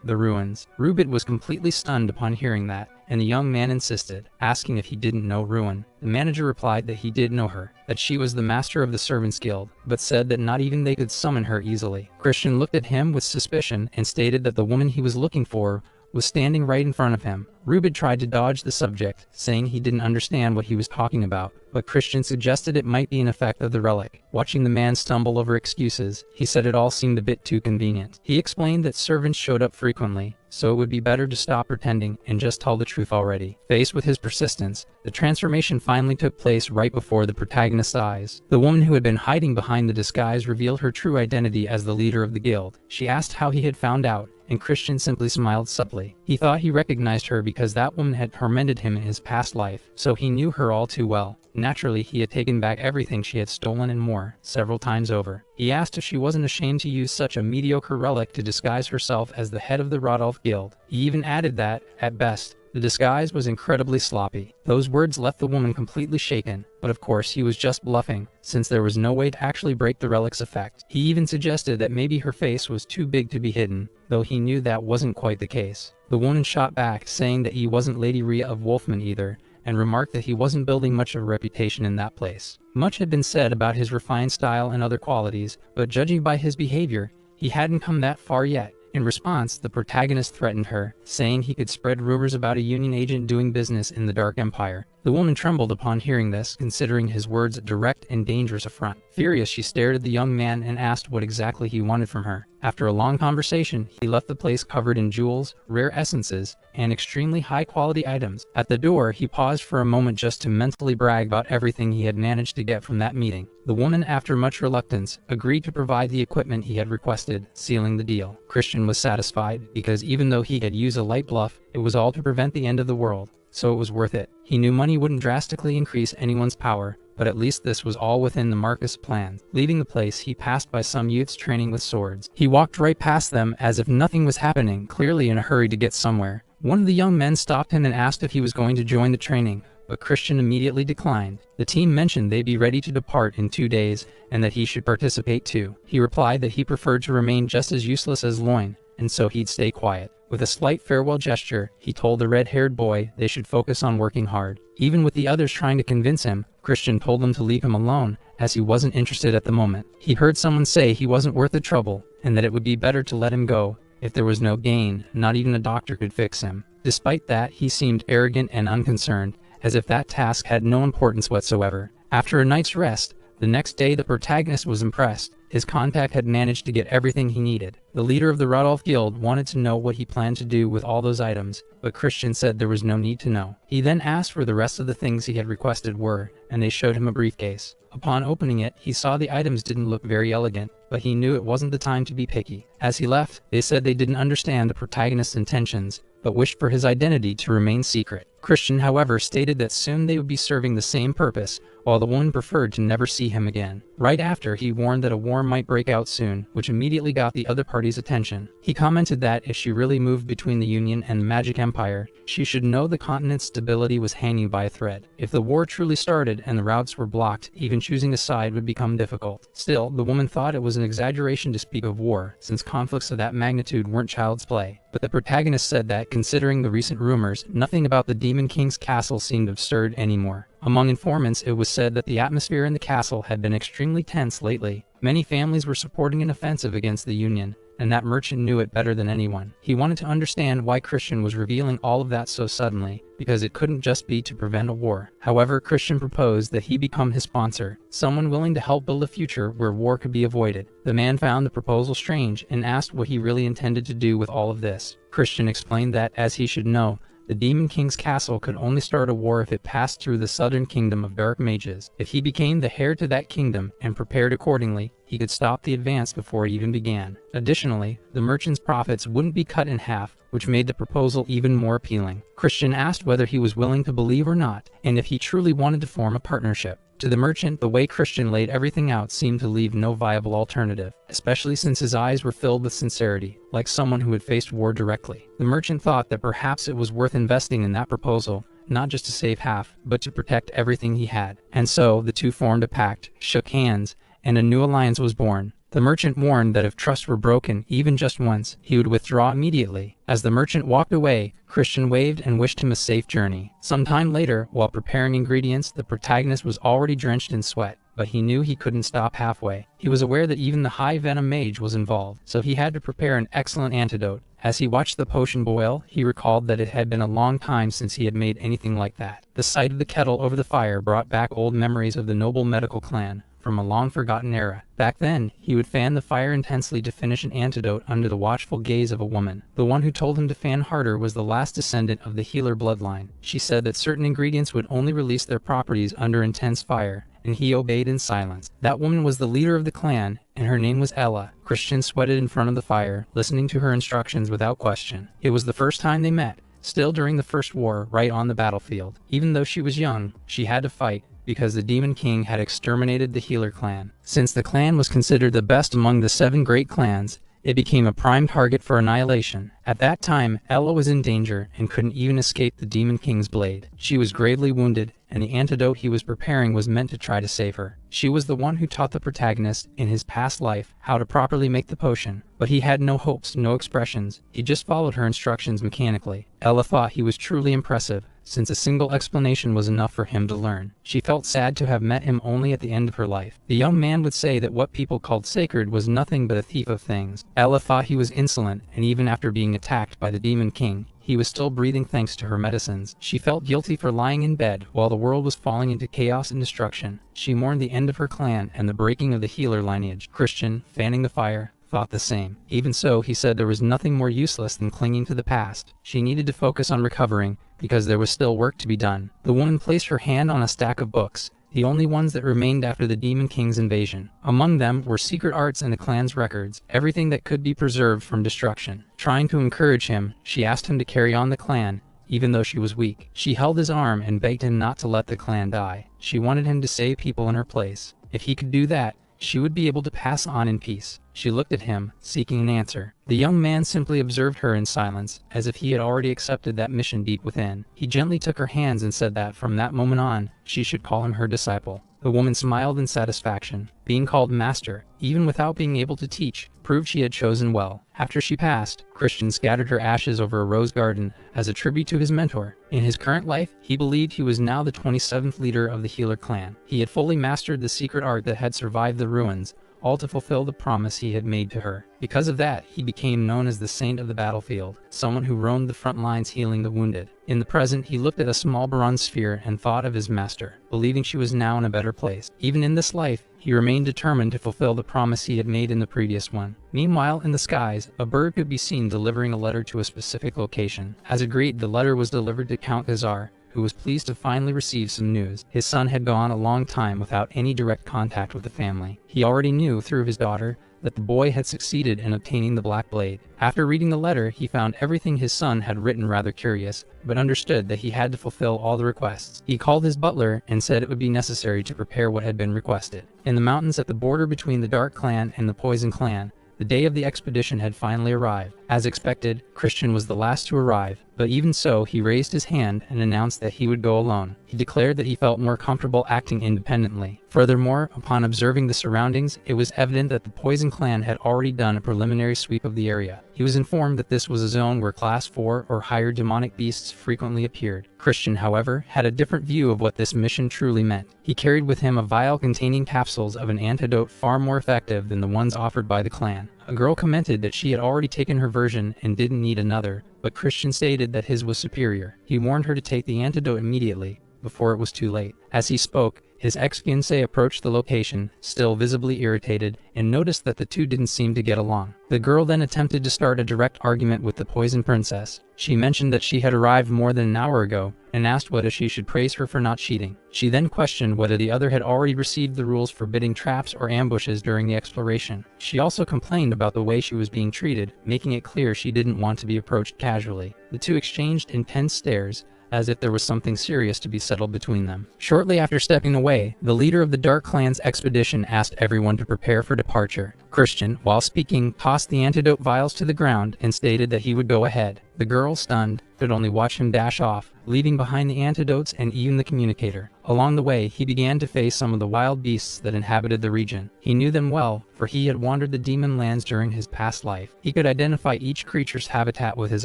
the ruins. Rubid was completely stunned upon hearing that, and the young man insisted, asking if he didn't know Ruin. The manager replied that he did know her, that she was the master of the Servants Guild, but said that not even they could summon her easily. Christian looked at him with suspicion and stated that the woman he was looking for was standing right in front of him. Rubid tried to dodge the subject, saying he didn't understand what he was talking about, but Christian suggested it might be an effect of the relic. Watching the man stumble over excuses, he said it all seemed a bit too convenient. He explained that servants showed up frequently, so it would be better to stop pretending and just tell the truth already. Faced with his persistence, the transformation finally took place right before the protagonist's eyes. The woman who had been hiding behind the disguise revealed her true identity as the leader of the guild. She asked how he had found out, and Christian simply smiled subtly. He thought he recognized her because that woman had tormented him in his past life, so he knew her all too well. Naturally, he had taken back everything she had stolen and more, several times over. He asked if she wasn't ashamed to use such a mediocre relic to disguise herself as the head of the Rodolph Guild. He even added that, at best, the disguise was incredibly sloppy. Those words left the woman completely shaken, but of course he was just bluffing, since there was no way to actually break the relic's effect. He even suggested that maybe her face was too big to be hidden, though he knew that wasn't quite the case. The woman shot back, saying that he wasn't Lady Rhea of Wolfman either, and remarked that he wasn't building much of a reputation in that place. Much had been said about his refined style and other qualities, but judging by his behavior, he hadn't come that far yet. In response, the protagonist threatened her, saying he could spread rumors about a Union agent doing business in the Dark Empire. The woman trembled upon hearing this, considering his words a direct and dangerous affront. Furious, she stared at the young man and asked what exactly he wanted from her. After a long conversation, he left the place covered in jewels, rare essences, and extremely high-quality items. At the door, he paused for a moment just to mentally brag about everything he had managed to get from that meeting. The woman, after much reluctance, agreed to provide the equipment he had requested, sealing the deal. Christian was satisfied, because even though he had used a light bluff, it was all to prevent the end of the world, so it was worth it. He knew money wouldn't drastically increase anyone's power, but at least this was all within the Marcus' plan. Leaving the place, he passed by some youths training with swords. He walked right past them as if nothing was happening, clearly in a hurry to get somewhere. One of the young men stopped him and asked if he was going to join the training, but Christian immediately declined. The team mentioned they'd be ready to depart in 2 days, and that he should participate too. He replied that he preferred to remain just as useless as Loin, and so he'd stay quiet. With a slight farewell gesture, he told the red-haired boy they should focus on working hard. Even with the others trying to convince him, Christian told them to leave him alone, as he wasn't interested at the moment. He heard someone say he wasn't worth the trouble, and that it would be better to let him go. If there was no gain, not even a doctor could fix him. Despite that, he seemed arrogant and unconcerned, as if that task had no importance whatsoever. After a night's rest, the next day the protagonist was impressed. His contact had managed to get everything he needed. The leader of the Rodolph Guild wanted to know what he planned to do with all those items, but Christian said there was no need to know. He then asked where the rest of the things he had requested were, and they showed him a briefcase. Upon opening it, he saw the items didn't look very elegant, but he knew it wasn't the time to be picky. As he left, they said they didn't understand the protagonist's intentions, but wished for his identity to remain secret. Christian, however, stated that soon they would be serving the same purpose, while the woman preferred to never see him again. Right after, he warned that a war might break out soon, which immediately got the other party's attention. He commented that if she really moved between the Union and the Magic Empire, she should know the continent's stability was hanging by a thread. If the war truly started and the routes were blocked, even choosing a side would become difficult. Still, the woman thought it was an exaggeration to speak of war, since conflicts of that magnitude weren't child's play. But the protagonist said that, considering the recent rumors, nothing about the Demon King's castle seemed absurd anymore. Among informants, it was said that the atmosphere in the castle had been extremely tense lately. Many families were supporting an offensive against the Union, and that merchant knew it better than anyone. He wanted to understand why Christian was revealing all of that so suddenly, because it couldn't just be to prevent a war. However, Christian proposed that he become his sponsor, someone willing to help build a future where war could be avoided. The man found the proposal strange and asked what he really intended to do with all of this. Christian explained that, as he should know, the Demon King's castle could only start a war if it passed through the southern kingdom of dark mages. If he became the heir to that kingdom and prepared accordingly, he could stop the advance before it even began. Additionally, the merchant's profits wouldn't be cut in half, which made the proposal even more appealing. Christian asked whether he was willing to believe or not, and if he truly wanted to form a partnership. To the merchant, the way Christian laid everything out seemed to leave no viable alternative, especially since his eyes were filled with sincerity, like someone who had faced war directly. The merchant thought that perhaps it was worth investing in that proposal, not just to save half, but to protect everything he had. And so, the two formed a pact, shook hands, and a new alliance was born. The merchant warned that if trust were broken, even just once, he would withdraw immediately. As the merchant walked away, Christian waved and wished him a safe journey. Some time later, while preparing ingredients, the protagonist was already drenched in sweat, but he knew he couldn't stop halfway. He was aware that even the high venom mage was involved, so he had to prepare an excellent antidote. As he watched the potion boil, he recalled that it had been a long time since he had made anything like that. The sight of the kettle over the fire brought back old memories of the noble medical clan from a long-forgotten era. Back then, he would fan the fire intensely to finish an antidote under the watchful gaze of a woman. The one who told him to fan harder was the last descendant of the healer bloodline. She said that certain ingredients would only release their properties under intense fire, and he obeyed in silence. That woman was the leader of the clan, and her name was Ella. Christian sweated in front of the fire, listening to her instructions without question. It was the first time they met, still during the First War, right on the battlefield. Even though she was young, she had to fight, because the Demon King had exterminated the Healer clan. Since the clan was considered the best among the 7 great clans, it became a prime target for annihilation. At that time, Ella was in danger and couldn't even escape the Demon King's blade. She was gravely wounded, and the antidote he was preparing was meant to try to save her. She was the one who taught the protagonist, in his past life, how to properly make the potion, but he had no hopes, no expressions. He just followed her instructions mechanically. Ella thought he was truly impressive, since a single explanation was enough for him to learn. She felt sad to have met him only at the end of her life. The young man would say that what people called sacred was nothing but a thief of things. Ella thought he was insolent, and even after being attacked by the Demon King, he was still breathing thanks to her medicines. She felt guilty for lying in bed while the world was falling into chaos and destruction. She mourned the end of her clan and the breaking of the healer lineage. Christian, fanning the fire, thought the same. Even so, he said there was nothing more useless than clinging to the past. She needed to focus on recovering, because there was still work to be done. The woman placed her hand on a stack of books, the only ones that remained after the Demon King's invasion. Among them were secret arts and the clan's records, everything that could be preserved from destruction. Trying to encourage him, she asked him to carry on the clan, even though she was weak. She held his arm and begged him not to let the clan die. She wanted him to save people in her place. If he could do that, she would be able to pass on in peace. She looked at him, seeking an answer. The young man simply observed her in silence, as if he had already accepted that mission deep within. He gently took her hands and said that from that moment on, she should call him her disciple. The woman smiled in satisfaction. Being called master, even without being able to teach, proved she had chosen well. After she passed, Christian scattered her ashes over a rose garden as a tribute to his mentor. In his current life, he believed he was now the 27th leader of the Healer clan. He had fully mastered the secret art that had survived the ruins, all to fulfill the promise he had made to her. Because of that, he became known as the Saint of the Battlefield, someone who roamed the front lines healing the wounded. In the present, he looked at a small bronze sphere and thought of his master, believing she was now in a better place. Even in this life, he remained determined to fulfill the promise he had made in the previous one. Meanwhile, in the skies, a bird could be seen delivering a letter to a specific location. As agreed, the letter was delivered to Count Khazar, who was pleased to finally receive some news. His son had gone a long time without any direct contact with the family. He already knew through his daughter that the boy had succeeded in obtaining the Black Blade. After reading the letter, he found everything his son had written rather curious, but understood that he had to fulfill all the requests. He called his butler and said it would be necessary to prepare what had been requested. In the mountains at the border between the Dark Clan and the Poison Clan, the day of the expedition had finally arrived. As expected, Christian was the last to arrive, but even so, he raised his hand and announced that he would go alone. He declared that he felt more comfortable acting independently. Furthermore, upon observing the surroundings, it was evident that the Poison Clan had already done a preliminary sweep of the area. He was informed that this was a zone where Class 4 or higher demonic beasts frequently appeared. Christian, however, had a different view of what this mission truly meant. He carried with him a vial containing capsules of an antidote far more effective than the ones offered by the clan. A girl commented that she had already taken her version and didn't need another, but Christian stated that his was superior. He warned her to take the antidote immediately, before it was too late. As he spoke, his ex-fiancée approached the location, still visibly irritated, and noticed that the two didn't seem to get along. The girl then attempted to start a direct argument with the poison princess. She mentioned that she had arrived more than an hour ago, and asked whether she should praise her for not cheating. She then questioned whether the other had already received the rules forbidding traps or ambushes during the exploration. She also complained about the way she was being treated, making it clear she didn't want to be approached casually. The two exchanged intense stares, as if there was something serious to be settled between them. Shortly after stepping away, the leader of the Dark Clan's expedition asked everyone to prepare for departure. Christian, while speaking, tossed the antidote vials to the ground and stated that he would go ahead. The girl, stunned, could only watch him dash off, leaving behind the antidotes and even the communicator. Along the way, he began to face some of the wild beasts that inhabited the region. He knew them well, for he had wandered the demon lands during his past life. He could identify each creature's habitat with his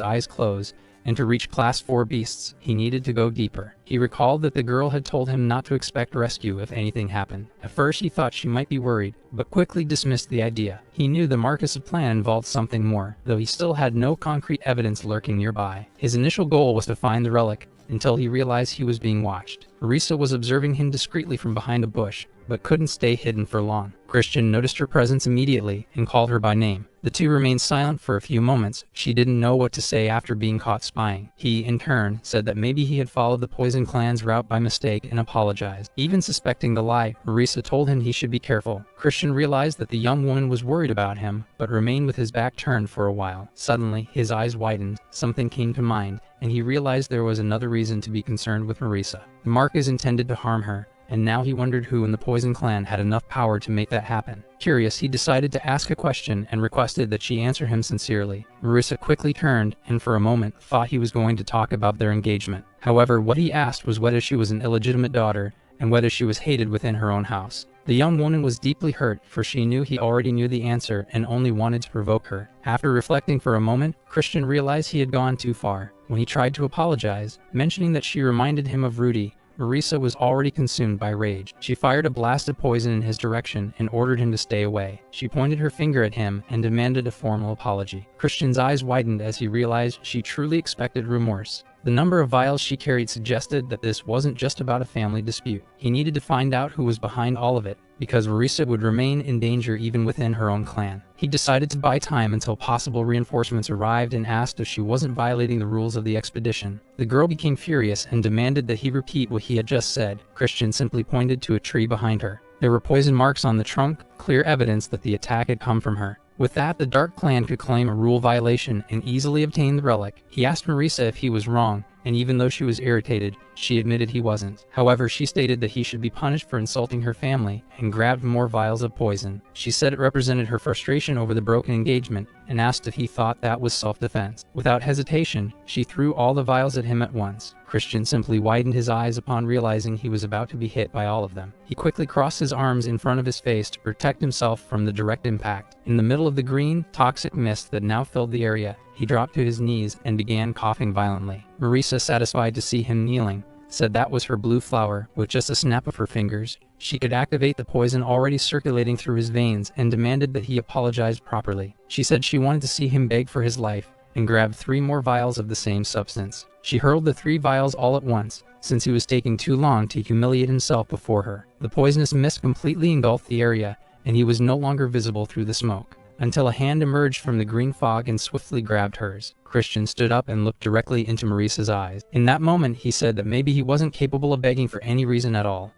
eyes closed, and to reach Class 4 beasts, he needed to go deeper. He recalled that the girl had told him not to expect rescue if anything happened. At first he thought she might be worried, but quickly dismissed the idea. He knew the Marcus' plan involved something more, though he still had no concrete evidence lurking nearby. His initial goal was to find the relic, until he realized he was being watched. Marisa was observing him discreetly from behind a bush, but couldn't stay hidden for long. Christian noticed her presence immediately and called her by name. The two remained silent for a few moments. She didn't know what to say after being caught spying. He, in turn, said that maybe he had followed the Poison Clan's route by mistake and apologized. Even suspecting the lie, Marisa told him he should be careful. Christian realized that the young woman was worried about him, but remained with his back turned for a while. Suddenly, his eyes widened. Something came to mind, and he realized there was another reason to be concerned with Marisa. The Marcus intended to harm her, and now he wondered who in the Poison Clan had enough power to make that happen. Curious, he decided to ask a question and requested that she answer him sincerely. Marisa quickly turned and for a moment thought he was going to talk about their engagement. However, what he asked was whether she was an illegitimate daughter and whether she was hated within her own house. The young woman was deeply hurt, for she knew he already knew the answer and only wanted to provoke her. After reflecting for a moment, Christian realized he had gone too far. When he tried to apologize, mentioning that she reminded him of Rudy, Marisa was already consumed by rage. She fired a blast of poison in his direction and ordered him to stay away. She pointed her finger at him and demanded a formal apology. Christian's eyes widened as he realized she truly expected remorse. The number of vials she carried suggested that this wasn't just about a family dispute. He needed to find out who was behind all of it, because Marisa would remain in danger even within her own clan. He decided to buy time until possible reinforcements arrived and asked if she wasn't violating the rules of the expedition. The girl became furious and demanded that he repeat what he had just said. Christian simply pointed to a tree behind her. There were poison marks on the trunk, clear evidence that the attack had come from her. With that, the Dark Clan could claim a rule violation and easily obtain the relic. He asked Marisa if he was wrong, and even though she was irritated, she admitted he wasn't. However, she stated that he should be punished for insulting her family and grabbed more vials of poison. She said it represented her frustration over the broken engagement and asked if he thought that was self-defense. Without hesitation, she threw all the vials at him at once. Christian simply widened his eyes upon realizing he was about to be hit by all of them. He quickly crossed his arms in front of his face to protect himself from the direct impact. In the middle of the green, toxic mist that now filled the area, he dropped to his knees and began coughing violently. Marisa, satisfied to see him kneeling, said that was her blue flower. With just a snap of her fingers, she could activate the poison already circulating through his veins and demanded that he apologize properly. She said she wanted to see him beg for his life and grabbed 3 more vials of the same substance. She hurled the 3 vials all at once, since he was taking too long to humiliate himself before her. The poisonous mist completely engulfed the area, and he was no longer visible through the smoke, until a hand emerged from the green fog and swiftly grabbed hers. Christian stood up and looked directly into Marisa's eyes. In that moment, he said that maybe he wasn't capable of begging for any reason at all.